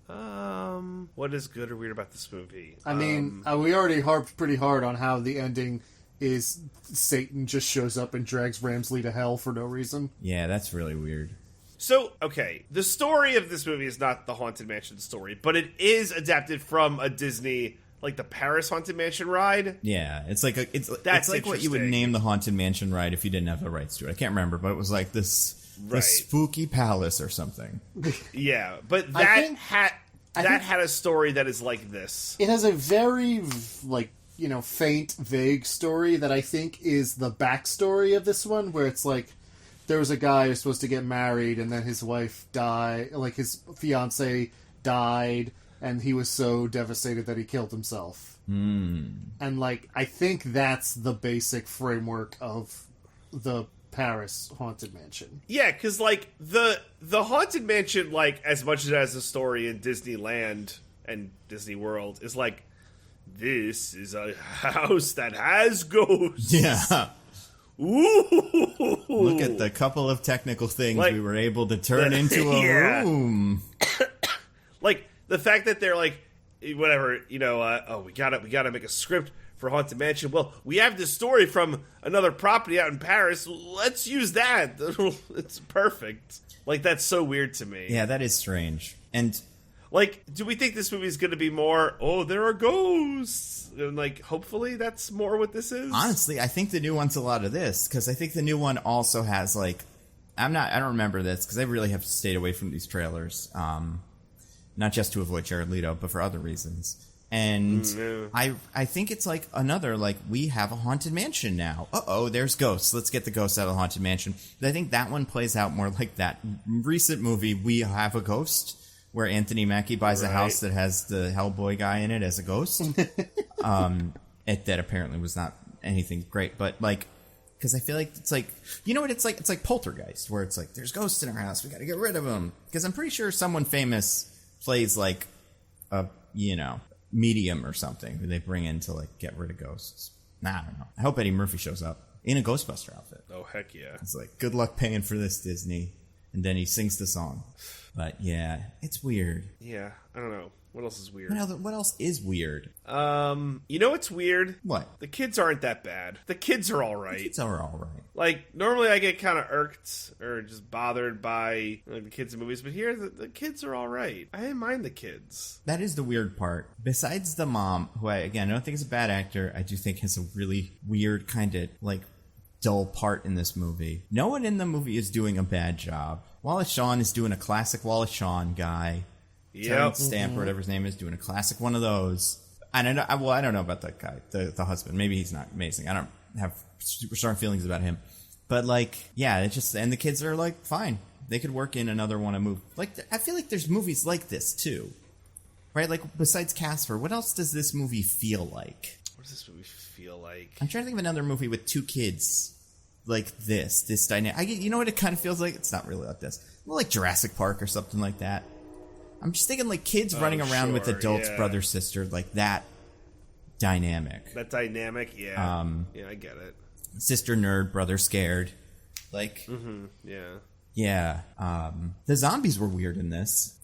What is good or weird about this movie? I mean, we already harped pretty hard on how the ending is Satan just shows up and drags Ramsley to hell for no reason. Yeah, that's really weird. So, okay, the story of this movie is not the Haunted Mansion story, but it is adapted from a Disney, like the Paris Haunted Mansion ride. Yeah, it's like it's like what you would name the Haunted Mansion ride if you didn't have the rights to it. I can't remember, but it was like this the spooky palace or something. Yeah, but that had a story that is like this. It has a very faint, vague story that I think is the backstory of this one, where it's like, there was a guy who's supposed to get married, and then his wife died, like his fiance died, and he was so devastated that he killed himself. And like, I think that's the basic framework of the Paris Haunted Mansion. Yeah, because like the Haunted Mansion, like as much as it has a story in Disneyland and Disney World, is like, this is a house that has ghosts. Yeah. Ooh. Look at the couple of technical things Like, we were able to turn into a yeah. room. Like the fact that they're like, whatever, we gotta make a script for Haunted Mansion. Well, we have this story from another property out in Paris. Let's use that. It's perfect. Like, that's so weird to me. Yeah, that is strange. And like, do we think this movie is going to be more, oh, there are ghosts? And like, hopefully that's more what this is? honestly, I think the new one's a lot of this, because I think the new one also has, like, I don't remember this, because I really have stayed away from these trailers. Not just to avoid Jared Leto, but for other reasons. And I think it's like another, like, we have a Haunted Mansion now. Uh-oh, there's ghosts. Let's get the ghosts out of the Haunted Mansion. But I think that one plays out more like that recent movie, We Have a Ghost, where Anthony Mackie buys a house that has the Hellboy guy in it as a ghost. That apparently was not anything great, but, like, because I feel like it's like, you know what it's like? It's like Poltergeist, where it's like, there's ghosts in our house, we gotta get rid of them. Because I'm pretty sure someone famous plays, like, a, medium or something who they bring in to, like, get rid of ghosts. I don't know. I hope Eddie Murphy shows up in a Ghostbuster outfit. Oh, heck yeah. It's like, good luck paying for this, Disney. And then he sings the song. But yeah, it's weird. Yeah, I don't know. What else is weird? What else is weird? You know what's weird? What? The kids aren't that bad. The kids are all right. The kids are all right. Like, normally I get kind of irked or just bothered by the kids in movies, but here the kids are all right. I didn't mind the kids. That is the weird part. Besides the mom, who I don't think is a bad actor, I do think has a really weird kind of, like, dull part in this movie. No one in the movie is doing a bad job. Wallace Shawn is doing a classic Wallace Shawn guy. Terrence Stamp, or whatever his name is, doing a classic one of those. I don't know about that guy, the husband. Maybe he's not amazing. I don't have super strong feelings about him. But, like, yeah, it's just, and the kids are, like, fine. They could work in another one of movie. Like, I feel like there's movies like this, too. Right? Like, besides Casper, what else does this movie feel like? What does this movie feel like? I'm trying to think of another movie with two kids like this dynamic. You know what it kind of feels like? It's not really like this. More like Jurassic Park or something like that. I'm just thinking, like, kids running around with adults, brother, sister, like that dynamic. That dynamic, yeah. Yeah, I get it. Sister nerd, brother scared. Like, yeah. The zombies were weird in this.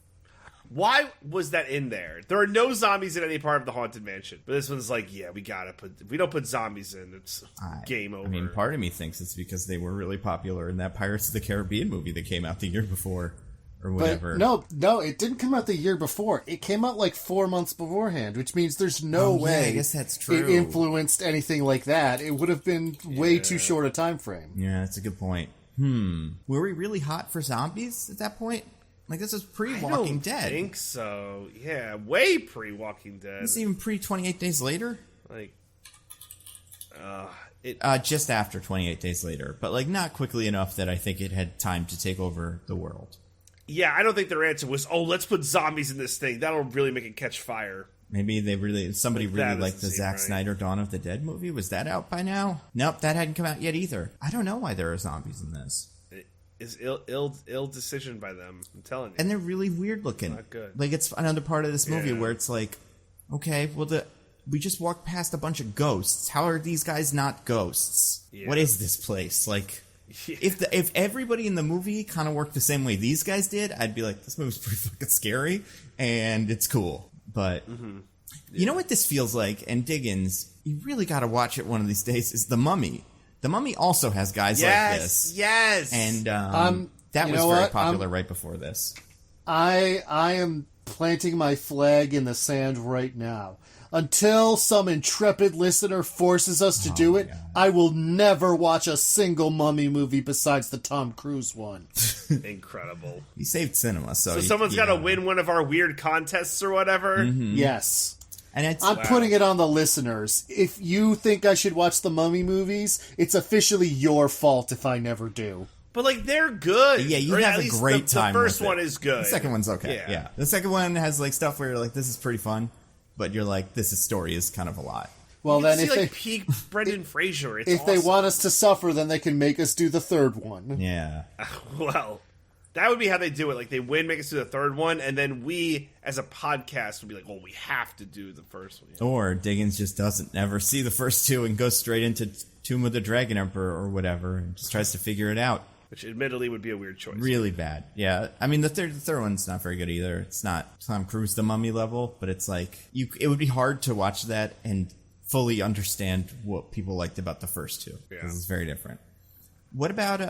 Why was that in there? There are no zombies in any part of the Haunted Mansion. But this one's like, yeah, we gotta put... If we don't put zombies in, it's game over. I mean, part of me thinks it's because they were really popular in that Pirates of the Caribbean movie that came out the year before. Or whatever. But no, it didn't come out the year before. It came out like 4 months beforehand, which means there's no way I guess that's true. It influenced anything like that. It would have been way too short a time frame. Yeah, that's a good point. Were we really hot for zombies at that point? Like, this was pre-Walking Dead. I think so. Yeah, way pre-Walking Dead. This is even pre-28 Days Later? Like, just after 28 Days Later. But, like, not quickly enough that I think it had time to take over the world. Yeah, I don't think their answer was, oh, let's put zombies in this thing. That'll really make it catch fire. Maybe somebody really liked the Zack Snyder Dawn of the Dead movie. Was that out by now? Nope, that hadn't come out yet either. I don't know why there are zombies in this. It is ill decision by them, I'm telling you. And they're really weird looking. Not good. Like, it's another part of this movie where it's like, okay, well, we just walked past a bunch of ghosts. How are these guys not ghosts? Yeah. What is this place? Like... Yeah. If everybody in the movie kind of worked the same way these guys did, I'd be like, this movie's pretty fucking scary, and it's cool. But you know what this feels like? And Diggins, you really got to watch it one of these days. Is The Mummy? The Mummy also has guys like this. Yes. And that was very popular right before this. I am planting my flag in the sand right now. Until some intrepid listener forces us to do it, I will never watch a single Mummy movie besides the Tom Cruise one. Incredible. He saved cinema, so someone's got to win one of our weird contests or whatever? Mm-hmm. Yes. And I'm putting it on the listeners. If you think I should watch the Mummy movies, it's officially your fault if I never do. But, like, they're good. Yeah, you have a great time. The first with one it. is good. The second one's okay. Yeah. The second one has, like, stuff where you're like, this is pretty fun. But you're like, this story is kind of a lot. Well, then if they peak Brendan Fraser, it's if awesome. They want us to suffer, then they can make us do the third one. Yeah. Well, That would be how they do it. Like, they win, make us do the third one, and then we, as a podcast, would be like, well, we have to do the first one. Or Diggins just doesn't ever see the first two and goes straight into Tomb of the Dragon Emperor or whatever and just tries to figure it out. Which admittedly would be a weird choice. Really bad. Yeah. I mean, the third one's not very good either. It's not Tom Cruise the Mummy level, but it's like, it would be hard to watch that and fully understand what people liked about the first two. Because it's very different. What about,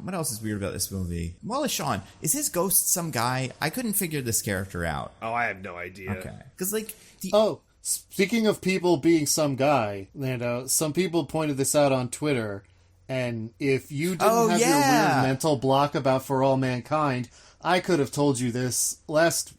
what else is weird about this movie? Wallace Shawn, is his ghost some guy? I couldn't figure this character out. Oh, I have no idea. Okay. Because, like... Speaking of people being some guy, Nando, some people pointed this out on Twitter, and if you didn't have your weird mental block about For All Mankind, I could have told you this last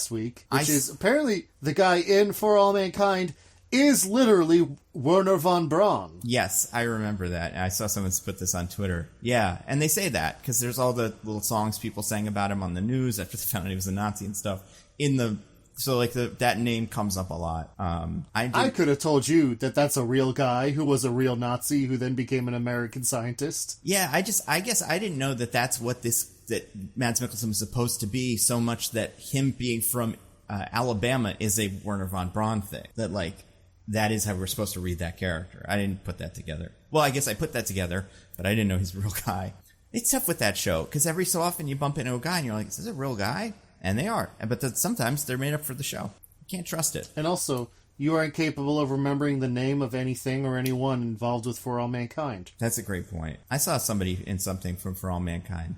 week, which is apparently the guy in For All Mankind is literally Werner von Braun. Yes, I remember that. I saw someone put this on Twitter. Yeah, and they say that because there's all the little songs people sang about him on the news after they found out he was a Nazi and stuff. So like that name comes up a lot. I could have told you that that's a real guy who was a real Nazi who then became an American scientist. Yeah, I guess I didn't know that that's what that Mads Mikkelsen was supposed to be. So much that him being from Alabama is a Werner von Braun thing. That is how we're supposed to read that character. I didn't put that together. Well, I guess I put that together, but I didn't know he's a real guy. It's tough with that show, because every so often you bump into a guy and you're like, is this a real guy? And they are. But sometimes they're made up for the show. You can't trust it. And also, you are incapable of remembering the name of anything or anyone involved with For All Mankind. That's a great point. I saw somebody in something from For All Mankind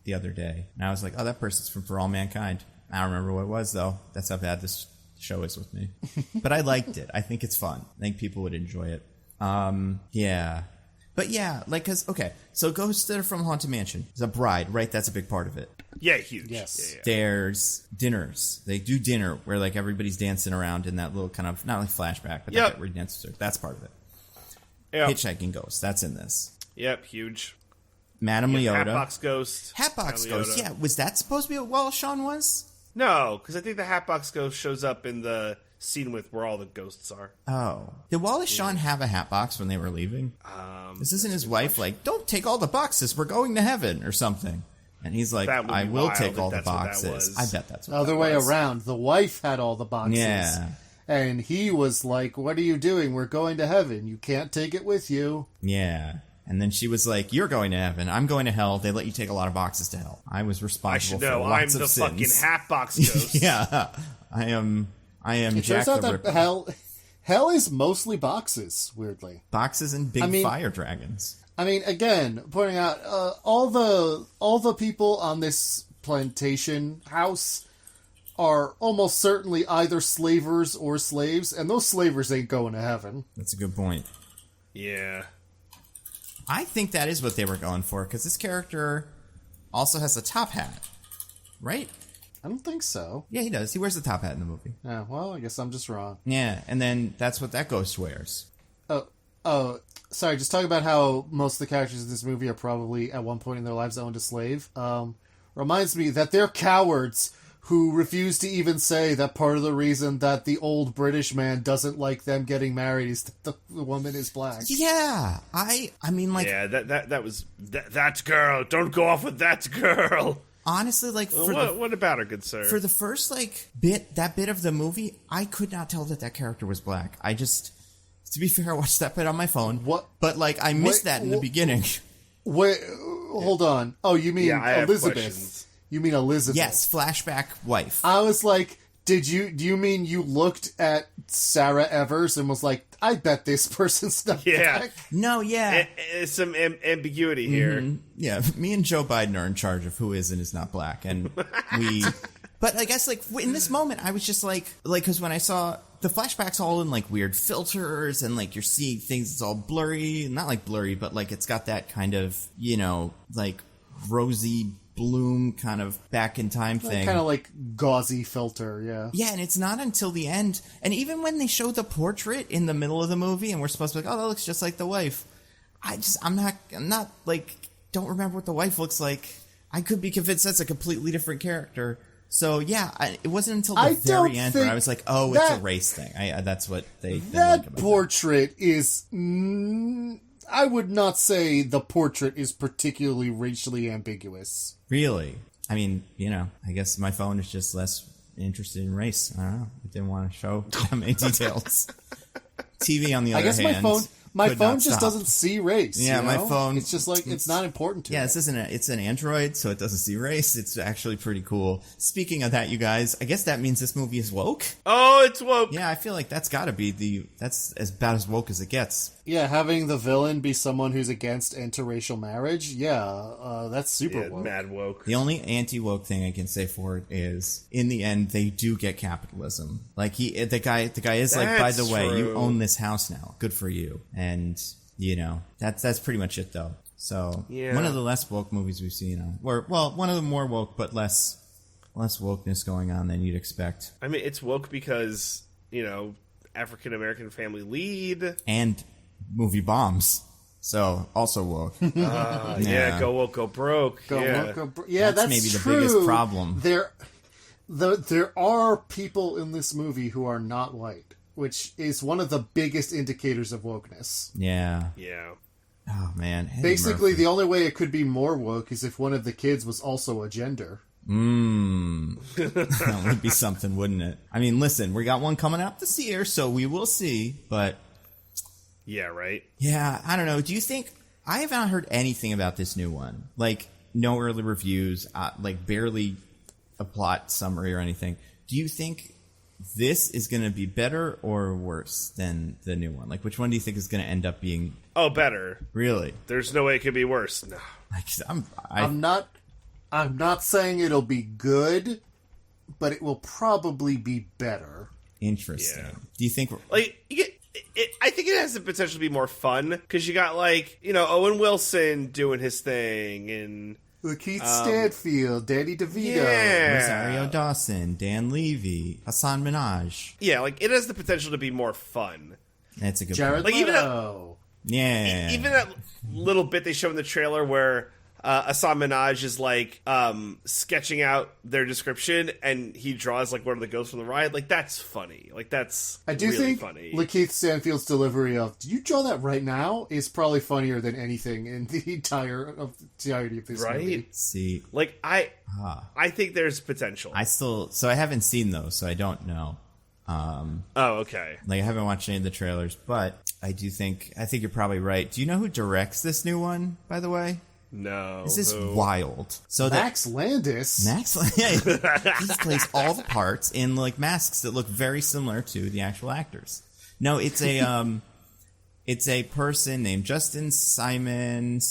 the other day, and I was like, oh, that person's from For All Mankind. I don't remember what it was, though. That's how bad this show is with me. But I liked it. I think it's fun. I think people would enjoy it. Yeah. But yeah, so Ghosts that are from Haunted Mansion. It's a bride, right? That's a big part of it. Yeah, huge. Yes. Yeah. There's dinners. They do dinner where everybody's dancing around in that little kind of, not like flashback, but that where you dance. That's part of it. Yep. Hitchhiking Ghosts. That's in this. Yep, huge. Madame Leota. Hatbox Ghost. Hatbox Ghost, yeah. Was that supposed to be what Wallace Shawn was? No, because I think the Hatbox Ghost shows up in the scene with where all the ghosts are. Oh. Did Wallace Shawn have a hatbox when they were leaving? This isn't his wife don't take all the boxes, we're going to heaven, or something. And he's like, I will take all the boxes. I bet that's what other way around. The wife had all the boxes. Yeah. And he was like, what are you doing? We're going to heaven. You can't take it with you. Yeah. And then she was like, you're going to heaven. I'm going to hell. They let you take a lot of boxes to hell. I was responsible for lots of sins. I'm the fucking Hatbox Ghost. Yeah. I am it Jack turns the out Ripper. that hell is mostly boxes, weirdly. Boxes and big fire dragons. I mean, again, pointing out all the people on this plantation house are almost certainly either slavers or slaves, and those slavers ain't going to heaven. That's a good point. Yeah. I think that is what they were going for, because this character also has a top hat, right? I don't think so. Yeah, he does. He wears the top hat in the movie. Yeah, well, I guess I'm just wrong. Yeah, and then that's what that ghost wears. Oh, sorry, just talking about how most of the characters in this movie are probably, at one point in their lives, owned a slave. Reminds me that they're cowards who refuse to even say that part of the reason that the old British man doesn't like them getting married is that the woman is black. Yeah, I mean, like... Yeah, that was... That girl! Don't go off with that girl! Honestly, what about her, good sir? For the first, that bit of the movie, I could not tell that character was black. I just... To be fair, I watched that bit on my phone. What? But, I missed that in the beginning. Wait, hold on. Oh, you mean Elizabeth? You mean Elizabeth? Yes, flashback wife. I was like, do you mean you looked at Sarah Evers and was like, I bet this person's not black? No, yeah. Some ambiguity here. Mm-hmm. Yeah, me and Joe Biden are in charge of who is and is not black. And we... But I guess, in this moment, I was just because when I saw the flashbacks all in, weird filters and, you're seeing things, it's all blurry. Not, blurry, but, it's got that kind of, rosy bloom kind of back in time thing. Kind of gauzy filter, yeah. Yeah, and it's not until the end. And even when they show the portrait in the middle of the movie and we're supposed to be like, oh, that looks just like the wife. I'm not don't remember what the wife looks like. I could be convinced that's a completely different character. So, yeah, it wasn't until the very end where I was like, oh, it's a race thing. That's what they that like about portrait that. Is I would not say the portrait is particularly racially ambiguous. Really? I mean, I guess my phone is just less interested in race. I don't know. It didn't want to show that many details. TV, on the other hand, my phone just doesn't see race. Yeah, my phone. It's just like it's not important to it. Yeah, it's an Android, so it doesn't see race. It's actually pretty cool. Speaking of that, you guys, I guess that means this movie is woke. Oh, it's woke. Yeah, I feel like that's got to be that's as about as woke as it gets. Yeah, having the villain be someone who's against interracial marriage. Yeah, that's super woke. Mad woke. The only anti-woke thing I can say for it is, in the end, they do get capitalism. Like the guy is like, by the way, you own this house now. Good for you. And that's pretty much it, though. So one of the less woke movies we've seen, one of the more woke but less wokeness going on than you'd expect. I mean, it's woke because African American family lead and movie bombs. So also woke. Yeah, go woke, go broke. That's maybe true. The biggest problem. There are people in this movie who are not white, which is one of the biggest indicators of wokeness. Yeah. Oh man. Basically, the only way it could be more woke is if one of the kids was also a gender. That would be something, wouldn't it? I mean, listen, we got one coming out this year, so we will see, but... Yeah, right? Yeah, I don't know. Do you think... I have not heard anything about this new one. Like, no early reviews, like, barely a plot summary or anything. Do you think this is going to be better or worse than the new one? Like, which one do you think is going to end up being... Oh, better. Really? There's no way it could be worse. No. I'm not saying it'll be good, but it will probably be better. Interesting. Yeah. Do you think... Like, I think it has the potential to be more fun, because you got, like, Owen Wilson doing his thing, and... Lakeith Stanfield, Danny DeVito, Rosario Dawson, Dan Levy, Hassan Minaj. Yeah, like, it has the potential to be more fun. That's a good Jared point. Like, Leto. Even that little bit they show in the trailer where Hassan Minaj is like sketching out their description, and he draws like one of the ghosts from the ride. Like, that's funny. Like, that's I do really think funny. Lakeith Stanfield's delivery of "Do you draw that right now?" is probably funnier than anything in the entirety of this movie. See, like I think there's potential. I haven't seen those, so I don't know. Okay. Like, I haven't watched any of the trailers, but I think you're probably right. Do you know who directs this new one, by the way? No. This is wild. So Max Landis. He plays all the parts in like masks that look very similar to the actual actors. No, it's a person named Justin Simeon,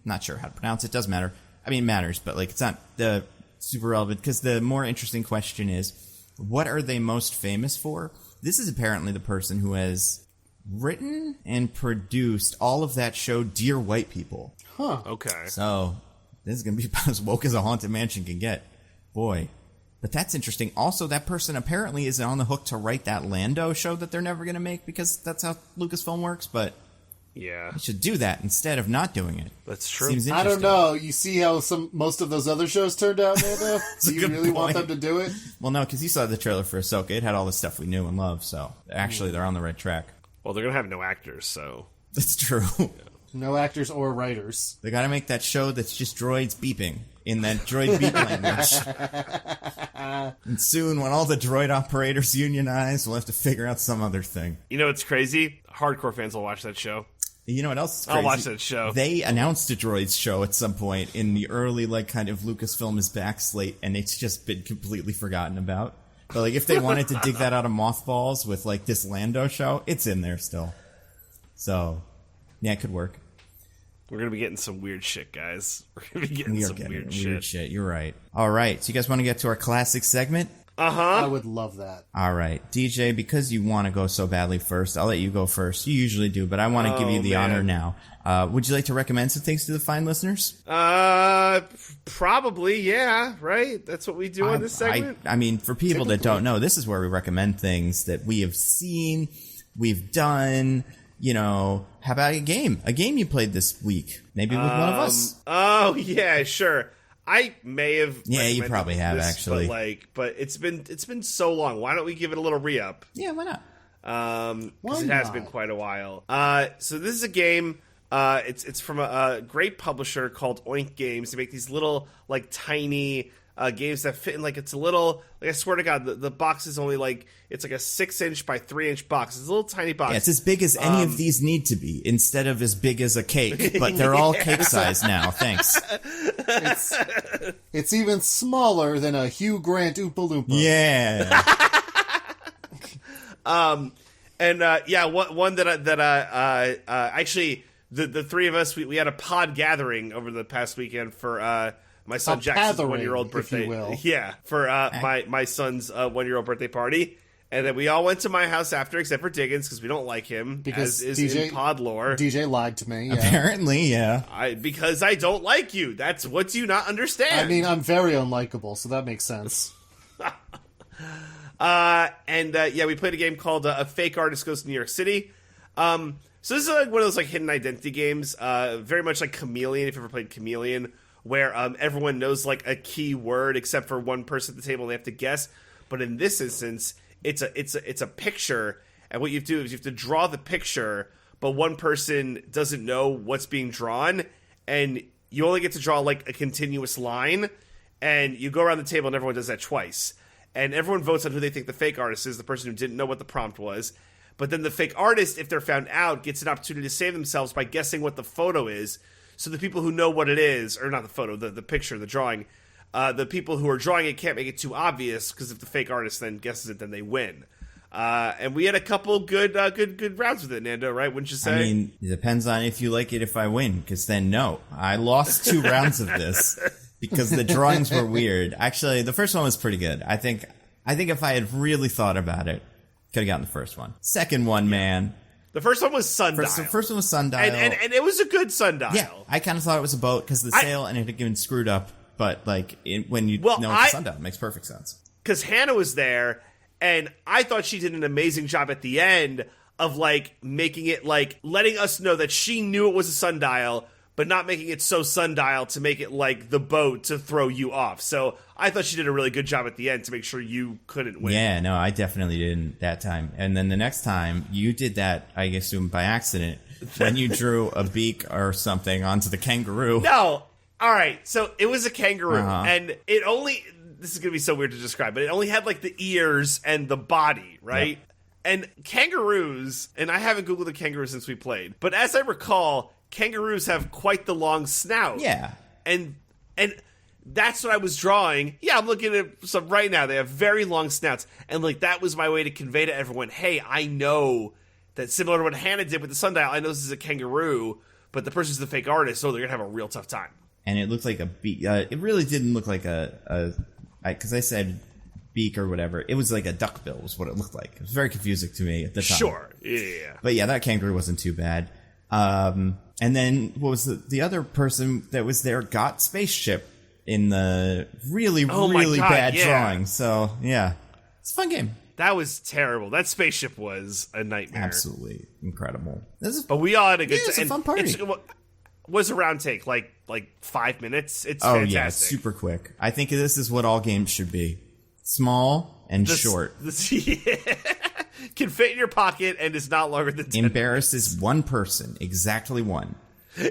not sure how to pronounce it, doesn't matter. I mean, it matters, but like, it's not the super relevant, because the more interesting question is, what are they most famous for? This is apparently the person who has written and produced all of that show, Dear White People. Huh. Okay. So, this is going to be about as woke as a haunted mansion can get. Boy. But that's interesting. Also, that person apparently is on the hook to write that Lando show that they're never going to make, because that's how Lucasfilm works, but... Yeah. He should do that instead of not doing it. That's true. Seems I don't know. You see how most of those other shows turned out, Nando? Do you really want them to do it? Well, no, because you saw the trailer for Ahsoka. It had all the stuff we knew and loved, so actually they're on the right track. Well, they're going to have no actors, so... That's true. Yeah. No actors or writers. They got to make that show that's just droids beeping in that droid beep language. And soon, when all the droid operators unionize, we'll have to figure out some other thing. You know what's crazy? Hardcore fans will watch that show. You know what else is crazy? I'll watch that show. They announced a droids show at some point in the early, like, kind of Lucasfilm is back slate, and it's just been completely forgotten about. But, like, if they wanted to dig that out of mothballs with, like, this Lando show, it's in there still. So, yeah, it could work. We're going to be getting some weird shit, guys. We're going to be getting some weird shit. You're right. All right. So you guys want to get to our classic segment? Uh-huh. I would love that. All right. DJ, because you want to go so badly first, I'll let you go first. You usually do, but I want to give you the honor now. Would you like to recommend some things to the fine listeners? Probably, yeah, right? That's what we do on this segment? I mean, for people that don't know, this is where we recommend things that we have seen, we've done... You know, how about a game? A game you played this week. Maybe with one of us. Oh, yeah, sure. I may have. Yeah, you probably have, actually. But it's been so long. Why don't we give it a little re-up? Yeah, why not? because it has been quite a while. So this is a game. It's from a great publisher called Oink Games. They make these little, like, tiny games that fit in, like, it's a little, like, I swear to God, the box is only, like, it's like a 6-inch by 3-inch box. It's a little tiny box. Yeah, it's as big as any of these need to be, instead of as big as a cake. But they're all cake size now. Thanks. It's even smaller than a Hugh Grant Oompa Loompa. Yeah. One that actually the three of us we had a pod gathering over the past weekend for my son Jackson's 1-year-old birthday. If you will. Yeah, for my son's 1-year-old birthday party, and then we all went to my house after, except for Diggins because we don't like him because as is in pod lore. DJ lied to me. Yeah. Apparently, yeah. Because I don't like you. That's what do you not understand? I mean, I'm very unlikable, so that makes sense. We played a game called A Fake Artist Goes to New York City. So this is like one of those like hidden identity games, very much like Chameleon, if you've ever played Chameleon, where everyone knows like a key word except for one person at the table, they have to guess. But in this instance, it's a picture, and what you have to do is you have to draw the picture, but one person doesn't know what's being drawn, and you only get to draw like a continuous line, and you go around the table and everyone does that twice. And everyone votes on who they think the fake artist is, the person who didn't know what the prompt was. But then the fake artist, if they're found out, gets an opportunity to save themselves by guessing what the photo is. So the people who know what it is, or not the photo, the picture, the drawing, the people who are drawing it can't make it too obvious, because if the fake artist then guesses it, then they win. And we had a couple good rounds with it, Nando, right? Wouldn't you say? I mean, it depends on if you like it if I win, because then no. I lost 2 rounds of this. Because the drawings were weird. Actually, the first one was pretty good. I think if I had really thought about it, could have gotten the first one. Second one, man. The first one was sundial. The first one was sundial. And it was a good sundial. Yeah, I kind of thought it was a boat because the sail and it had been screwed up. But like when you know it's a sundial, it makes perfect sense. Because Hannah was there, and I thought she did an amazing job at the end of like making it like letting us know that she knew it was a sundial, but not making it so sundial to make it like the boat to throw you off. So I thought she did a really good job at the end to make sure you couldn't win. Yeah, no, I definitely didn't that time. And then the next time, you did that, I assume, by accident, when you drew a beak or something onto the kangaroo. No, all right, so it was a kangaroo, and it only, this is going to be so weird to describe, but it only had like the ears and the body, right? Yep. And kangaroos, and I haven't Googled a kangaroo since we played, but as I recall, kangaroos have quite the long snout. Yeah. And that's what I was drawing. Yeah, I'm looking at some right now. They have very long snouts. And like that was my way to convey to everyone, hey, I know that similar to what Hannah did with the sundial, I know this is a kangaroo, but the person's the fake artist, so they're going to have a real tough time. And it looked like a beak. It really didn't look like because I said beak or whatever. It was like a duckbill was what it looked like. It was very confusing to me at the time. Sure, yeah. But yeah, that kangaroo wasn't too bad. And then what was the other person that was there got spaceship in the really bad drawing. So yeah, it's a fun game. That was terrible. That spaceship was a nightmare. Absolutely incredible. But we all had a good time. It's a fun party. Was a round take like 5 minutes? It's fantastic. Yeah, it's super quick. I think this is what all games should be: small and short. Can fit in your pocket and is not longer than 10 minutes. Embarrasses one person, exactly one.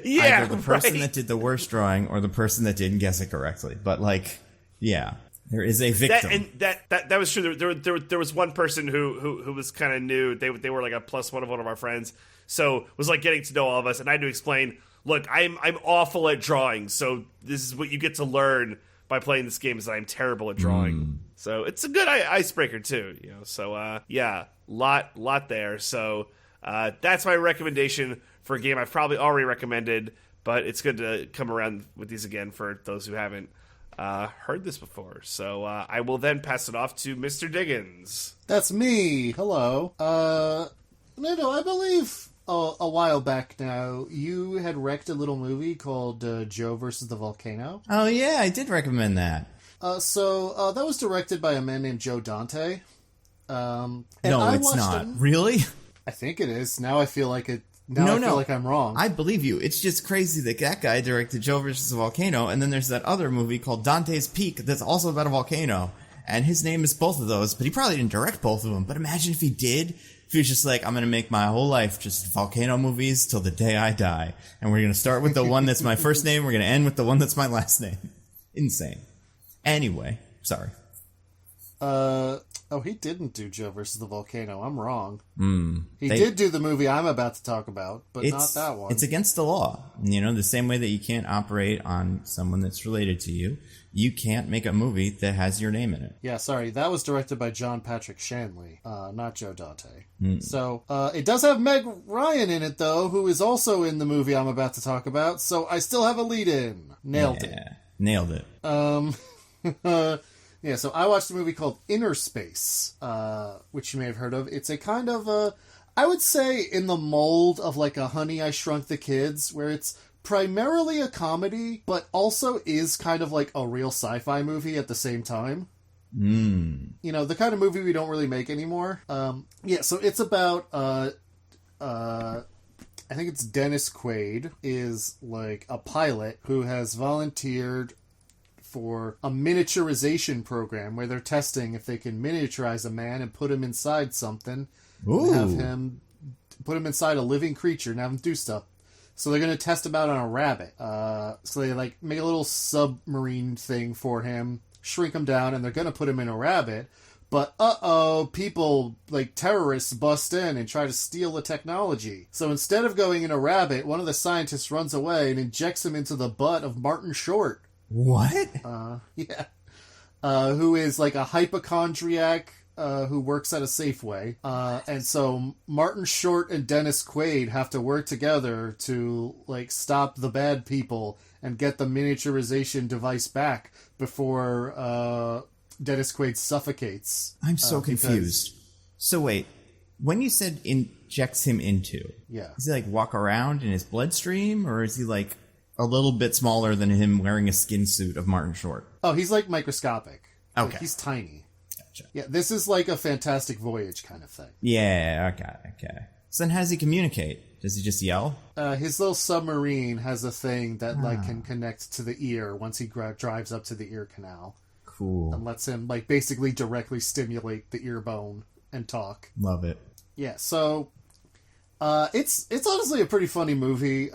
Yeah, either the person that did the worst drawing or the person that didn't guess it correctly. But like, yeah, there is a victim. That was true. There was one person who was kind of new. They were like a +1 of one of our friends, so was like getting to know all of us, and I had to explain. Look, I'm awful at drawing, so this is what you get to learn by playing this game is that I'm terrible at drawing. So it's a good icebreaker too, you know. So yeah, lot there. So that's my recommendation for a game I've probably already recommended, but it's good to come around with these again for those who haven't heard this before. So I will then pass it off to Mr. Diggins. That's me. Hello. Nando, I believe a while back now, you had wrecked a little movie called Joe versus the Volcano. Oh yeah, I did recommend that. So that was directed by a man named Joe Dante. No, it's not. Really? I think it is. Now I feel like it. Now I feel like I'm wrong. I believe you. It's just crazy that guy directed Joe versus the Volcano, and then there's that other movie called Dante's Peak that's also about a volcano, and his name is both of those, but he probably didn't direct both of them. But imagine if he did. If he was just like, I'm going to make my whole life just volcano movies till the day I die. And we're going to start with the one that's my first name. We're going to end with the one that's my last name. Insane. Anyway, sorry. He didn't do Joe versus the Volcano. I'm wrong. He They- did do the movie I'm about to talk about, but not that one. It's against the law. You know, the same way that you can't operate on someone that's related to you, you can't make a movie that has your name in it. Yeah, sorry. That was directed by John Patrick Shanley, not Joe Dante. So, it does have Meg Ryan in it, though, who is also in the movie I'm about to talk about, so I still have a lead-in. Nailed it. Nailed it. Yeah, so I watched a movie called Inner Space, which you may have heard of. It's a kind of I would say in the mold of like a Honey, I Shrunk the Kids, where it's primarily a comedy, but also is kind of like a real sci-fi movie at the same time. You know, the kind of movie we don't really make anymore. Yeah, so it's about, I think it's Dennis Quaid is like a pilot who has volunteered for a miniaturization program where they're testing if they can miniaturize a man and put him inside something. Ooh. Have him put him inside a living creature and have him do stuff. So they're going to test him out on a rabbit. So they like make a little submarine thing for him, shrink him down, and they're going to put him in a rabbit. But people like terrorists bust in and try to steal the technology. So instead of going in a rabbit, one of the scientists runs away and injects him into the butt of Martin Short. What? Yeah. Who is like a hypochondriac who works at a Safeway. And so Martin Short and Dennis Quaid have to work together to like stop the bad people and get the miniaturization device back before Dennis Quaid suffocates. I'm so confused. So wait, when you said injects him into, Yeah. does he like walk around in his bloodstream, or is he like a little bit smaller than him wearing a skin suit of Martin Short? Oh, he's like microscopic. Okay. Like, he's tiny. Gotcha. Yeah, this is like a Fantastic Voyage kind of thing. Yeah, okay. So then how does he communicate? Does he just yell? His little submarine has a thing that like can connect to the ear once he drives up to the ear canal. Cool. And lets him like basically directly stimulate the ear bone and talk. Love it. Yeah, so it's honestly a pretty funny movie.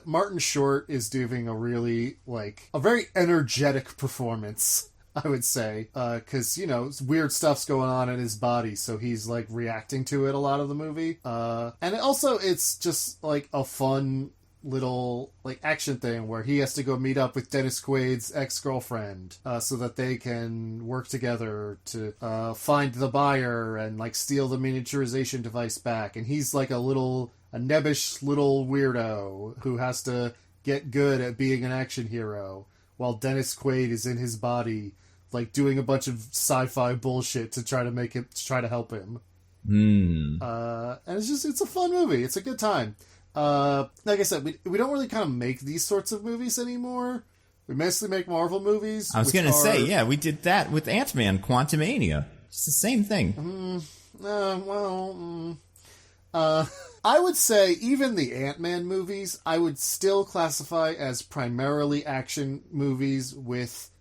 Martin Short is doing a really like a very energetic performance, I would say, because you know weird stuff's going on in his body, so he's like reacting to it a lot of the movie. And also it's just like a fun little like action thing where he has to go meet up with Dennis Quaid's ex-girlfriend so that they can work together to find the buyer and like steal the miniaturization device back, and he's like a nebbish little weirdo who has to get good at being an action hero while Dennis Quaid is in his body like doing a bunch of sci-fi bullshit to try to help him. And it's a fun movie. It's a good time. Like I said, we don't really kind of make these sorts of movies anymore. We mostly make Marvel movies. I was going to say, yeah, we did that with Ant-Man, Quantumania. It's the same thing. I would say even the Ant-Man movies, I would still classify as primarily action movies with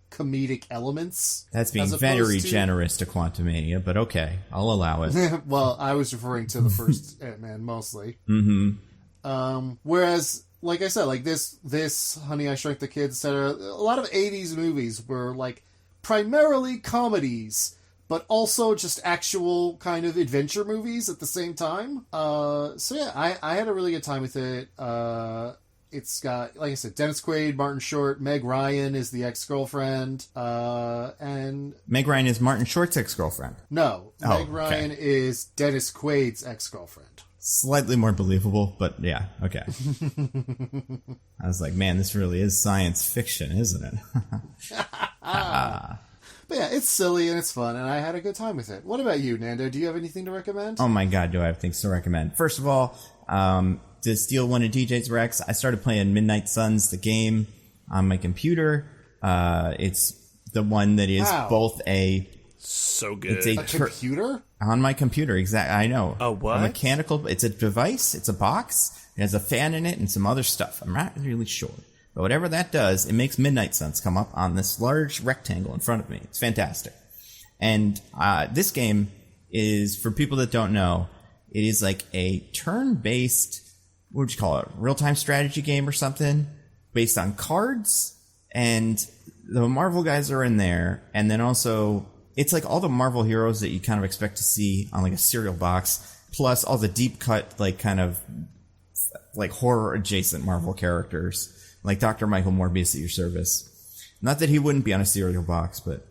comedic elements. That's being very generous to Quantumania, but okay, I'll allow it. Well, I was referring to the first Ant-Man mostly. Whereas, like I said, like this Honey, I Shrunk the Kids, etc., a lot of 80s movies were like primarily comedies, but also just actual kind of adventure movies at the same time. So yeah, I had a really good time with it. It's got, like I said, Dennis Quaid, Martin Short, Meg Ryan is the ex-girlfriend, and... Meg Ryan is Martin Short's ex-girlfriend. No, Meg Ryan is Dennis Quaid's ex-girlfriend. Slightly more believable, but yeah, okay. I was like, man, this really is science fiction, isn't it? But yeah, it's silly and it's fun, and I had a good time with it. What about you, Nando? Do you have anything to recommend? Oh my god, do I have things to recommend. First of all, to steal one of DJ's Rex, I started playing Midnight Suns, the game, on my computer. It's the one that is both a... So good. It's a computer? On my computer, exactly. I know. A what? A mechanical... It's a device. It's a box. It has a fan in it and some other stuff. I'm not really sure. But whatever that does, it makes Midnight Suns come up on this large rectangle in front of me. It's fantastic. And this game is, for people that don't know, it is like a turn-based, what would you call it, real-time strategy game or something, based on cards, and the Marvel guys are in there, and then also, it's like all the Marvel heroes that you kind of expect to see on like a cereal box, plus all the deep-cut, like kind of, like horror-adjacent Marvel characters, like Dr. Michael Morbius at your service. Not that he wouldn't be on a cereal box, but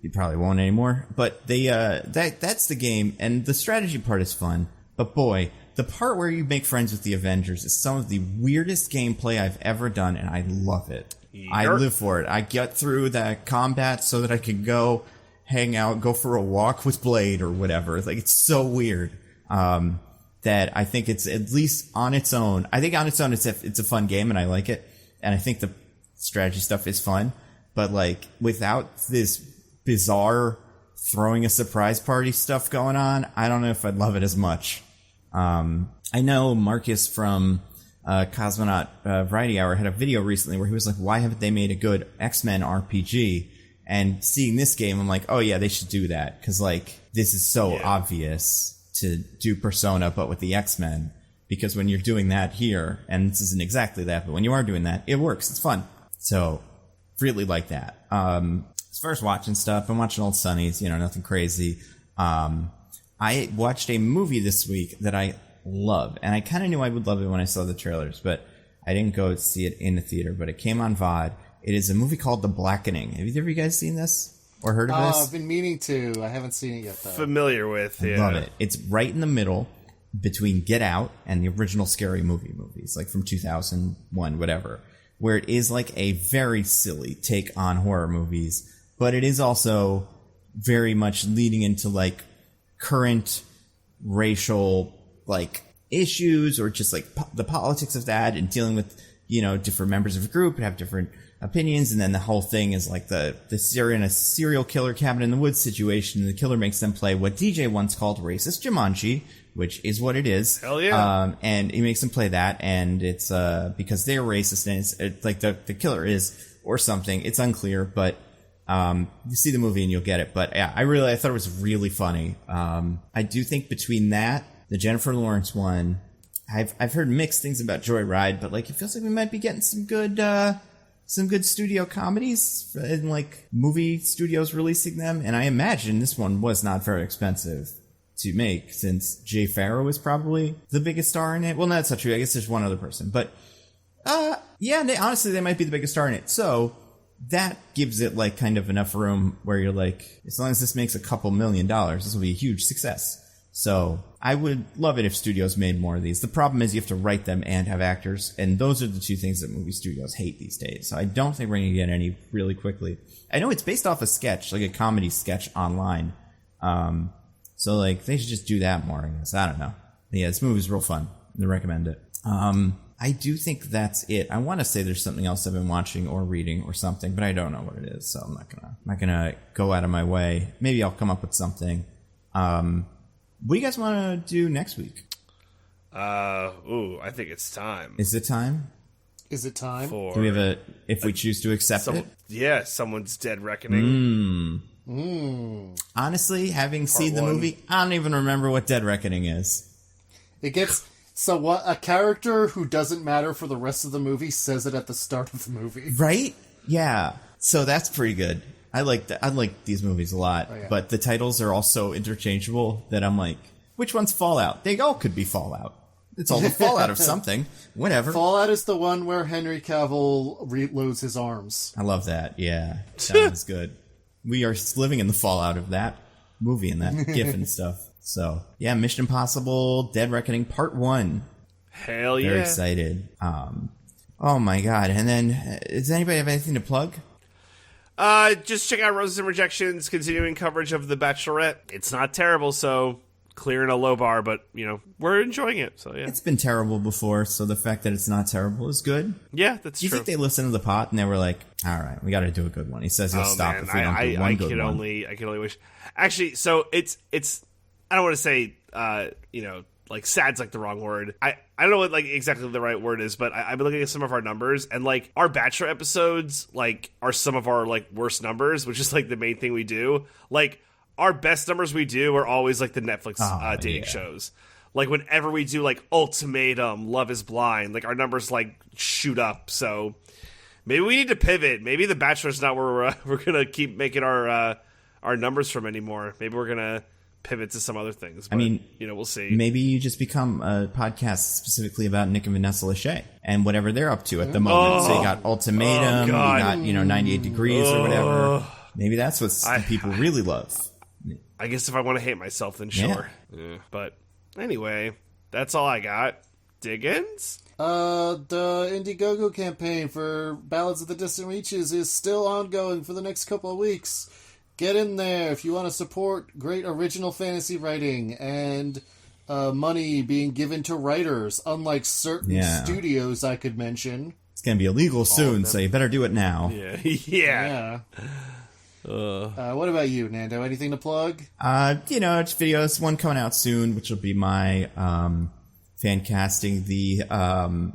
he probably won't anymore. But they that's the game, and the strategy part is fun. But boy, the part where you make friends with the Avengers is some of the weirdest gameplay I've ever done, and I love it. I live for it. I get through that combat so that I can go hang out, go for a walk with Blade or whatever. Like, it's so weird that I think it's, at least on its own, I think on its own it's a fun game, and I like it. And I think the strategy stuff is fun. But, like, without this bizarre throwing a surprise party stuff going on, I don't know if I'd love it as much. I know Marcus from Cosmonaut Variety Hour had a video recently where he was like, why haven't they made a good X-Men RPG? And seeing this game, I'm like, oh yeah, they should do that. Because, like, this is so obvious to do Persona, but with the X-Men. Because when you're doing that here, and this isn't exactly that, but when you are doing that, it works. It's fun. So, really like that. As far as watching stuff, I'm watching Old Sunnies, nothing crazy. I watched a movie this week that I love, and I kind of knew I would love it when I saw the trailers, but I didn't go see it in the theater, but it came on VOD. It is a movie called The Blackening. Have either of you guys seen this or heard of this? I've been meaning to. I haven't seen it yet, though. Familiar with, yeah. I love it. It's right in the middle between Get Out and the original Scary Movie movies, like from 2001, whatever, where it is like a very silly take on horror movies, but it is also very much leading into like current racial like issues, or just like the politics of that, and dealing with, different members of a group and have different opinions. And then the whole thing is like the serial killer cabin in the woods situation, and the killer makes them play what DJ once called racist Jumanji, which is what it is. Hell yeah. And he makes them play that, and it's because they're racist, and it's like the killer is, or something. It's unclear, but you see the movie and you'll get it. But yeah, I thought it was really funny. I do think between that, the Jennifer Lawrence one, I've heard mixed things about Joyride, but like it feels like we might be getting some good studio comedies, and like movie studios releasing them. And I imagine this one was not very expensive to make, since Jay Farrow is probably the biggest star in it. Well, no, that's not true. I guess there's one other person, but yeah, they might be the biggest star in it. So that gives it like kind of enough room where you're like, as long as this makes a couple $1 million, this will be a huge success. So I would love it if studios made more of these. The problem is you have to write them and have actors, and those are the two things that movie studios hate these days. So I don't think we're going to get any really quickly. I know it's based off a sketch, like a comedy sketch online. So like they should just do that more, I guess. I don't know. But yeah, this movie's real fun. I recommend it. I do think that's it. I want to say there's something else I've been watching or reading or something, but I don't know what it is, so I'm not gonna go out of my way. Maybe I'll come up with something. What do you guys want to do next week? I think it's time. Is it time? Is it time? For do we have if we choose to accept it? Yeah, someone's dead reckoning. Honestly, having seen the one. movie, I don't even remember what Dead Reckoning is. It gets... So what? A character who doesn't matter for the rest of the movie says it at the start of the movie. Right? Yeah. So that's pretty good. I like these movies a lot, Oh, yeah. but the titles are all so interchangeable that I'm like, which one's Fallout? They all could be Fallout. It's all the Fallout of something. Whatever. Fallout is the one where Henry Cavill reloads his arms. I love that. Yeah. That was good. We are living in the fallout of that movie and that GIF and stuff. So, yeah, Mission Impossible Dead Reckoning Part 1. Hell yeah. Very excited. Oh my god. And then, does anybody have anything to plug? Just check out Roses and Rejections, continuing coverage of The Bachelorette. It's not terrible, so clearing a low bar, but, we're enjoying it, so yeah. It's been terrible before, so the fact that it's not terrible is good. Yeah, that's Do you true. think they listened to the pot and they were like, all right, we got to do a good one? He says he'll stop man, if we don't do one good one. I can only wish. Actually, so it's I don't want to say, like sad's like the wrong word. I don't know what like exactly the right word is, but I've been looking at some of our numbers, and like our Bachelor episodes like are some of our like worst numbers, which is like the main thing we do. Like our best numbers we do are always like the Netflix dating shows. Like whenever we do like Ultimatum, Love is Blind, like our numbers like shoot up. So maybe we need to pivot. Maybe The Bachelor's not where we're gonna keep making our numbers from anymore. Maybe we're gonna pivot to some other things. But, we'll see. Maybe you just become a podcast specifically about Nick and Vanessa Lachey and whatever they're up to at the moment. So you got Ultimatum, you got 98 Degrees or whatever. Maybe that's what people really love. I guess if I want to hate myself, then sure. Yeah. But anyway, that's all I got. Diggins? The Indiegogo campaign for Ballads of the Distant Reaches is still ongoing for the next couple of weeks. Get in there if you want to support great original fantasy writing and money being given to writers, unlike certain studios I could mention. It's going to be illegal soon, so you better do it now. Yeah. What about you, Nando? Anything to plug? Just videos. One coming out soon, which will be my fan casting. The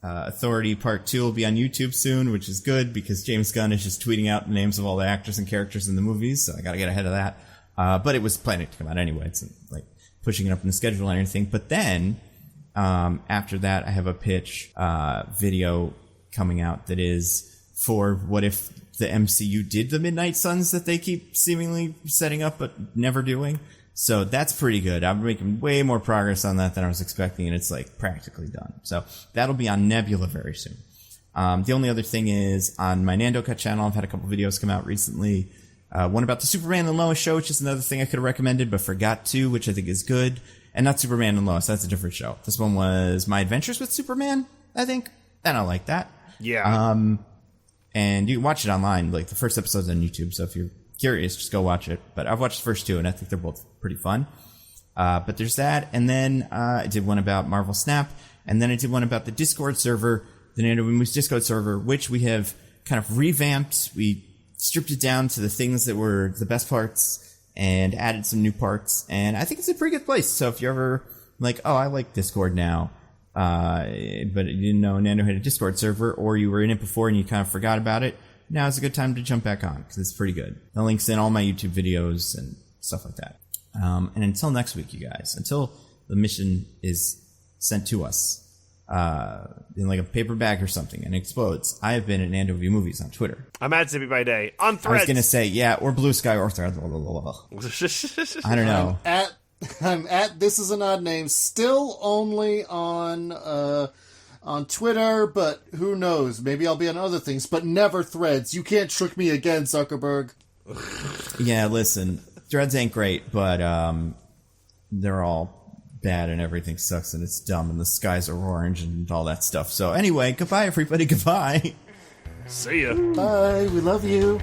Authority Part 2 will be on YouTube soon, which is good because James Gunn is just tweeting out the names of all the actors and characters in the movies, so I got to get ahead of that. But it was planning to come out anyway. It's like pushing it up in the schedule and everything. But then after that, I have a pitch video coming out that is for what if the MCU did the Midnight Suns that they keep seemingly setting up but never doing. So that's pretty good. I'm making way more progress on that than I was expecting, and it's like practically done. So that'll be on Nebula very soon. The only other thing is on my Nando Cut channel, I've had a couple videos come out recently. One about the Superman and Lois show, which is another thing I could have recommended but forgot to, which I think is good. And not Superman and Lois, that's a different show. This one was My Adventures with Superman, I think. And I like that. Yeah. And you can watch it online. Like the first episode's on YouTube, so if you're curious, just go watch it. But I've watched the first two, and I think they're both pretty fun. But there's that. And then I did one about Marvel Snap. And then I did one about the Discord server, the Nando Movies Discord server, which we have kind of revamped. We stripped it down to the things that were the best parts and added some new parts. And I think it's a pretty good place. So if you're ever like, oh, I like Discord now, but you didn't know Nando had a Discord server, or you were in it before and you kind of forgot about it, now is a good time to jump back on because it's pretty good. The link's in all my YouTube videos and stuff like that. And until next week, you guys, until the mission is sent to us in like a paper bag or something and explodes, I have been at Nando View Movies on Twitter. I'm at Zippy by Day on Threads. I was going to say, or Blue Sky or Threads. I don't know. I'm at This Is an Odd Name, still only on Twitter, but who knows? Maybe I'll be on other things, but never Threads. You can't trick me again, Zuckerberg. Yeah, listen, Threads ain't great, but they're all bad and everything sucks and it's dumb and the skies are orange and all that stuff. So anyway, goodbye, everybody. Goodbye. See ya. Bye. We love you.